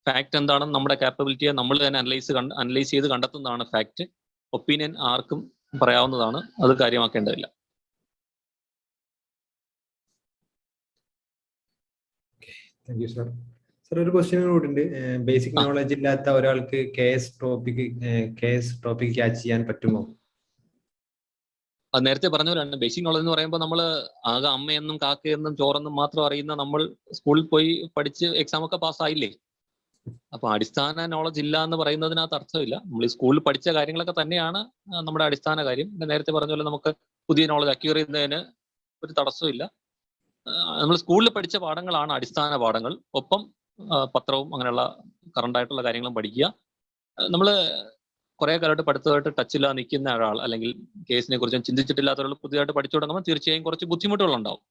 ഫാക്ട് എന്താണെന്ന് നമ്മുടെ കാപ്പബിലിറ്റിയെ നമ്മൾ തന്നെ അനലൈസ് ചെയ്ത് കണ്ടെത്തുന്നതാണ് ഫാക്ട്. ഒപ്പീനിയൻ ആർക്കും പറയാവുന്നതാണ്, അത് കാര്യമാക്കേണ്ടതില്ല. Thank you sir. സർ, ഒരു ക്വസ്റ്റ്യൻ കൂടി ഉണ്ട്. ബേസിക് നോളജ് ഇല്ലാത്ത ഒരാൾക്ക് KS ടോപ്പിക് ക്യാച്ച് ചെയ്യാൻ പറ്റുമോ? അത് നേരത്തെ പറഞ്ഞവരാണ്. ബേസിക് നോളജ് എന്ന് പറയുമ്പോൾ നമ്മൾ ആകെ അമ്മയെന്നും കാക്കയെന്നും ചോറെന്നും മാത്രം അറിയുന്ന നമ്മൾ സ്കൂളിൽ പോയി പഠിച്ച് എക്സാം ഒക്കെ പാസ്സായില്ലേ? അപ്പൊ അടിസ്ഥാന നോളജ് ഇല്ല എന്ന് പറയുന്നതിനകത്ത് അർത്ഥമില്ല. നമ്മൾ ഈ സ്കൂളിൽ പഠിച്ച കാര്യങ്ങളൊക്കെ തന്നെയാണ് നമ്മുടെ അടിസ്ഥാന കാര്യം. നേരത്തെ പറഞ്ഞ പോലെ നമുക്ക് പുതിയ നോളജ് അക്യൂർ ചെയ്യുന്നതിന് ഒരു തടസ്സമില്ല. നമ്മൾ സ്കൂളിൽ പഠിച്ച പാഠങ്ങളാണ് അടിസ്ഥാന പാഠങ്ങൾ. ഒപ്പം പത്രവും അങ്ങനെയുള്ള കറണ്ട് ആയിട്ടുള്ള കാര്യങ്ങളും പഠിക്കുക. നമ്മൾ കുറെ കാലമായിട്ട് പഠിത്തമായിട്ട് ടച്ചില്ലാതെ നിൽക്കുന്ന ഒരാൾ, അല്ലെങ്കിൽ കേസിനെ കുറിച്ചും ചിന്തിച്ചിട്ടില്ലാത്ത ഒരാൾ പുതിയതായിട്ട് പഠിച്ചു തുടങ്ങുമ്പോൾ തീർച്ചയായും കുറച്ച് ബുദ്ധിമുട്ടുകളുണ്ടാവും.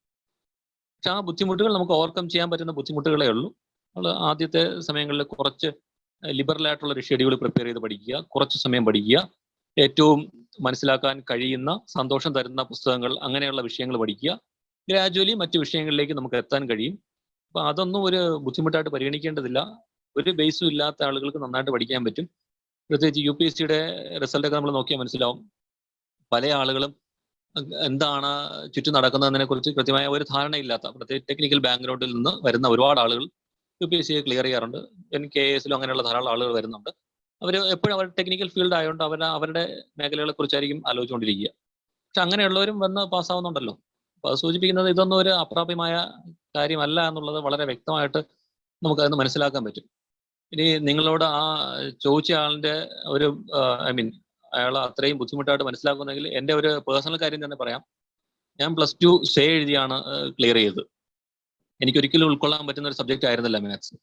പക്ഷെ ആ ബുദ്ധിമുട്ടുകൾ നമുക്ക് ഓവർകം ചെയ്യാൻ പറ്റുന്ന ബുദ്ധിമുട്ടുകളേ ഉള്ളൂ. നമ്മൾ ആദ്യത്തെ സമയങ്ങളിൽ കുറച്ച് ലിബറൽ ആയിട്ടുള്ള ഒരു ഷെഡ്യൂൾ പ്രിപ്പയർ ചെയ്ത് പഠിക്കുക, കുറച്ച് സമയം പഠിക്കുക, ഏറ്റവും മനസ്സിലാക്കാൻ കഴിയുന്ന സന്തോഷം തരുന്ന പുസ്തകങ്ങൾ, അങ്ങനെയുള്ള വിഷയങ്ങൾ പഠിക്കുക. ഗ്രാജുവലി മറ്റു വിഷയങ്ങളിലേക്ക് നമുക്ക് എത്താൻ കഴിയും. അപ്പൊ അതൊന്നും ഒരു ബുദ്ധിമുട്ടായിട്ട് പരിഗണിക്കേണ്ടതില്ല. ഒരു ബേസും ഇല്ലാത്ത ആളുകൾക്ക് നന്നായിട്ട് പഠിക്കാൻ പറ്റും. പ്രത്യേകിച്ച് UPSCയുടെ റിസൾട്ടൊക്കെ നമ്മൾ നോക്കിയാൽ മനസ്സിലാവും. പല ആളുകളും എന്താണ് ചുറ്റും നടക്കുന്നതിനെ കുറിച്ച് കൃത്യമായ ഒരു ധാരണയില്ലാത്ത, പ്രത്യേകിച്ച് ടെക്നിക്കൽ ബാക്ക്ഗ്രൗണ്ടിൽ നിന്ന് വരുന്ന ഒരുപാട് ആളുകൾ UPSCയെ ക്ലിയർ ചെയ്യാറുണ്ട്. KS അങ്ങനെയുള്ള ധാരാളം ആളുകൾ വരുന്നുണ്ട്. അവർ എപ്പോഴും അവർ ടെക്നിക്കൽ ഫീൽഡ് ആയതുകൊണ്ട് അവരുടെ മേഖലകളെ കുറിച്ചായിരിക്കും ആലോചിച്ചുകൊണ്ടിരിക്കുക. പക്ഷെ അങ്ങനെയുള്ളവരും വന്ന് പാസ്സാവുന്നുണ്ടല്ലോ. അപ്പൊ അത് സൂചിപ്പിക്കുന്നത് ഇതൊന്നും ഒരു അപ്രാപ്യമായ കാര്യമല്ല എന്നുള്ളത് വളരെ വ്യക്തമായിട്ട് നമുക്കതൊന്ന് മനസ്സിലാക്കാൻ പറ്റും. ഇനി നിങ്ങളോട് ആ ചോദിച്ച ആളിന്റെ ഒരു അയാൾ അത്രയും ബുദ്ധിമുട്ടായിട്ട് മനസ്സിലാക്കുന്നെങ്കിൽ എൻ്റെ ഒരു പേഴ്സണൽ കാര്യം തന്നെ പറയാം. ഞാൻ +2 സ്റ്റേ എഴുതിയാണ് ക്ലിയർ ചെയ്തത്. എനിക്കൊരിക്കലും ഉൾക്കൊള്ളാൻ പറ്റുന്ന ഒരു സബ്ജക്റ്റ് ആയിരുന്നില്ല മാത്സ്.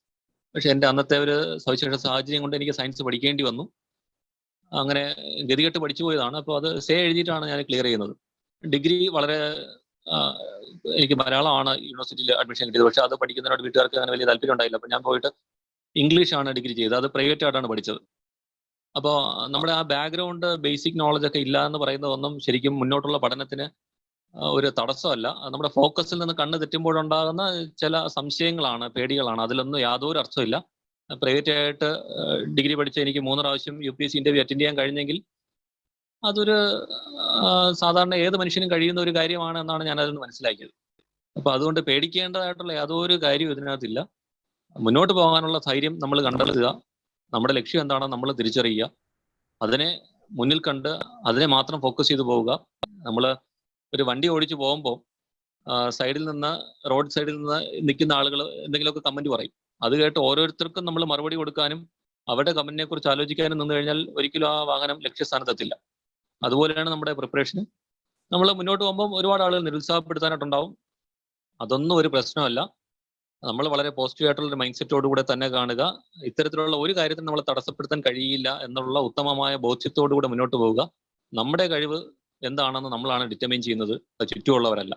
പക്ഷെ എൻ്റെ അന്നത്തെ ഒരു സവിശേഷ സാഹചര്യം കൊണ്ട് എനിക്ക് സയൻസ് പഠിക്കേണ്ടി വന്നു. അങ്ങനെ ഗതികെട്ട് പഠിച്ചു പോയതാണ്. അപ്പോൾ അത് സ്റ്റേ എഴുതിയിട്ടാണ് ഞാൻ ക്ലിയർ ചെയ്യുന്നത്. ഡിഗ്രി വളരെ എനിക്ക് മലയാളമാണ് യൂണിവേഴ്സിറ്റിയിൽ അഡ്മിഷൻ കിട്ടിയത്. പക്ഷെ അത് പഠിക്കുന്നതിനോട് വീട്ടുകാർക്ക് അങ്ങനെ വലിയ താല്പര്യം ഉണ്ടായില്ല. അപ്പോൾ ഞാൻ പോയിട്ട് ഇംഗ്ലീഷാണ് ഡിഗ്രി ചെയ്തത്. അത് പ്രൈവറ്റ് ആയിട്ടാണ് പഠിച്ചത്. അപ്പോൾ നമ്മുടെ ആ ബാക്ക്ഗ്രൗണ്ട് ബേസിക് നോളജ് ഒക്കെ ഇല്ല എന്ന് പറയുന്നതൊന്നും ശരിക്കും മുന്നോട്ടുള്ള പഠനത്തിന് ഒരു തടസ്സമല്ല. നമ്മുടെ ഫോക്കസിൽ നിന്ന് കണ്ണ് തെറ്റുമ്പോഴുണ്ടാകുന്ന ചില സംശയങ്ങളാണ്, പേടികളാണ്. അതിലൊന്നും യാതൊരു അർത്ഥമില്ല. പ്രൈവറ്റ് ആയിട്ട് ഡിഗ്രി പഠിച്ച എനിക്ക് 3 പ്രാവശ്യം UPSC ഇന്റർവ്യൂ അറ്റൻഡ് ചെയ്യാൻ കഴിഞ്ഞെങ്കിൽ അതൊരു സാധാരണ ഏത് മനുഷ്യനും കഴിയുന്ന ഒരു കാര്യമാണ് എന്നാണ് ഞാൻ അതിൽ നിന്ന് മനസ്സിലാക്കിയത്. അപ്പൊ അതുകൊണ്ട് പേടിക്കേണ്ടതായിട്ടുള്ള യാതൊരു കാര്യവും ഇതിനകത്തില്ല. മുന്നോട്ട് പോകാനുള്ള ധൈര്യം നമ്മൾ കണ്ടെത്തുക, നമ്മുടെ ലക്ഷ്യം എന്താണെന്ന് നമ്മൾ തിരിച്ചറിയുക, അതിനെ മുന്നിൽ കണ്ട് അതിനെ മാത്രം ഫോക്കസ് ചെയ്ത് പോവുക. നമ്മൾ ഒരു വണ്ടി ഓടിച്ചു പോകുമ്പോൾ സൈഡിൽ നിന്ന്, റോഡ് സൈഡിൽ നിന്ന് നിൽക്കുന്ന ആളുകൾ എന്തെങ്കിലുമൊക്കെ കമന്റ് പറയും. അത് കേട്ട് ഓരോരുത്തർക്കും നമ്മൾ മറുപടി കൊടുക്കാനും അവരുടെ കമന്റിനെ കുറിച്ച് ആലോചിക്കാനും നിന്ന് കഴിഞ്ഞാൽ ഒരിക്കലും ആ വാഹനം ലക്ഷ്യസ്ഥാനത്തെത്തില്ല. അതുപോലെയാണ് നമ്മുടെ പ്രിപ്പറേഷൻ. നമ്മൾ മുന്നോട്ട് പോകുമ്പോൾ ഒരുപാട് ആളുകൾ നിരുത്സാഹപ്പെടുത്താനായിട്ടുണ്ടാവും. അതൊന്നും ഒരു പ്രശ്നമല്ല. നമ്മൾ വളരെ പോസിറ്റീവ് ആയിട്ടുള്ള ഒരു മൈൻഡ് സെറ്റോട് കൂടെ തന്നെ കാണുക. ഇത്തരത്തിലുള്ള ഒരു കാര്യത്തിന് നമ്മൾ തടസ്സപ്പെടുത്താൻ കഴിയില്ല എന്നുള്ള ഉത്തമമായ ബോധ്യത്തോടു കൂടെ മുന്നോട്ട് പോവുക. നമ്മുടെ കഴിവ് എന്താണെന്ന് നമ്മളാണ് ഡിറ്റർമൈൻ ചെയ്യുന്നത്, ചുറ്റുമുള്ളവരല്ല.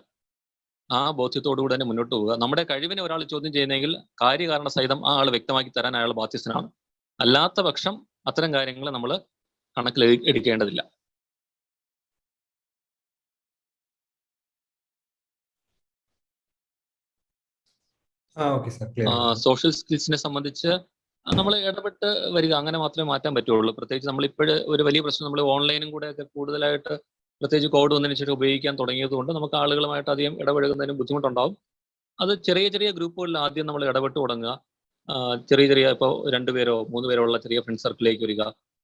ആ ബോധ്യത്തോടു കൂടെ തന്നെ മുന്നോട്ട് പോവുക. നമ്മുടെ കഴിവിനെ ഒരാൾ ചോദ്യം ചെയ്യുന്നെങ്കിൽ കാര്യകാരണ സഹിതം ആ ആൾ വ്യക്തമാക്കി തരാൻ അയാൾ ബാധ്യസ്ഥനാണ്. അല്ലാത്ത പക്ഷം അത്തരം കാര്യങ്ങൾ നമ്മൾ കണക്കിൽ എടുക്കേണ്ടതില്ല. സോഷ്യൽ സ്കിൽസിനെ സംബന്ധിച്ച് നമ്മൾ ഇടപെട്ട് വരിക, അങ്ങനെ മാത്രമേ മാറ്റാൻ പറ്റുള്ളൂ. പ്രത്യേകിച്ച് നമ്മളിപ്പോഴ് ഒരു വലിയ പ്രശ്നം നമ്മൾ ഓൺലൈനും കൂടെ ഒക്കെ കൂടുതലായിട്ട്, പ്രത്യേകിച്ച് കോവിഡ് വന്നതിന് ശേഷം ഉപയോഗിക്കാൻ തുടങ്ങിയത് കൊണ്ട് നമുക്ക് ആളുകളുമായിട്ട് അധികം ഇടപഴകുന്നതിനും ബുദ്ധിമുട്ടുണ്ടാവും. അത് ചെറിയ ചെറിയ ഗ്രൂപ്പുകളിൽ ആദ്യം നമ്മൾ ഇടപെട്ട് തുടങ്ങുക. ചെറിയ ഇപ്പോൾ 2 പേരോ 3 പേരോ ഉള്ള ചെറിയ ഫ്രണ്ട് സർക്കിളിലേക്ക് വരിക,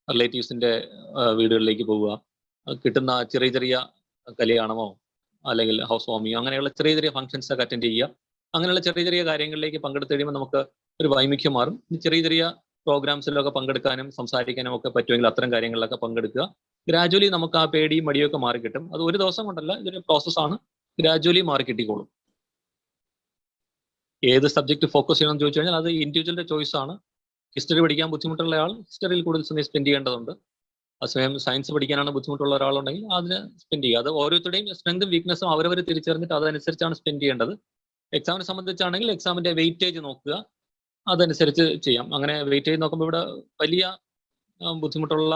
റിലേറ്റീവ്സിന്റെ വീടുകളിലേക്ക് പോവുക, കിട്ടുന്ന ചെറിയ ചെറിയ കല്യാണമോ അല്ലെങ്കിൽ ഹൗസ് വാമിയോ അങ്ങനെയുള്ള ചെറിയ ചെറിയ ഫംഗ്ഷൻസ് ഒക്കെ അറ്റൻഡ് ചെയ്യുക. അങ്ങനെയുള്ള ചെറിയ ചെറിയ കാര്യങ്ങളിലേക്ക് പങ്കെടുത്ത് കഴിയുമ്പോൾ നമുക്ക് ഒരു വൈമുഖ്യം മാറും. ചെറിയ ചെറിയ പ്രോഗ്രാംസിലൊക്കെ പങ്കെടുക്കാനും സംസാരിക്കാനും ഒക്കെ പറ്റുമെങ്കിൽ അത്തരം കാര്യങ്ങളിലൊക്കെ പങ്കെടുക്കുക. ഗ്രാജുവലി നമുക്ക് ആ പേടിയും മടിയൊക്കെ മാറിക്കിട്ടും. അത് ഒരു ദിവസം കൊണ്ടല്ല, ഇതൊരു പ്രോസസ്സാണ്. ഗ്രാജുവലി മാറിക്കിട്ടിക്കോളും. ഏത് സബ്ജക്ട് ഫോക്കസ് ചെയ്യണമെന്ന് ചോദിച്ചു കഴിഞ്ഞാൽ അത് ഇൻഡിവിജ്വലിന്റെ ചോയ്സ് ആണ്. ഹിസ്റ്ററി പഠിക്കാൻ ബുദ്ധിമുട്ടുള്ള ആൾ ഹിസ്റ്ററിയിൽ കൂടുതൽ സമയം സ്പെൻഡ് ചെയ്യേണ്ടതുണ്ട്. അതേസമയം സയൻസ് പഠിക്കാനാണ് ബുദ്ധിമുട്ടുള്ള ഒരാളുണ്ടെങ്കിൽ അതിന് സ്പെൻഡ് ചെയ്യുക. അത് ഓരോരുത്തരുടെയും സ്ട്രെങ്തും വീക്ക്നെസ്സും അവരവർ തിരിച്ചറിഞ്ഞിട്ട് അതനുസരിച്ചാണ് സ്പെൻഡ് ചെയ്യേണ്ടത്. എക്സാമിനെ സംബന്ധിച്ചാണെങ്കിൽ എക്സാമിന്റെ വെയിറ്റേജ് നോക്കുക, അതനുസരിച്ച് ചെയ്യാം. അങ്ങനെ വെയിറ്റേജ് നോക്കുമ്പോൾ ഇവിടെ വലിയ ബുദ്ധിമുട്ടുള്ള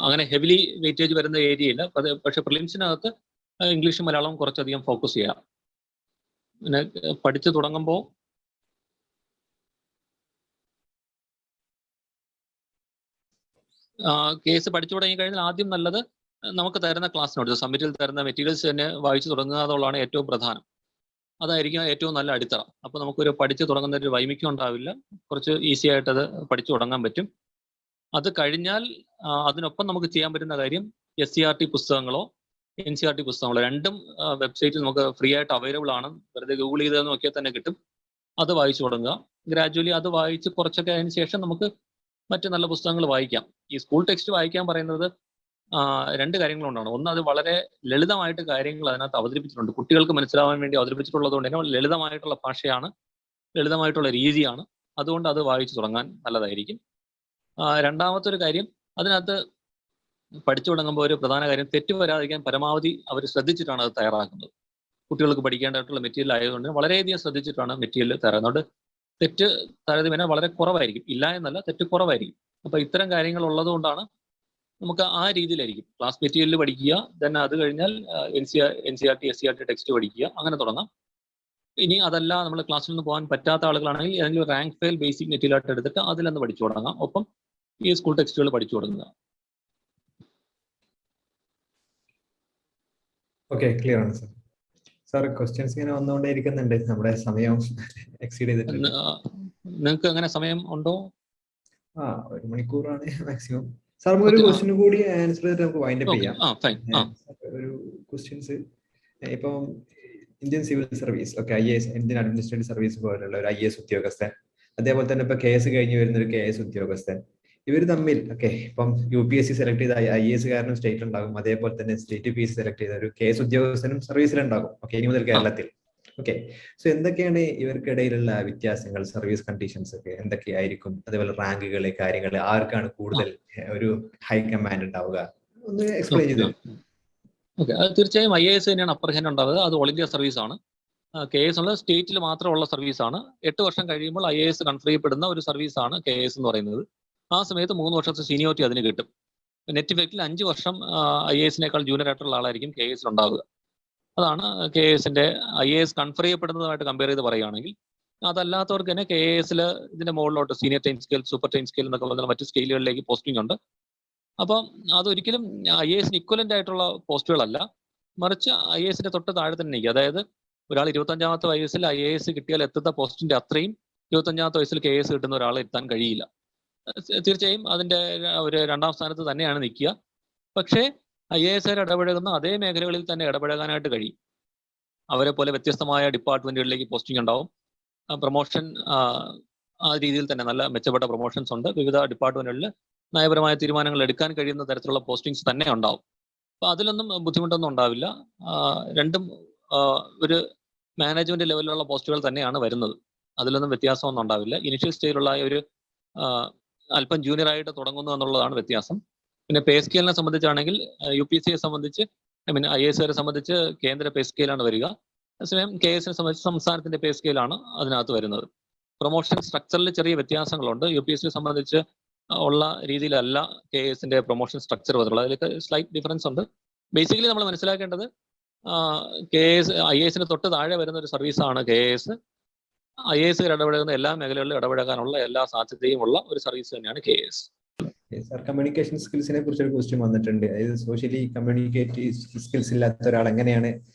അങ്ങനെ ഹെവിലി വെയിറ്റേജ് വരുന്ന ഏരിയ ഇല്ല. പക്ഷെ പ്രിലിംസിനകത്ത് ഇംഗ്ലീഷും മലയാളവും കുറച്ചധികം ഫോക്കസ് ചെയ്യാം. പിന്നെ പഠിച്ചു തുടങ്ങുമ്പോൾ കേസ് പഠിച്ചു തുടങ്ങി കഴിഞ്ഞാൽ ആദ്യം നല്ലത് നമുക്ക് തരുന്ന ക്ലാസ് നോട്ട്സ്, സബ്മിറ്റിൽ തരുന്ന മെറ്റീരിയൽസ് തന്നെ വായിച്ചു തുടങ്ങുക എന്നുള്ളതാണ് ഏറ്റവും പ്രധാനം. അതായിരിക്കും ഏറ്റവും നല്ല അടിത്തറ. അപ്പോൾ നമുക്കൊരു പഠിച്ചു തുടങ്ങുന്ന ഒരു വൈമിക്യം ഉണ്ടാവില്ല, കുറച്ച് ഈസി ആയിട്ട് അത് പഠിച്ചു തുടങ്ങാൻ പറ്റും. അത് കഴിഞ്ഞാൽ അതിനൊപ്പം നമുക്ക് ചെയ്യാൻ പറ്റുന്ന കാര്യം SCERT പുസ്തകങ്ങളോ NCERT പുസ്തകങ്ങളോ രണ്ടും വെബ്സൈറ്റിൽ നമുക്ക് ഫ്രീ ആയിട്ട് അവൈലബിൾ ആണ്. വെറുതെ ഗൂഗിൾ ചെയ്ത് നോക്കിയാൽ തന്നെ കിട്ടും. അത് വായിച്ചു തുടങ്ങുക. ഗ്രാജുവലി അത് വായിച്ച് കുറച്ചൊക്കെ അതിന് ശേഷം നമുക്ക് മറ്റ് നല്ല പുസ്തകങ്ങൾ വായിക്കാം. ഈ സ്കൂൾ ടെക്സ്റ്റ് വായിക്കാൻ പറയുന്നത് 2 കാര്യങ്ങളുണ്ടാണ്. ഒന്ന്, അത് വളരെ ലളിതമായിട്ട് കാര്യങ്ങൾ അതിനകത്ത് അവതരിപ്പിച്ചിട്ടുണ്ട്, കുട്ടികൾക്ക് മനസ്സിലാവാൻ വേണ്ടി അവതരിപ്പിച്ചിട്ടുള്ളത് കൊണ്ട് തന്നെ ലളിതമായിട്ടുള്ള ഭാഷയാണ്, ലളിതമായിട്ടുള്ള രീതിയാണ്. അതുകൊണ്ട് അത് വായിച്ചു തുടങ്ങാൻ നല്ലതായിരിക്കും. രണ്ടാമത്തെ ഒരു കാര്യം, അതിനകത്ത് പഠിച്ചു തുടങ്ങുമ്പോൾ ഒരു പ്രധാന കാര്യം, തെറ്റ് വരാതിരിക്കാൻ പരമാവധി അവർ ശ്രദ്ധിച്ചിട്ടാണ് അത് തയ്യാറാക്കുന്നത്. കുട്ടികൾക്ക് പഠിക്കേണ്ടതായിട്ടുള്ള മെറ്റീരിയൽ ആയതുകൊണ്ട് വളരെയധികം ശ്രദ്ധിച്ചിട്ടാണ് മെറ്റീരിയൽ തയ്യാറാക്കുന്നത്. തെറ്റ് താരതമ്യേന വളരെ കുറവായിരിക്കും, ഇല്ല എന്നല്ല, തെറ്റ് കുറവായിരിക്കും. അപ്പൊ ഇത്തരം കാര്യങ്ങൾ ഉള്ളത് കൊണ്ടാണ് നമുക്ക് ആ രീതിയിലായിരിക്കും ക്ലാസ് മെറ്റീരിയൽ പഠിക്കുക, ദെൻ അത് കഴിഞ്ഞാൽ NCERT SCERT ടെക്സ്റ്റ് പഠിക്കുക, അങ്ങനെ തുടങ്ങാം. ഇനി അതല്ല നമ്മൾ ക്ലാസ്സിൽ നിന്ന് പോകാൻ പറ്റാത്ത ആളുകളാണെങ്കിൽ ഏതെങ്കിലും റാങ്ക് ഫയൽ ബേസിക് മെറ്റീരിയൽ ആയിട്ട് എടുത്തിട്ട് അതിലൊന്ന് പഠിച്ചു തുടങ്ങാം. ഒപ്പം ഈ സ്കൂൾ ടെക്സ്റ്റുകൾ പഠിച്ചു തുടങ്ങുക. ഓക്കെ, ക്ലിയർ ആണ് സാർ. സാർ ക്വസ്റ്റ്യൻസ് ഇങ്ങനെ വന്നുകൊണ്ടേ ഇരിക്കുന്നുണ്ട്, നമ്മുടെ സമയം എക്സീഡ് ചെയ്തിട്ടുണ്ട്. നിങ്ങൾക്ക് അങ്ങനെ സമയം ഉണ്ടോ? 1 മണിക്കൂറാണ് മാക്സിമം. സാർ നമുക്ക് ഒരു ക്വസ്റ്റ്യൻ കൂടി ആൻസർ ചെയ്തിട്ട് നമുക്ക് വൈൻഡ് അപ്പ് ചെയ്യാം. ഒരു ക്വസ്റ്റ്യൻസ്, ഇപ്പം Indian civil service, IAS, Indian administrative service പോലുള്ള ഒരു IAS ഉദ്യോഗസ്ഥൻ, അതേപോലെ തന്നെ ഇപ്പൊ KS കഴിഞ്ഞ് വരുന്ന ഒരു KS ഉദ്യോഗസ്ഥൻ, ഇവർ തമ്മിൽ ഇപ്പം UPSC സെലക്ട് ചെയ്ത IAS കാരനും സ്റ്റേറ്റ് ഉണ്ടാകും, അതേപോലെ തന്നെ സ്റ്റേറ്റ് PSC സെലക്ട് ചെയ്ത ഒരു KS ഉദ്യോഗസ്ഥനും സർവീസിലുണ്ടാകും. ഇനി മുതൽ കേരളത്തിൽ. സോ എന്തൊക്കെയാണ് ഇവർക്കിടയിലുള്ള വ്യത്യാസങ്ങൾ, സർവീസ് കണ്ടീഷൻസ് ഒക്കെ എന്തൊക്കെയായിരിക്കും, അതേപോലെ റാങ്കുകള്, കാര്യങ്ങള്, ആർക്കാണ് കൂടുതൽ ഒരു ഹൈ കമാൻഡ് ഉണ്ടാവുക, ഒന്ന് എക്സ്പ്ലെയിൻ ചെയ്തു. അത് തീർച്ചയായും IAS തന്നെയാണ് അപ്പർ ഹാൻഡ് ഉണ്ടാവുക. അത് ഓൾ ഇന്ത്യ സർവീസ് ആണ്. KS ഉള്ള സ്റ്റേറ്റിൽ മാത്രമുള്ള സർവീസാണ്. 8 വർഷം കഴിയുമ്പോൾ IAS കൺഫർ ചെയ്യപ്പെടുന്ന ഒരു സർവീസാണ് KS എന്ന് പറയുന്നത്. ആ സമയത്ത് 3 വർഷത്തെ സീനിയോറിറ്റി അതിന് കിട്ടും. നെറ്റ് ഇഫക്റ്റിൽ 5 വർഷം IASനേക്കാൾ ജൂനിയർ ആയിട്ടുള്ള ആളായിരിക്കും KS ഉണ്ടാവുക. അതാണ് KSന്റെ IAS കൺഫർ ചെയ്യപ്പെടുന്നതുമായിട്ട് കമ്പയർ ചെയ്ത് പറയുകയാണെങ്കിൽ. അതല്ലാത്തവർക്ക് തന്നെ KSൽ ഇതിന്റെ മുകളിലോട്ട് senior time scale, super time scale എന്നൊക്കെ പറഞ്ഞാൽ മറ്റു സ്കെയിലുകളിലേക്ക് പോസ്റ്റിംഗ് ഉണ്ട്. അപ്പം അതൊരിക്കലും IASന് ഇക്വലന്റ് ആയിട്ടുള്ള പോസ്റ്റുകളല്ല, മറിച്ച് IASന്റെ തൊട്ട് താഴെ തന്നെ നിൽക്കുക. അതായത് ഒരാൾ 25ാമത്തെ വയസ്സിൽ IAS കിട്ടിയാൽ എത്തുന്ന പോസ്റ്റിന്റെ അത്രയും 25ാമത്തെ വയസ്സിൽ KS കിട്ടുന്ന ഒരാളെ എത്താൻ കഴിയില്ല. തീർച്ചയായും അതിന്റെ ഒരു 2ാം സ്ഥാനത്ത് തന്നെയാണ് നിൽക്കുക. പക്ഷേ IASകാർ ഇടപഴകുന്ന അതേ മേഖലകളിൽ തന്നെ ഇടപഴകാനായിട്ട് കഴിയും. അവരെ പോലെ വ്യത്യസ്തമായ ഡിപ്പാർട്ട്മെന്റുകളിലേക്ക് പോസ്റ്റിംഗ് ഉണ്ടാവും. പ്രൊമോഷൻ ആ രീതിയിൽ തന്നെ നല്ല മെച്ചപ്പെട്ട പ്രൊമോഷൻസ് ഉണ്ട്. വിവിധ ഡിപ്പാർട്ട്മെന്റുകളിൽ നയപരമായ തീരുമാനങ്ങൾ എടുക്കാൻ കഴിയുന്ന തരത്തിലുള്ള പോസ്റ്റിങ്സ് തന്നെ ഉണ്ടാവും. അപ്പൊ അതിലൊന്നും ബുദ്ധിമുട്ടൊന്നും ഉണ്ടാവില്ല. രണ്ടും ഒരു മാനേജ്മെന്റ് ലെവലിലുള്ള പോസ്റ്റുകൾ തന്നെയാണ് വരുന്നത്. അതിലൊന്നും വ്യത്യാസമൊന്നും ഉണ്ടാവില്ല. ഇനിഷ്യൽ സ്റ്റേജിലുള്ള ഒരു അല്പം ജൂനിയർ ആയിട്ട് തുടങ്ങുന്നു എന്നുള്ളതാണ് വ്യത്യാസം. പിന്നെ പേ സ്കെയിലിനെ സംബന്ധിച്ചാണെങ്കിൽ UPSCയെ സംബന്ധിച്ച് IASകാരെ സംബന്ധിച്ച് കേന്ദ്ര പേ സ്കെയിലാണ് വരിക. അതേസമയം KSനെ സംബന്ധിച്ച് സംസ്ഥാനത്തിന്റെ പേ സ്കെയിലാണ് അതിനകത്ത് വരുന്നത്. പ്രൊമോഷൻ സ്ട്രക്ചറിൽ ചെറിയ വ്യത്യാസങ്ങളുണ്ട്. UPSCയെ സംബന്ധിച്ച് ഉള്ള രീതിയിലല്ല KSന്റെ പ്രൊമോഷൻ സ്ട്രക്ചർ വന്നിട്ടുള്ളത്. അതിലൊക്കെ സ്ലൈറ്റ് ഡിഫറൻസ് ഉണ്ട്. ബേസിക്കലി നമ്മൾ മനസ്സിലാക്കേണ്ടത് IASന് തൊട്ട് താഴെ വരുന്ന ഒരു സർവീസാണ് KS. IASകാർ ഇടപെടുന്ന എല്ലാ മേഖലകളിലും ഇടപെടാനുള്ള എല്ലാ സാധ്യതയും ഉള്ള ഒരു സർവീസ് തന്നെയാണ് KS. സാർ, കമ്മ്യൂണിക്കേഷൻ സ്കിൽസിനെ കുറിച്ചൊരു ക്വസ്റ്റ്യൻ വന്നിട്ടുണ്ട്. അതായത് സോഷ്യലി കമ്മ്യൂണിക്കേറ്റീവ് സ്കിൽസ് ഇല്ലാത്ത ഒരാൾ എങ്ങനെയാണ്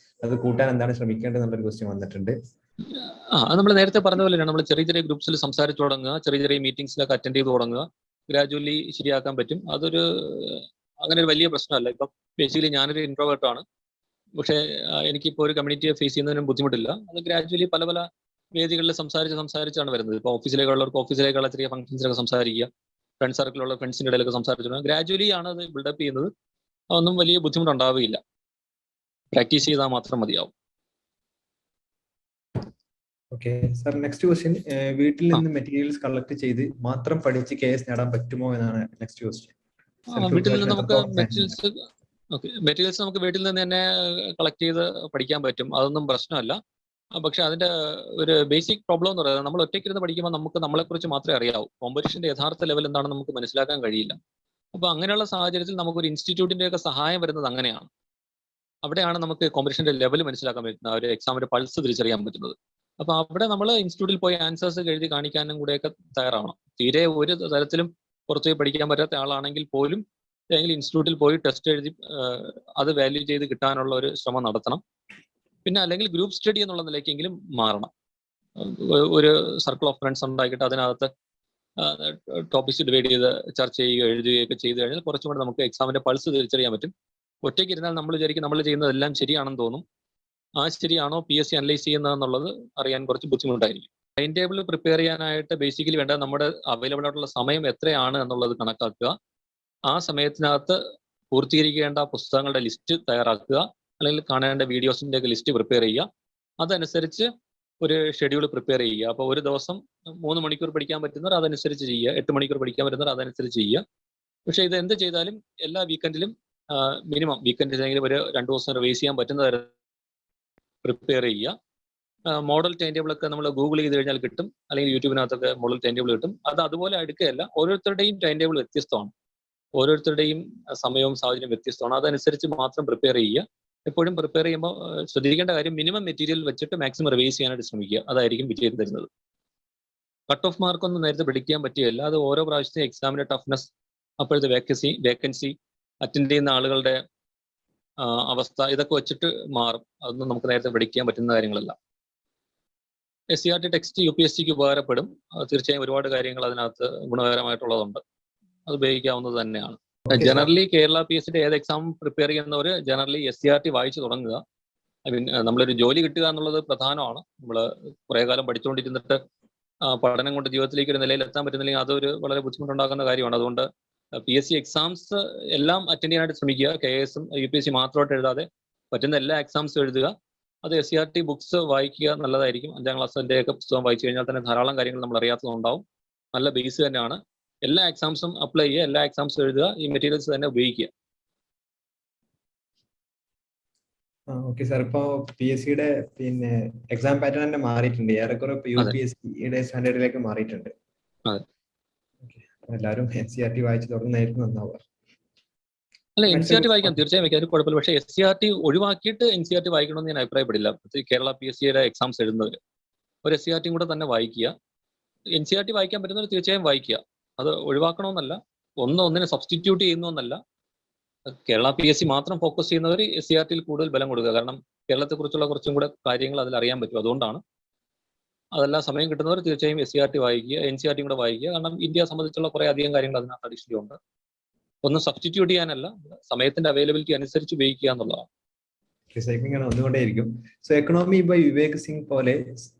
അത് കൂട്ടാൻ എന്താണ് ശ്രമിക്കേണ്ടത് എന്നുള്ളൊരു ക്വസ്റ്റ്യൻ വന്നിട്ടുണ്ട്. അത് നമ്മൾ നേരത്തെ പറഞ്ഞ പോലെയാണ്. നമ്മൾ ചെറിയ ചെറിയ ഗ്രൂപ്പ്സിൽ സംസാരിച്ചു തുടങ്ങുക, ചെറിയ ചെറിയ മീറ്റിംഗ്സിലൊക്കെ അറ്റൻഡ് ചെയ്ത് തുടങ്ങുക. ഗ്രാജുവലി ശരിയാക്കാൻ പറ്റും. അതൊരു അങ്ങനെ ഒരു വലിയ പ്രശ്നമല്ല. ഇപ്പം ബേസിക്കലി ഞാനൊരു ഇൻട്രോവേർട്ട് ആണ്. പക്ഷേ എനിക്കിപ്പോൾ ഒരു കമ്മ്യൂണിറ്റിയെ ഫേസ് ചെയ്യുന്നതിനും ബുദ്ധിമുട്ടില്ല. അത് ഗ്രാജുവലി പല പല വേദികളിൽ സംസാരിച്ചാണ് വരുന്നത്. ഇപ്പോൾ ഓഫീസിലേക്കുള്ളവർക്ക് ഓഫീസിലേക്കുള്ള ചെറിയ ഫംഗ്ഷൻസിലൊക്കെ സംസാരിക്കുക, ഫ്രണ്ട് സർക്കിളുള്ള ഫ്രണ്ട്സിന്റെ ഇടയിലൊക്കെ സംസാരിച്ചു ഗ്രാജുവലി ആണ് അത് ബിൽഡപ്പ് ചെയ്യുന്നത്. അതൊന്നും വലിയ ബുദ്ധിമുട്ടുണ്ടാവുകയില്ല. പ്രാക്ടീസ് ചെയ്താൽ മാത്രം മതിയാവും. ഓക്കെ സാർ, നെക്സ്റ്റ് ക്വസ്റ്റ്യൻ, വീട്ടിൽ നിന്ന് മെറ്റീരിയൽസ് കളക്ട് ചെയ്ത് മാത്രം പഠിച്ച് KS നേടാൻ പറ്റുമോ എന്നാണ് നെക്സ്റ്റ് ക്വസ്റ്റ്യൻ. വീട്ടിൽ നിന്ന് നമുക്ക് മെറ്റീരിയൽസ് നമുക്ക് വീട്ടിൽ നിന്ന് തന്നെ കളക്ട് ചെയ്ത് പഠിക്കാൻ പറ്റും. അതൊന്നും പ്രശ്നമല്ല. പക്ഷെ അതിന്റെ ഒരു ബേസിക് പ്രോബ്ലം എന്ന് പറയുന്നത്, നമ്മൾ ഒറ്റയ്ക്കിരുന്ന് പഠിക്കുമ്പോൾ നമുക്ക് നമ്മളെക്കുറിച്ച് മാത്രമേ അറിയാവൂ. കോമ്പറ്റീഷന്റെ യഥാർത്ഥ ലെവൽ എന്താണെന്ന് നമുക്ക് മനസ്സിലാക്കാൻ കഴിയില്ല. അപ്പൊ അങ്ങനെയുള്ള സാഹചര്യത്തിൽ നമുക്കൊരു ഇൻസ്റ്റിറ്റ്യൂട്ടിന്റെ ഒക്കെ സഹായം വരുന്നത് അങ്ങനെയാണ്. അവിടെയാണ് നമുക്ക് കോമ്പറ്റീഷന്റെ ലെവൽ മനസ്സിലാക്കാൻ പറ്റുന്നത്, ഒരു എക്സാമിന്റെ പൾസ് തിരിച്ചറിയാൻ പറ്റുന്നത്. അപ്പൊ അവിടെ നമ്മൾ ഇൻസ്റ്റിറ്റ്യൂട്ടിൽ പോയി ആൻസേഴ്സ് എഴുതി കാണിക്കാനും കൂടെയൊക്കെ തയ്യാറാവണം. തീരെ ഒരു തരത്തിലും പുറത്തുപോയി പഠിക്കാൻ പറ്റാത്ത ആളാണെങ്കിൽ പോലും ഏതെങ്കിലും ഇൻസ്റ്റിറ്റ്യൂട്ടിൽ പോയി ടെസ്റ്റ് എഴുതി അത് വാല്യൂ ചെയ്ത് കിട്ടാനുള്ള ഒരു ശ്രമം നടത്തണം. പിന്നെ അല്ലെങ്കിൽ ഗ്രൂപ്പ് സ്റ്റഡി എന്നുള്ള നിലയ്ക്കെങ്കിലും മാറണം. ഒരു സർക്കിൾ ഓഫ് ഫ്രണ്ട്സ് ഉണ്ടാക്കിയിട്ട് അതിനകത്ത് ടോപ്പിക്സ് ഡിവൈഡ് ചെയ്ത് ചർച്ച ചെയ്യുകയോ എഴുതുകയൊക്കെ ചെയ്തു കഴിഞ്ഞാൽ കുറച്ചും കൂടെ നമുക്ക് എക്സാമിന്റെ പൾസ് തിരിച്ചറിയാൻ പറ്റും. ഒറ്റയ്ക്ക് ഇരുന്നാൽ നമ്മൾ വിചാരിക്കും നമ്മൾ ചെയ്യുന്നതെല്ലാം ശരിയാണെന്ന് തോന്നും. ആ ശരിയാണോ PSC അനലൈസ് ചെയ്യുന്നതെന്നുള്ളത് അറിയാൻ കുറച്ച് ബുദ്ധിമുട്ടായിരിക്കും. ടൈം ടേബിൾ പ്രിപ്പയർ ചെയ്യാനായിട്ട് ബേസിക്കലി വേണ്ട നമ്മുടെ അവൈലബിൾ ആയിട്ടുള്ള സമയം എത്രയാണ് എന്നുള്ളത് കണക്കാക്കുക. ആ സമയത്തിനകത്ത് പൂർത്തീകരിക്കേണ്ട പുസ്തകങ്ങളുടെ ലിസ്റ്റ് തയ്യാറാക്കുക, അല്ലെങ്കിൽ കാണേണ്ട വീഡിയോസിന്റെ ഒക്കെ ലിസ്റ്റ് പ്രിപ്പയർ ചെയ്യുക. അതനുസരിച്ച് ഒരു ഷെഡ്യൂൾ പ്രിപ്പയർ ചെയ്യുക. അപ്പോൾ ഒരു ദിവസം 3 മണിക്കൂർ പഠിക്കാൻ പറ്റുന്നവർ അതനുസരിച്ച് ചെയ്യുക, 8 മണിക്കൂർ പഠിക്കാൻ പറ്റുന്നവർ അതനുസരിച്ച് ചെയ്യുക. പക്ഷെ ഇത് എന്ത് ചെയ്താലും എല്ലാ വീക്കെൻഡിലും മിനിമം വീക്കെൻഡിലെങ്കിലും ഒരു 2 ദിവസം റിവൈസ് ചെയ്യാൻ പറ്റുന്ന തരത്തിൽ പ്രിപ്പയർ ചെയ്യുക. മോഡൽ ടൈം ടേബിൾ ഒക്കെ നമ്മൾ ഗൂഗിൾ ചെയ്ത് കഴിഞ്ഞാൽ കിട്ടും, അല്ലെങ്കിൽ യൂട്യൂബിനകത്തൊക്കെ മോഡൽ ടൈം ടേബിൾ കിട്ടും. അത് അതുപോലെ എടുക്കുകയല്ല, ഓരോരുത്തരുടെയും ടൈം ടേബിൾ വ്യത്യസ്തമാണ്. ഓരോരുത്തരുടെയും സമയവും സാഹചര്യം വ്യത്യസ്തമാണ്. അതനുസരിച്ച് മാത്രം പ്രിപ്പയർ ചെയ്യുക. എപ്പോഴും പ്രിപ്പയർ ചെയ്യുമ്പോൾ ശ്രദ്ധിക്കേണ്ട കാര്യം, മിനിമം മെറ്റീരിയൽ വെച്ചിട്ട് മാക്സിമം റിവൈസ് ചെയ്യാനായിട്ട് ശ്രമിക്കുക. അതായിരിക്കും വിജയം തരുന്നത്. കട്ട് ഓഫ് മാർക്കൊന്നും നേരത്തെ പ്രെഡിക്റ്റ് ചെയ്യാൻ പറ്റുകയില്ല. അത് ഓരോ പ്രാവശ്യത്തെ എക്സാമിന്റെ ടഫ്നെസ്, അപ്പോഴത്തെ വേക്കൻസി, അറ്റൻഡ് ചെയ്യുന്ന ആളുകളുടെ അവസ്ഥ, ഇതൊക്കെ വെച്ചിട്ട് മാറും. അതൊന്നും നമുക്ക് നേരത്തെ പ്രെഡിക്റ്റ് ചെയ്യാൻ പറ്റുന്ന കാര്യങ്ങളല്ല. SCERT ടെക്സ്റ്റ് UPSCക്ക് ഉപകാരപ്പെടും. തീർച്ചയായും ഒരുപാട് കാര്യങ്ങൾ അതിനകത്ത് ഗുണകരമായിട്ടുള്ളതുണ്ട്. അത് ഉപയോഗിക്കാവുന്നത് തന്നെയാണ്. ജനറലി കേരള PSCയുടെ ഏത് എക്സാം പ്രിപ്പയർ ചെയ്യുന്നവർ ജനറലി SCERT വായിച്ചു തുടങ്ങുക. നമ്മളൊരു ജോലി കിട്ടുക എന്നുള്ളത് പ്രധാനമാണ്. നമ്മൾ കുറേ കാലം പഠിച്ചുകൊണ്ടിരുന്നിട്ട് പഠനം കൊണ്ട് ജീവിതത്തിലേക്ക് ഒരു നിലയിൽ എത്താൻ പറ്റുന്നില്ലെങ്കിൽ അതൊരു വളരെ ബുദ്ധിമുട്ടുണ്ടാക്കുന്ന കാര്യമാണ്. അതുകൊണ്ട് PSC എക്സാംസ് എല്ലാം അറ്റൻഡ് ചെയ്യാനായിട്ട് ശ്രമിക്കുക. KSഉം UPSC മാത്രമായിട്ട് എഴുതാതെ പറ്റുന്ന എല്ലാ എക്സാംസും എഴുതുക. അത് SCERT ബുക്സ് വായിക്കുക നല്ലതായിരിക്കും. 5ാം ക്ലാസ്സിന്റെ ഒക്കെ പുസ്തകം വായിച്ചു കഴിഞ്ഞാൽ തന്നെ ധാരാളം കാര്യങ്ങൾ നമ്മൾ അറിയാത്തതുണ്ടാവും. നല്ല ബേസ് തന്നെയാണ്. എല്ലാ എക്സാംസും അപ്ലൈ ചെയ്യുക, എല്ലാ എക്സാംസും എഴുതുക, ഈ മെറ്റീരിയൽസ് തന്നെ ഉപയോഗിക്കുക. ഓക്കെ സാർ, ഇപ്പോ PSCയുടെ പിന്നെ എക്സാം പാറ്റേൺ തന്നെ മാറിയിട്ടുണ്ട്. ഏറെക്കുറെ UPSCയുടെ സ്റ്റാൻഡേർഡിലേക്ക് മാറിയിട്ടുണ്ട്. എല്ലാവരും SCERT വായിച്ചു തുടങ്ങുന്നതായിരുന്നു നന്നാവുക. അല്ല, എൻ സി ആർ ടി വായിക്കാം, തീർച്ചയായും വായിക്കാം, അത് കുഴപ്പമില്ല. പക്ഷേ SCERT ഒഴിവാക്കിയിട്ട് NCERT വായിക്കണമെന്ന് ഞാൻ അഭിപ്രായപ്പെടില്ല. കേരള PSCയുടെ എക്സാംസ് എഴുതുന്നവർ ഒരു SCERT കൂടെ തന്നെ വായിക്കുക. NCERT വായിക്കാൻ പറ്റുന്നവർ തീർച്ചയായും വായിക്കുക. അത് ഒഴിവാക്കണമെന്നല്ല, ഒന്നിനെ സബ്സ്റ്റിറ്റ്യൂട്ട് ചെയ്യുന്നതെന്നല്ല. കേരള PSC മാത്രം ഫോക്കസ് ചെയ്യുന്നവർ SCERTയിൽ കൂടുതൽ ബലം കൊടുക്കുക. കാരണം കേരളത്തെക്കുറിച്ചുള്ള കുറച്ചും കൂടെ കാര്യങ്ങൾ അതിൽ അറിയാൻ പറ്റും. അതുകൊണ്ടാണ്. അതെല്ലാം സമയം കിട്ടുന്നവർ തീർച്ചയായും SCERT വായിക്കുക, NCERT കൂടെ വായിക്കുക. കാരണം ഇന്ത്യയെ സംബന്ധിച്ചുള്ള കുറേ അധികം കാര്യങ്ങൾ അതിനകത്ത് അഡീഷണലി ഉണ്ട്. ഒന്നും സബ്സ്റ്റിറ്റ്യൂട്ട് ചെയ്യാനല്ല, സമയത്തിന്റെ അവൈലബിലിറ്റി അനുസരിച്ച് ഉപയോഗിക്കുക എന്നുള്ളതാണ്. ഒന്നുകൊണ്ടേയിരിക്കും. So economy by Vivek Singh പോലെ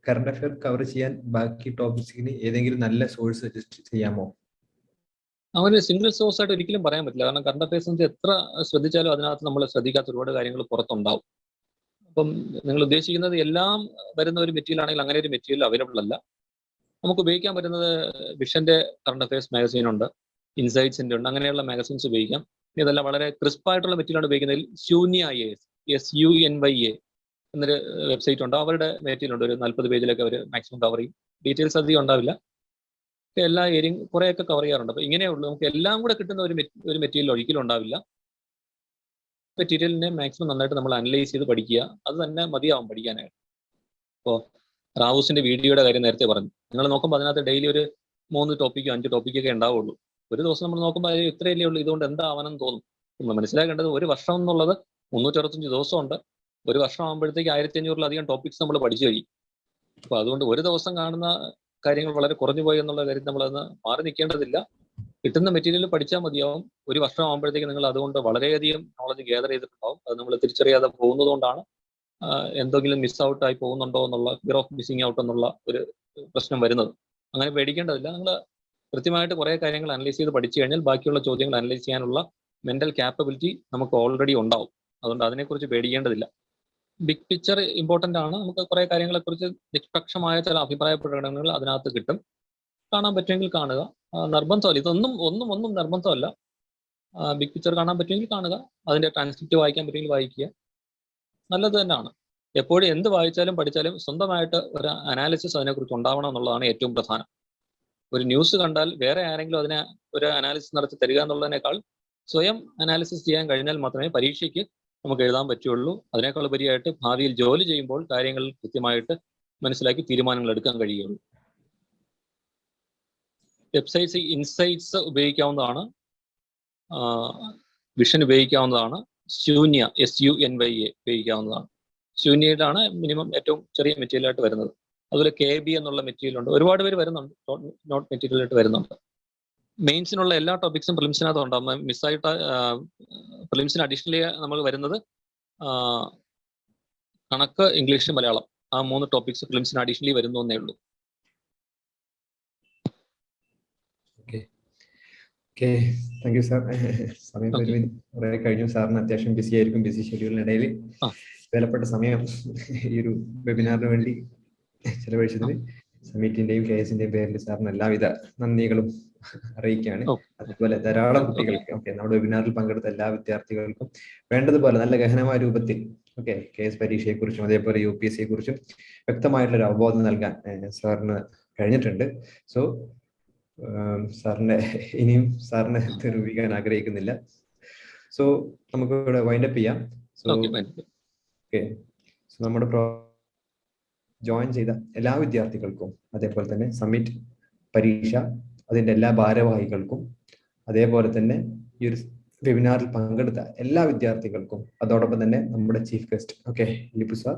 കറണ്ട് അഫയർ കവർ ചെയ്യാൻ ബാക്കി ടോപ്പിക്സിന് ഏതെങ്കിലും നല്ല സോഴ്സ് സജസ്റ്റ് ചെയ്യാമോ? അങ്ങനെ സിംഗിൾ സോഴ്സ് ആയിട്ട് ഒരിക്കലും പറയാൻ പറ്റില്ല. കാരണം കറണ്ട് അഫയേഴ്സിന്റെ എത്ര ശ്രദ്ധിച്ചാലും അതിനകത്ത് നമ്മൾ ശ്രദ്ധിക്കാത്ത ഒരുപാട് കാര്യങ്ങൾ പുറത്തുണ്ടാവും. അപ്പം നിങ്ങൾ ഉദ്ദേശിക്കുന്നത് എല്ലാം വരുന്ന ഒരു മെറ്റീരിയൽ ആണെങ്കിൽ അങ്ങനെ ഒരു മെറ്റീരിയൽ അവൈലബിൾ അല്ല. നമുക്ക് ഉപയോഗിക്കാൻ പറ്റുന്നത് വിഷന്റെ കറണ്ട് അഫയേഴ്സ് മാഗസീൻ ഉണ്ട്, ഇൻസൈറ്റ്സിന്റെ ഉണ്ട്, അങ്ങനെയുള്ള മാഗസീൻസ് ഉപയോഗിക്കാം. ഇതെല്ലാം വളരെ ക്രിസ്പ് ആയിട്ടുള്ള മെറ്റീരിയലാണ് ഉപയോഗിക്കുന്നതിൽ ശൂന്യ IAS SUNYA എന്നൊരു വെബ്സൈറ്റ് ഉണ്ട്. അവരുടെ മെറ്റീരിയൽ ഉണ്ട്, ഒരു 40 പേജിലൊക്കെ അവർ മാക്സിമം കവർ ചെയ്യും. ഡീറ്റെയിൽസ് അധികം ഉണ്ടാവില്ല, എല്ലാ ഏരിയയും കുറേയൊക്കെ കവർ ചെയ്യാറുണ്ട്. അപ്പോൾ ഇങ്ങനെയുള്ളൂ, നമുക്ക് എല്ലാം കൂടെ കിട്ടുന്ന ഒരു മെറ്റീരിയൽ ഒരിക്കലും ഉണ്ടാവില്ല. മെറ്റീരിയലിനെ മാക്സിമം നന്നായിട്ട് നമ്മൾ അനലൈസ് ചെയ്ത് പഠിക്കുക, അത് തന്നെ മതിയാവും പഠിക്കാനായിട്ട്. ഇപ്പോൾ റാവൂസിന്റെ വീഡിയോയുടെ കാര്യം നേരത്തെ പറഞ്ഞു. നിങ്ങൾ നോക്കുമ്പോൾ അതിനകത്ത് ഡെയിലി ഒരു 3 ടോപ്പിക്കോ 5 ടോപ്പിക്കൊക്കെ ഉണ്ടാവുള്ളൂ. ഒരു ദിവസം നമ്മൾ നോക്കുമ്പോൾ അത് ഇത്രയല്ലേ ഉള്ളൂ, ഇതുകൊണ്ട് എന്താവണമെന്ന് തോന്നും. നമ്മൾ മനസ്സിലാക്കേണ്ടത് ഒരു വർഷം എന്നുള്ളത് 365 ദിവസമുണ്ട്. ഒരു വർഷം ആകുമ്പോഴത്തേക്ക് 1500-ലധികം ടോപ്പിക്സ് നമ്മൾ പഠിച്ചു കഴിയും. അപ്പോൾ അതുകൊണ്ട് ഒരു ദിവസം കാണുന്ന കാര്യങ്ങൾ വളരെ കുറഞ്ഞു പോയി എന്നുള്ള കാര്യം നമ്മളത് മാറി നിൽക്കേണ്ടതില്ല. കിട്ടുന്ന മെറ്റീരിയൽ പഠിച്ചാൽ മതിയാവും. ഒരു വർഷം ആകുമ്പോഴത്തേക്ക് നിങ്ങൾ അതുകൊണ്ട് വളരെയധികം നോളജ് ഗ്യാദർ ചെയ്തിട്ടുണ്ടാവും. അത് നമ്മൾ തിരിച്ചറിയാതെ പോകുന്നതുകൊണ്ടാണ് എന്തെങ്കിലും മിസ് ഔട്ട് ആയി പോകുന്നുണ്ടോ എന്നുള്ള ഫിയർ ഓഫ് മിസ്സിങ് ഔട്ട് എന്നുള്ള ഒരു പ്രശ്നം വരുന്നത്. അങ്ങനെ പേടിക്കേണ്ടതില്ല. നിങ്ങൾ കൃത്യമായിട്ട് കുറേ കാര്യങ്ങൾ അനലൈസ് ചെയ്ത് പഠിച്ചു കഴിഞ്ഞാൽ ബാക്കിയുള്ള ചോദ്യങ്ങൾ അനലൈസ് ചെയ്യാനുള്ള മെന്റൽ ക്യാപ്പബിലിറ്റി നമുക്ക് ഓൾറെഡി ഉണ്ടാവും. അതുകൊണ്ട് അതിനെക്കുറിച്ച് പേടിക്കേണ്ടതില്ല. ബിഗ് പിക്ചർ ഇമ്പോർട്ടൻ്റ് ആണ്. നമുക്ക് കുറേ കാര്യങ്ങളെക്കുറിച്ച് നിഷ്പക്ഷമായ ചില അഭിപ്രായ പ്രകടനങ്ങൾ അതിനകത്ത് കിട്ടും. കാണാൻ പറ്റുമെങ്കിൽ കാണുക, നിർബന്ധമല്ല. ഒന്നും നിർബന്ധമല്ല. ബിഗ് പിക്ചർ കാണാൻ പറ്റുമെങ്കിൽ കാണുക, അതിന്റെ ട്രാൻസ്ക്രിപ്റ്റ് വായിക്കാൻ പറ്റുമെങ്കിൽ വായിക്കുക, നല്ലത് തന്നെയാണ്. എപ്പോഴും എന്ത് വായിച്ചാലും പഠിച്ചാലും സ്വന്തമായിട്ട് ഒരു അനാലിസിസ് അതിനെക്കുറിച്ച് ഉണ്ടാവണം എന്നുള്ളതാണ് ഏറ്റവും പ്രധാനം. ഒരു ന്യൂസ് കണ്ടാൽ വേറെ ആരെങ്കിലും അതിനെ ഒരു അനാലിസിസ് നടത്തി തരിക എന്നുള്ളതിനേക്കാൾ സ്വയം അനാലിസിസ് ചെയ്യാൻ കഴിഞ്ഞാൽ മാത്രമേ പരീക്ഷയ്ക്ക് നമുക്ക് എഴുതാൻ പറ്റുള്ളൂ. അതിനേക്കാൾ ഉപരിയായിട്ട് ഭാവിയിൽ ജോലി ചെയ്യുമ്പോൾ കാര്യങ്ങൾ കൃത്യമായിട്ട് മനസ്സിലാക്കി തീരുമാനങ്ങൾ എടുക്കാൻ കഴിയുള്ളൂ. വെബ്സൈറ്റ്സ് ഇൻസൈറ്റ്സ് ഉപയോഗിക്കാവുന്നതാണ്, വിഷൻ ഉപയോഗിക്കാവുന്നതാണ്, ശൂന്യ SUNYA ഉപയോഗിക്കാവുന്നതാണ്. ശൂന്യയിലാണ് മിനിമം ഏറ്റവും ചെറിയ മെറ്റീരിയൽ ആയിട്ട് വരുന്നത്. അതുപോലെ KB എന്നുള്ള മെറ്റീരിയൽ ഉണ്ട്. ഒരുപാട് പേര് വരുന്നുണ്ട്, നോട്ട് മെറ്റീരിയൽ ആയിട്ട് വരുന്നുണ്ട്. മെയിൻസിനുള്ള എല്ലാ ടോപ്പിക്സും പ്രിലിംസിനകത്ത് ഉണ്ടാകും. മിസ്സായിട്ട് പ്രിലിംസിന് അഡീഷണലി നമ്മൾ വരുന്നത് കണക്ക്, ഇംഗ്ലീഷ്, മലയാളം, ആ 3 ടോപ്പിക്സ് പ്രിലിംസിന് അഡീഷണലി വരുന്നു എന്നേ ഉള്ളൂ. Thank you sir. സമയം പരിമിതി കുറെ കഴിഞ്ഞു. സാറിന് അത്യാവശ്യം ബിസി ആയിരിക്കും. ബിസി ഷെഡ്യൂളിനിടയിൽ വിലപ്പെട്ട സമയം ഈ ഒരു വെബിനാറിന് വേണ്ടി ചെലവഴിച്ചതിന് സമിറ്റിന്റെയും KSന്റെയും പേരിൽ സാറിന് എല്ലാവിധ നന്ദികളും അറിയിക്കുകയാണ്. അതുപോലെ ധാരാളം കുട്ടികൾക്ക് നമ്മുടെ വെബിനാറിൽ പങ്കെടുത്ത എല്ലാ വിദ്യാർത്ഥികൾക്കും വേണ്ടതുപോലെ നല്ല ഗഹനമായ രൂപത്തിൽ KS പരീക്ഷയെ കുറിച്ചും അതേപോലെ UPSC കുറിച്ചും വ്യക്തമായിട്ടുള്ള ഒരു അവബോധം നൽകാൻ സാറിന് കഴിഞ്ഞിട്ടുണ്ട്. സോ സാറിന്റെ ഇനിയും സാറിനെ തെരുവിക്കാൻ ആഗ്രഹിക്കുന്നില്ല. സോ നമുക്ക് ഇവിടെ വൈൻഡപ്പ് ചെയ്യാം. സോ നമ്മുടെ ജോയിൻ ചെയ്ത എല്ലാ വിദ്യാർത്ഥികൾക്കും അതേപോലെ തന്നെ സബ്മിറ്റ് പരീക്ഷ അതിന്റെ എല്ലാ ഭാരവാഹികൾക്കും അതേപോലെ തന്നെ ഈ ഒരു വെബിനാറിൽ പങ്കെടുത്ത എല്ലാ വിദ്യാർത്ഥികൾക്കും അതോടൊപ്പം തന്നെ നമ്മുടെ ചീഫ് ഗസ്റ്റ് ലിപു സാർ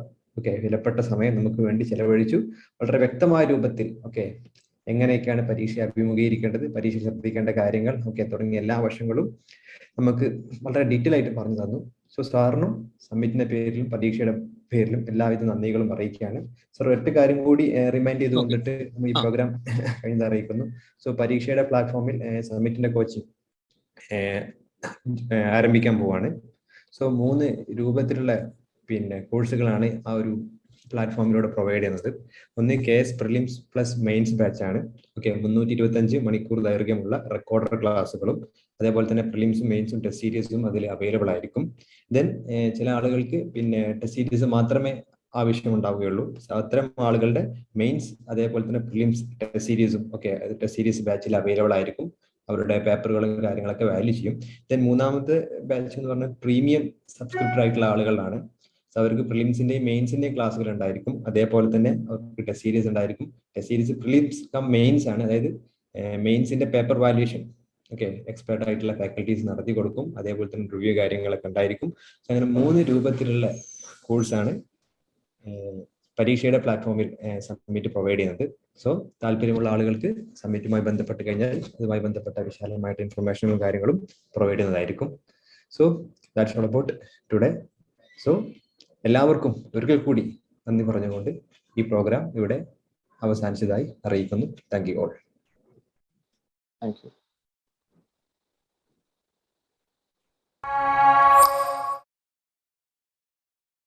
വിലപ്പെട്ട സമയം നമുക്ക് വേണ്ടി ചെലവഴിച്ചു. വളരെ വ്യക്തമായ രൂപത്തിൽ എങ്ങനെയൊക്കെയാണ് പരീക്ഷ അഭിമുഖീകരിക്കേണ്ടത്, പരീക്ഷ ശ്രദ്ധിക്കേണ്ട കാര്യങ്ങൾ തുടങ്ങിയ എല്ലാ വശങ്ങളും നമുക്ക് വളരെ ഡീറ്റെയിൽ ആയിട്ട് പറഞ്ഞു തന്നു. സോ സാറിനും സബ്മിറ്റിന്റെ പേരിലും പരീക്ഷയുടെ പേരിലും എല്ലാവിധ നന്ദികളും അറിയിക്കുകയാണ്. സാർ ഒറ്റ കാര്യം കൂടി റിമൈൻഡ് ചെയ്തുകൊണ്ടിട്ട് ഈ പ്രോഗ്രാം കഴിഞ്ഞ് അറിയിക്കുന്നു. സോ പരീക്ഷയുടെ പ്ലാറ്റ്ഫോമിൽ സബ്മിറ്റിന്റെ കോച്ചിങ് ആരംഭിക്കാൻ പോവാണ്. സോ 3 രൂപത്തിലുള്ള കോഴ്സുകളാണ് ആ ഒരു പ്ലാറ്റ്ഫോമിലൂടെ പ്രൊവൈഡ് ചെയ്യുന്നത്. ഒന്ന് KS prelims plus mains batch ആണ്. 325 മണിക്കൂർ ദൈർഘ്യമുള്ള റെക്കോർഡർ ക്ലാസ്സുകളും അതേപോലെ തന്നെ പ്രിലിംസും മെയിൻസും ടെസ്റ്റ് സീരീസും അതിൽ അവൈലബിൾ ആയിരിക്കും. ദെൻ ചില ആളുകൾക്ക് ടെസ്റ്റ് സീരീസ് മാത്രമേ ആവശ്യം ഉണ്ടാവുകയുള്ളൂ. അത്തരം ആളുകളുടെ മെയിൻസ് അതേപോലെ തന്നെ പ്രിലിംസ് ടെസ്റ്റ് സീരീസും ടെസ്റ്റ് സീരീസ് ബാച്ചിൽ അവൈലബിൾ ആയിരിക്കും. അവരുടെ പേപ്പറുകളും കാര്യങ്ങളൊക്കെ വാല്യൂ ചെയ്യും. ദെൻ മൂന്നാമത്തെ ബാച്ച് എന്ന് പറഞ്ഞാൽ പ്രീമിയം സബ്സ്ക്രിപ്റ്റർ ആയിട്ടുള്ള ആളുകളാണ്. അവർക്ക് പ്രിലിംസിന്റെയും മെയിൻസിന്റെയും ക്ലാസ്സുകൾ ഉണ്ടായിരിക്കും. അതേപോലെ തന്നെ അവർക്ക് ടെസ്റ്റ് സീരീസ് ഉണ്ടായിരിക്കും. Test series prelims come mains ആണ്. അതായത് മെയിൻസിന്റെ പേപ്പർ വാല്യൂഷൻ എക്സ്പേർട്ട് ആയിട്ടുള്ള ഫാക്കൽറ്റീസ് നടത്തി കൊടുക്കും. അതേപോലെ തന്നെ റിവ്യൂ കാര്യങ്ങളൊക്കെ ഉണ്ടായിരിക്കും. അങ്ങനെ 3 രൂപത്തിലുള്ള കോഴ്സാണ് പരീക്ഷയുടെ പ്ലാറ്റ്ഫോമിൽ സബ്മിറ്റ് പ്രൊവൈഡ് ചെയ്യുന്നത്. സോ താല്പര്യമുള്ള ആളുകൾക്ക് സബ്മിറ്റുമായി ബന്ധപ്പെട്ട് കഴിഞ്ഞാൽ അതുമായി ബന്ധപ്പെട്ട വിശാലമായിട്ട് ഇൻഫർമേഷനും കാര്യങ്ങളും പ്രൊവൈഡ് ചെയ്യുന്നതായിരിക്കും. So that's all about today. So എല്ലാവർക്കും ഒരിക്കൽ കൂടി നന്ദി പറഞ്ഞുകൊണ്ട് ഈ പ്രോഗ്രാം ഇവിടെ അവസാനിച്ചതായി അറിയിക്കുന്നു. Thank you all. Thank you.